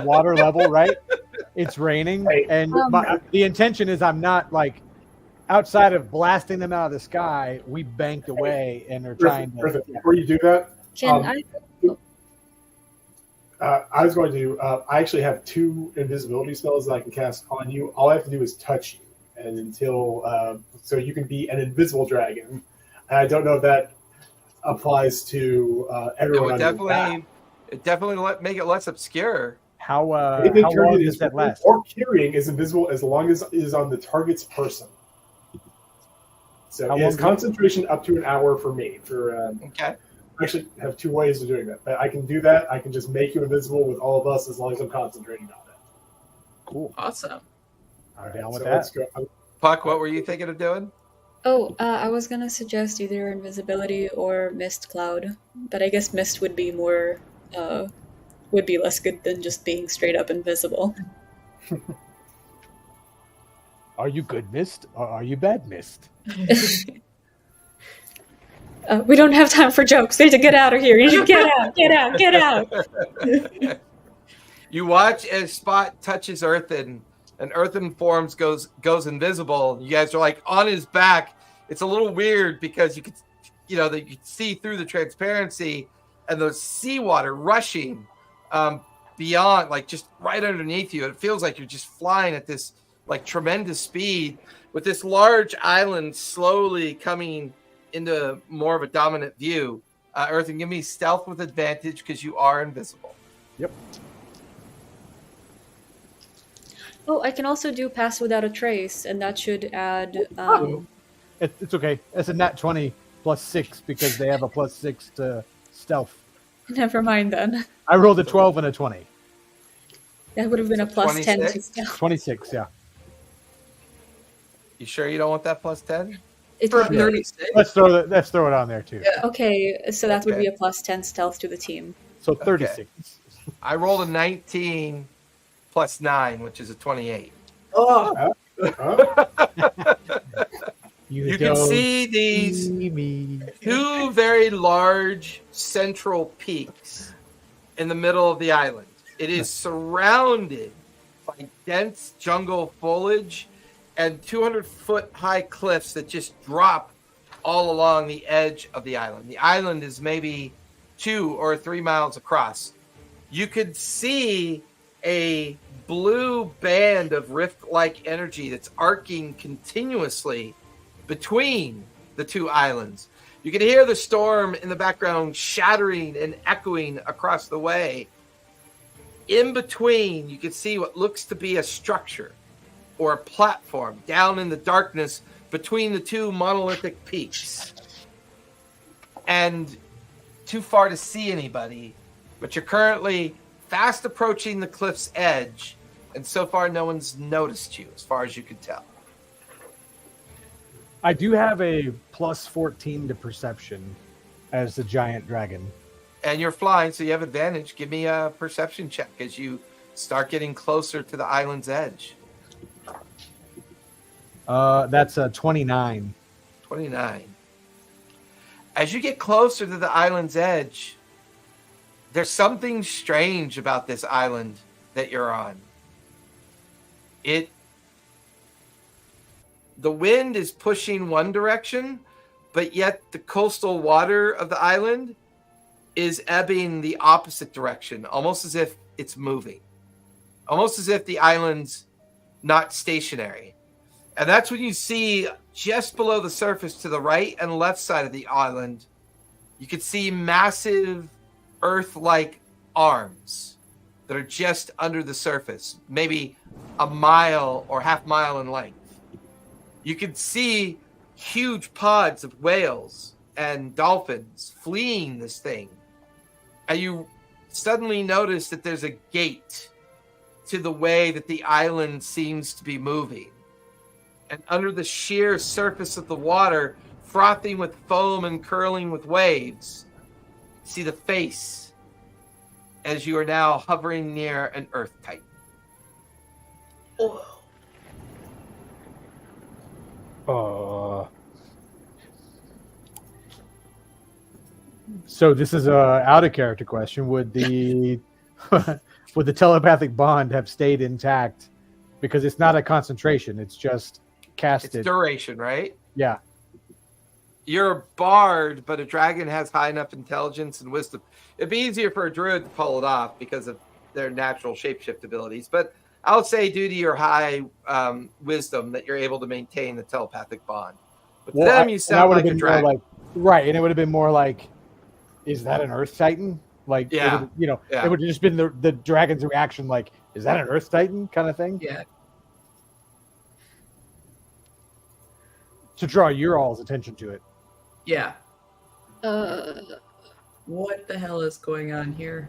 water level, right? It's raining, and the intention is I'm not like outside of blasting them out of the sky. We banked away and are trying to. Griffin, before you do that, Can I was going to. I actually have 2 invisibility spells that I can cast on you. All I have to do is touch you, and until so you can be an invisible dragon. And I don't know if that applies to everyone. It definitely make it less obscure. How long does that last? Or carrying is invisible as long as it is on the target's person. So it has concentration up to an hour for me. Okay. I actually have 2 ways of doing that. But I can do that. I can just make you invisible with all of us as long as I'm concentrating on it. Cool. Awesome. I'm down with So that. let's go. Puck, what were you thinking of doing? I was gonna suggest either invisibility or mist cloud, but I guess mist would be more, would be less good than just being straight up invisible. Are you good, Mist, or are you bad, Mist? We don't have time for jokes. We need to get out of here. You need to get out, get out, get out. You watch as Spot touches Earthen, and Earthen forms goes invisible. You guys are like on his back. It's a little weird because you could see through the transparency and the seawater rushing beyond, like just right underneath you. It feels like you're just flying at this like tremendous speed, with this large island slowly coming into more of a dominant view. Earthen, give me stealth with advantage because you are invisible. Yep. Oh, I can also do pass without a trace, and that should add. It's okay. It's a nat 20 plus 6 because they have a plus 6 to stealth. Never mind then. I rolled a 12 and a 20. That would have been a plus 10 to 26? stealth. 26, yeah. You sure you don't want that plus 10? It For would be 36. Let's throw it on there too. Yeah. okay. So that would Okay. be a plus 10 stealth to the team. So 36. I rolled a 19 plus 9, which is a 28. Oh, You can don't see these see me. two very large central peaks in the middle of the island. It is surrounded by dense jungle foliage and 200-foot high cliffs that just drop all along the edge of the island. The island is maybe 2 or 3 miles across. You could see a blue band of rift-like energy that's arcing continuously between the two islands. You can hear the storm in the background shattering and echoing across the way. In between, you can see what looks to be a structure or a platform down in the darkness between the two monolithic peaks. And too far to see anybody, but you're currently fast approaching the cliff's edge, and so far no one's noticed you, as far as you can tell. I do have a plus 14 to perception as the giant dragon. And you're flying, so you have advantage. Give me a perception check as you start getting closer to the island's edge. That's a 29. 29. As you get closer to the island's edge, there's something strange about this island that you're on. The wind is pushing one direction, but yet the coastal water of the island is ebbing the opposite direction, almost as if it's moving. Almost as if the island's not stationary. And that's when you see just below the surface to the right and left side of the island, you can see massive Earth-like arms that are just under the surface, maybe a mile or half mile in length. You can see huge pods of whales and dolphins fleeing this thing. And you suddenly notice that there's a gate to the way that the island seems to be moving. And under the sheer surface of the water, frothing with foam and curling with waves, see the face as you are now hovering near an Earth Titan. oh. So this is a out of character question. Would the would the telepathic bond have stayed intact? Because it's not a concentration; it's just casted. It's duration, right? Yeah. You're a bard, but a dragon has high enough intelligence and wisdom. It'd be easier for a druid to pull it off because of their natural shapeshift abilities. But I'll say due to your high wisdom that you're able to maintain the telepathic bond. But to them, you sound like a dragon. Like, right, and it would have been more like, is that an Earth Titan? Like, Yeah. it would, it would have just been the dragon's reaction, like, is that an Earth Titan kind of thing? Yeah. To draw your all's attention to it. Yeah. What the hell is going on here?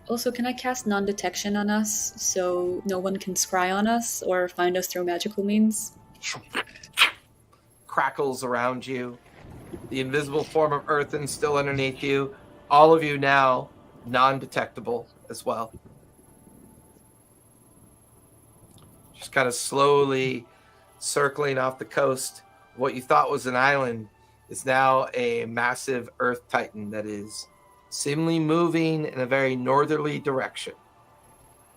Also, can I cast non-detection on us so no one can scry on us or find us through magical means? Crackles around you. The invisible form of Earthen still underneath you. All of you now non-detectable as well. Just kind of slowly circling off the coast. What you thought was an island is now a massive Earth Titan that is seemingly moving in a very northerly direction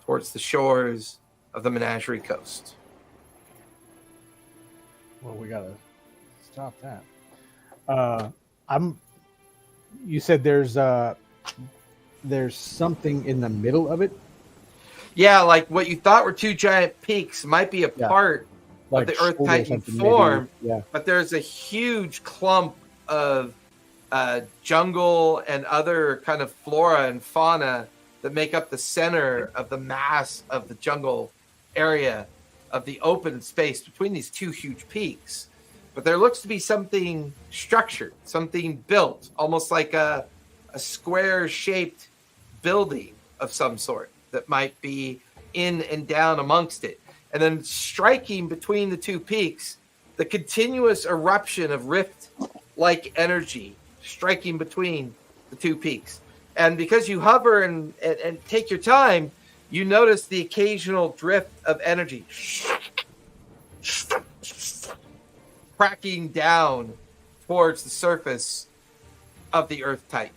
towards the shores of the Menagerie Coast. Well, we gotta stop that. You said there's something in the middle of it. Yeah, like what you thought were two giant peaks might be a Yeah. part Like of the Earth shoulder Titan something, form, maybe. Yeah. but there's a huge clump of jungle and other kind of flora and fauna that make up the center of the mass of the jungle area of the open space between these two huge peaks. But there looks to be something structured, something built, almost like a square-shaped building of some sort that might be in and down amongst it. And then striking between the two peaks, the continuous eruption of rift-like energy striking between the two peaks. And because you hover and take your time, you notice the occasional drift of energy cracking down towards the surface of the Earth Titan.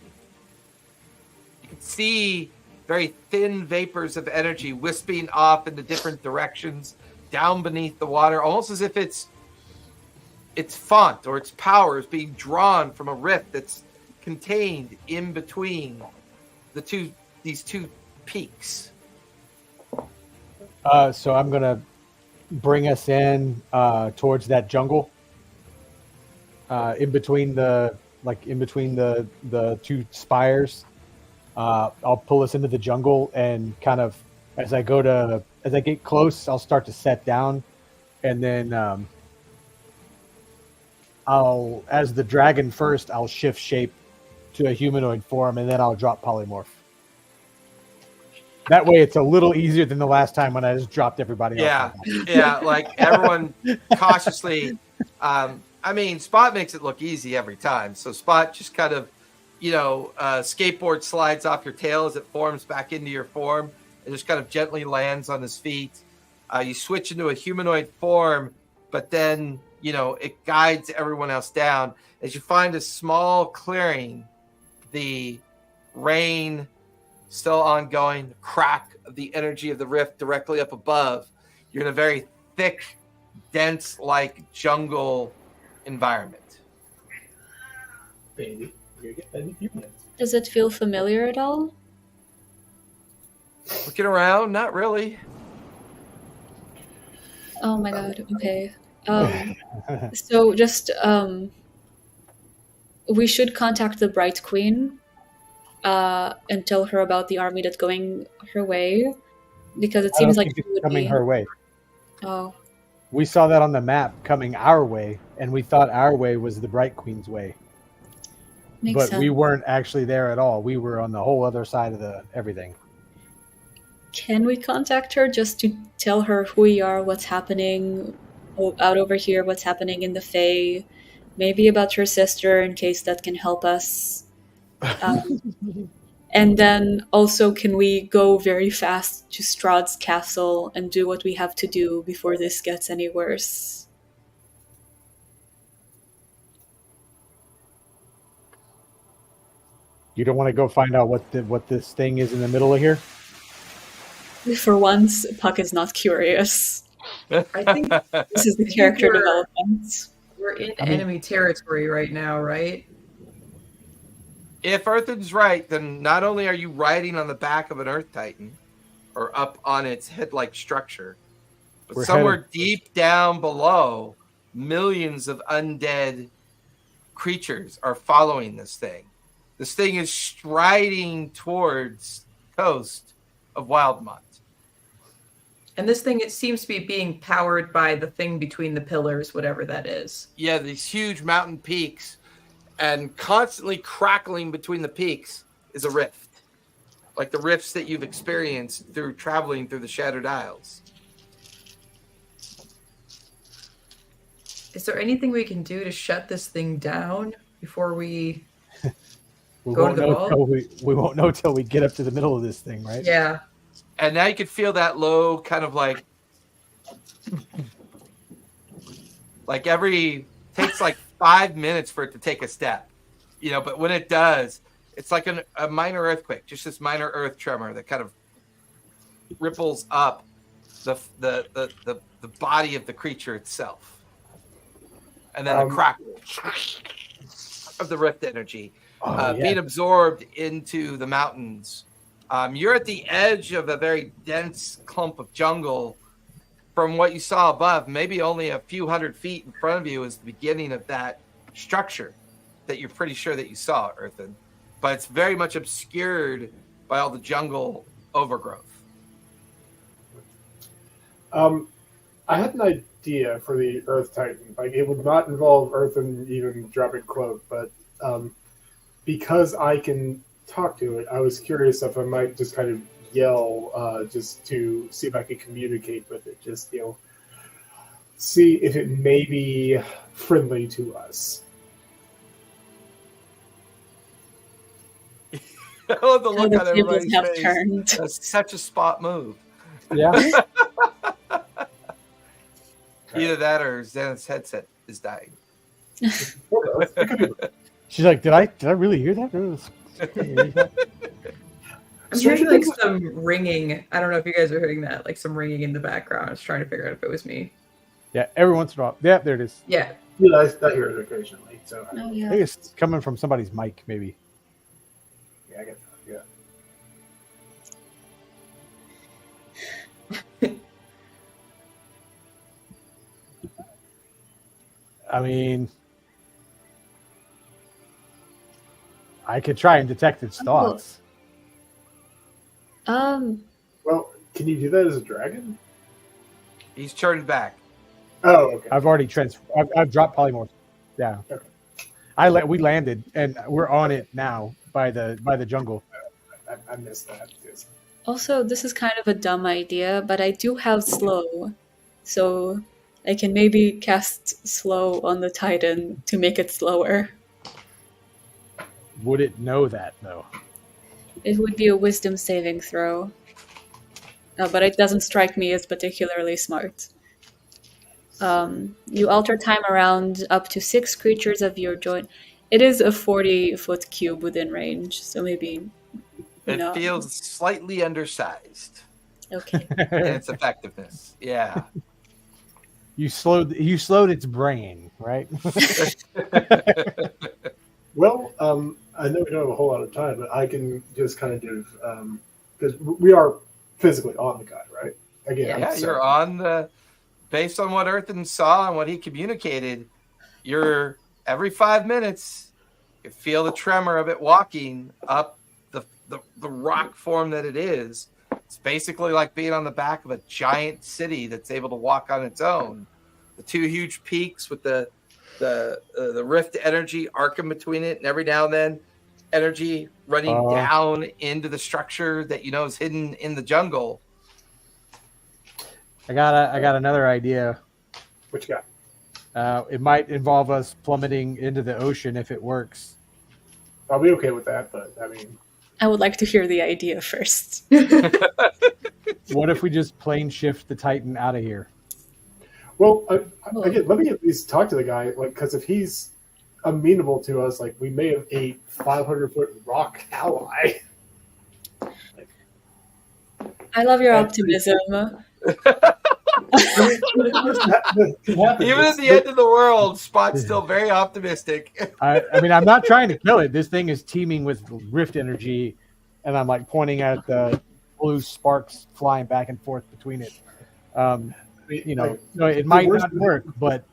You can see very thin vapors of energy wisping off into different directions down beneath the water, almost as if its font or its power is being drawn from a rift that's contained in between these two peaks. So I'm gonna bring us in towards that jungle, in between the two spires. I'll pull us into the jungle, and kind of as I get close, I'll start to set down, and then as the dragon first, I'll shift shape to a humanoid form, and then I'll drop polymorph. That way, it's a little easier than the last time when I just dropped everybody off. Yeah, like everyone cautiously. I mean, Spot makes it look easy every time. So Spot just kind of, skateboard slides off your tail as it forms back into your form and just kind of gently lands on his feet. You switch into a humanoid form, but then, it guides everyone else down. As you find a small clearing, the rain still ongoing, the crack of the energy of the rift directly up above. You're in a very thick, dense, like jungle environment. Baby, you're getting a few minutes. Does it feel familiar at all? Looking around, not really. Oh my god, okay. So just, we should contact the Bright Queen and tell her about the army that's going her way, because it seems like it's she would coming be... her way. Oh, We saw that on the map coming our way, and we thought our way was the Bright Queen's way. makes But sense. we weren't actually there at all. We were on the whole other side of everything. Can we contact her just to tell her who we are, what's happening out over here, what's happening in the Fae, maybe about her sister in case that can help us? And then also, can we go very fast to Strahd's castle and do what we have to do before this gets any worse? You don't want to go find out what this thing is in the middle of here? For once, Puck is not curious. I think This is the character we're- development. we're in enemy territory right now, right? If Earthen's right, then not only are you riding on the back of an Earth Titan or up on its head-like structure, but We're somewhere headed- deep down below, millions of undead creatures are following this thing. This thing is striding towards the coast of Wildmont. And this thing, it seems to be being powered by the thing between the pillars, whatever that is. Yeah, these huge mountain peaks, and constantly crackling between the peaks is a rift. Like the rifts that you've experienced through traveling through the Shattered Isles. Is there anything we can do to shut this thing down before we... We Go to won't the know ball? till we won't know till we get up to the middle of this thing, right? Yeah. And now you can feel that low kind of like takes like 5 minutes for it to take a step, but when it does, it's like a minor earthquake, just this minor earth tremor that kind of ripples up the body of the creature itself. And then the crack of the rift energy Yeah. being absorbed into the mountains You're at the edge of a very dense clump of jungle. From what you saw above, maybe only a few 100 feet in front of you is the beginning of that structure that you're pretty sure that you saw, Earthen. But it's very much obscured by all the jungle overgrowth. I had an idea for the Earth Titan. Like, it would not involve Earthen even dropping cloak, but because I can talk to it, I was curious if I might just kind of yell just to see if I could communicate with it. Just, see if it may be friendly to us. I love the look the on tables everybody's have face. turned. That's such a spot move. Yeah. Either that or Zenith's headset is dying. She's like, did I really hear that? I'm hearing like some ringing. I don't know if you guys are hearing that, like some ringing in the background. I was trying to figure out if it was me. Yeah, every once in a while. Yeah, there it is. Yeah. Yeah, I hear it occasionally. So Oh, I yeah. think it's coming from somebody's mic, maybe. yeah, I get that. Yeah. I mean, I could try and detect its thoughts. Well, can you do that as a dragon? He's turned back. Oh, okay. I've already I've dropped polymorph. Yeah. Okay. We landed and we're on it now by the jungle. I missed that. Yes. Also, this is kind of a dumb idea, but I do have slow, so I can maybe cast slow on the Titan to make it slower. Would it know that though? It would be a wisdom saving throw. But it doesn't strike me as particularly smart. You alter time around up to 6 creatures of your joint. It is a 40-foot cube within range, so maybe... It feels slightly undersized Okay. in its effectiveness. Yeah. You slowed its brain, right? Well, I know we don't have a whole lot of time, but I can just kind of give because we are physically on the guy, right? Again, Yeah, you're on the. Based on what Earthen saw and what he communicated, you're every 5 minutes, you feel the tremor of it walking up the rock form that it is. It's basically like being on the back of a giant city that's able to walk on its own. The 2 huge peaks with the rift energy arcing between it, and every now and then, energy running down into the structure that you know is hidden in the jungle. I got another idea. What you got? It might involve us plummeting into the ocean if it works. I'll be okay with that, but I mean, I would like to hear the idea first. What if we just plane shift the Titan out of here? well, again, let me at least talk to the guy, like, because if he's amenable to us, like, we may have a 500-foot rock ally. I love your optimism. Even at the end of the world, Spot's still very optimistic. I mean, I'm not trying to kill it. This thing is teeming with rift energy, and I'm like pointing at the blue sparks flying back and forth between it. It might not work, but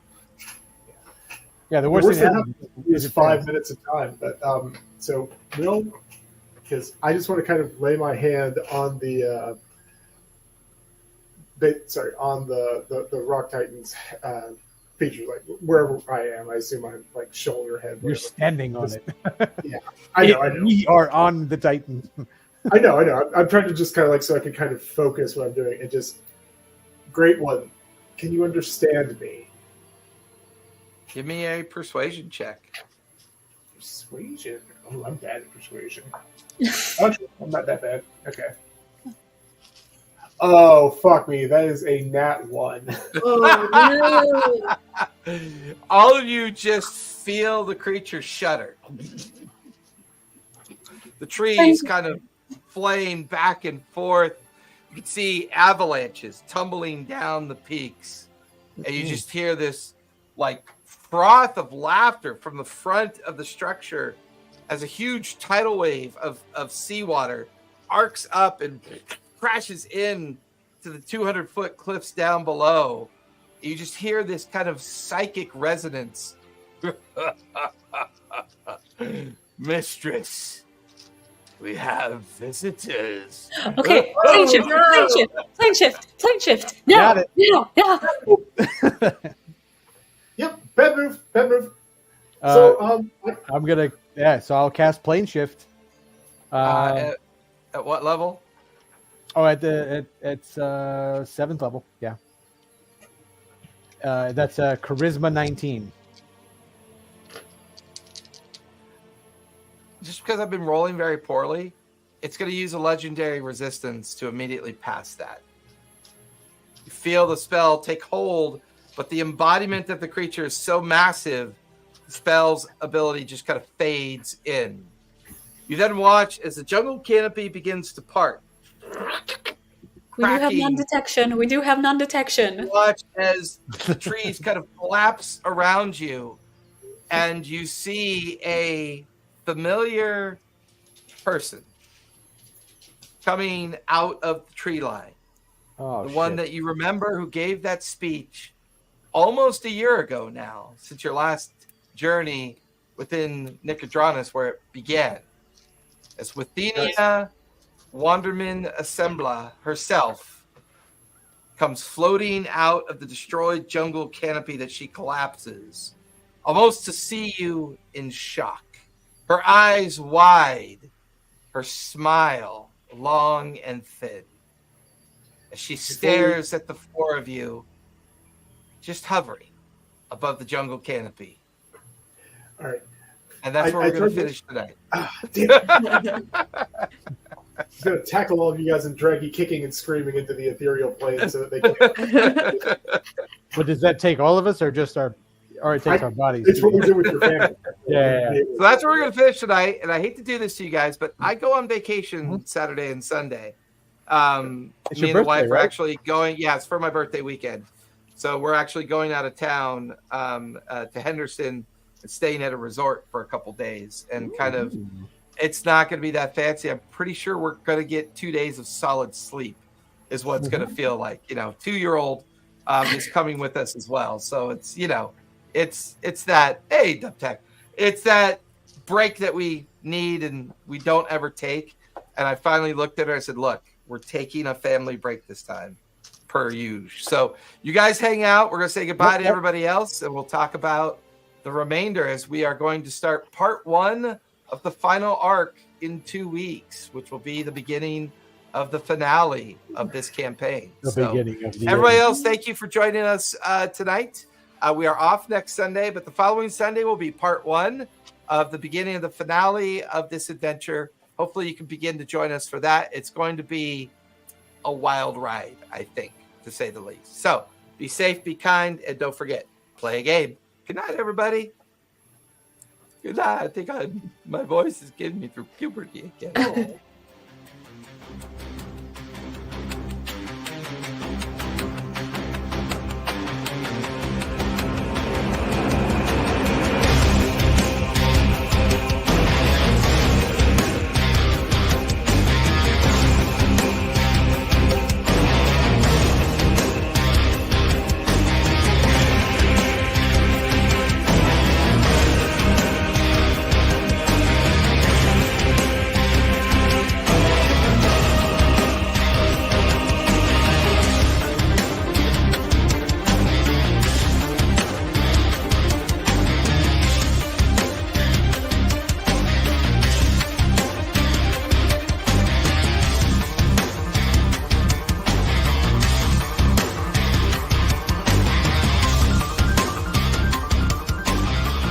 yeah, the worst thing is 5 minutes of time. But so because I just want to kind of lay my hand on the the Rock Titans feature, like wherever I am. I assume I'm like shoulder, head. You're standing on it. Yeah, I know. We are on the Titan. I know. I'm trying to just kind of like so I can kind of focus what I'm doing and just. Great one. Can you understand me? Give me a persuasion check. Persuasion. Oh, I'm bad at persuasion. Actually, I'm not that bad. Okay. Oh, fuck me. That is a nat 1. Oh, no. All of you just feel the creature shudder. The trees kind of flame back and forth. You can see avalanches tumbling down the peaks. And you just hear this like froth of laughter from the front of the structure as a huge tidal wave of seawater arcs up and crashes in to the 200-foot cliffs down below. You just hear this kind of psychic resonance. Mistress, we have visitors. Okay, Oh, plane shift. Got it. Yeah. Yep, bed move. I'm gonna so I'll cast plane shift. At what level? It's 7th level. Yeah. That's charisma 19. Just because I've been rolling very poorly, it's going to use a legendary resistance to immediately pass that. You feel the spell take hold, but the embodiment of the creature is so massive, the spell's ability just kind of fades in. You then watch as the jungle canopy begins to part. We do have non-detection. You watch as the trees kind of collapse around you, and you see a familiar person coming out of the tree line. Oh, the one that you remember who gave that speech almost a year ago now, since your last journey within Nicodranus, where it began. As Withenia Wanderman Assembly herself comes floating out of the destroyed jungle canopy that she collapses, almost to see you in shock. Her eyes wide, her smile long and thin. As she stares at the four of you, just hovering above the jungle canopy. All right. And that's where we're going to finish tonight. He's going to tackle all of you guys and drag you kicking and screaming into the ethereal plane so that they can't. But does that take all of us or just our... Or it takes our bodies. It's what we do with your family. Yeah. So that's where we're going to finish tonight. And I hate to do this to you guys, but I go on vacation Saturday and Sunday. It's Me your and birthday, the wife are right? actually going. Yeah, it's for my birthday weekend. So we're actually going out of town to Henderson and staying at a resort for a couple days. And kind of, it's not going to be that fancy. I'm pretty sure we're going to get 2 days of solid sleep is what it's going to feel like. 2-year-old is coming with us as well. So it's, it's that, hey, Dubtech, it's that break that we need and we don't ever take. And I finally looked at her and said, look, we're taking a family break this time, per usual. So you guys hang out. We're going to say goodbye to everybody else, and we'll talk about the remainder as we are going to start part 1 of the final arc in 2 weeks, which will be the beginning of the finale of this campaign. Beginning of the everybody else, thank you for joining us tonight. We are off next Sunday, but the following Sunday will be part 1 of the beginning of the finale of this adventure. Hopefully you can begin to join us for that. It's going to be a wild ride, I think, to say the least. So be safe, be kind, and don't forget, play a game. Good night, everybody. Good night. I think my voice is getting me through puberty again.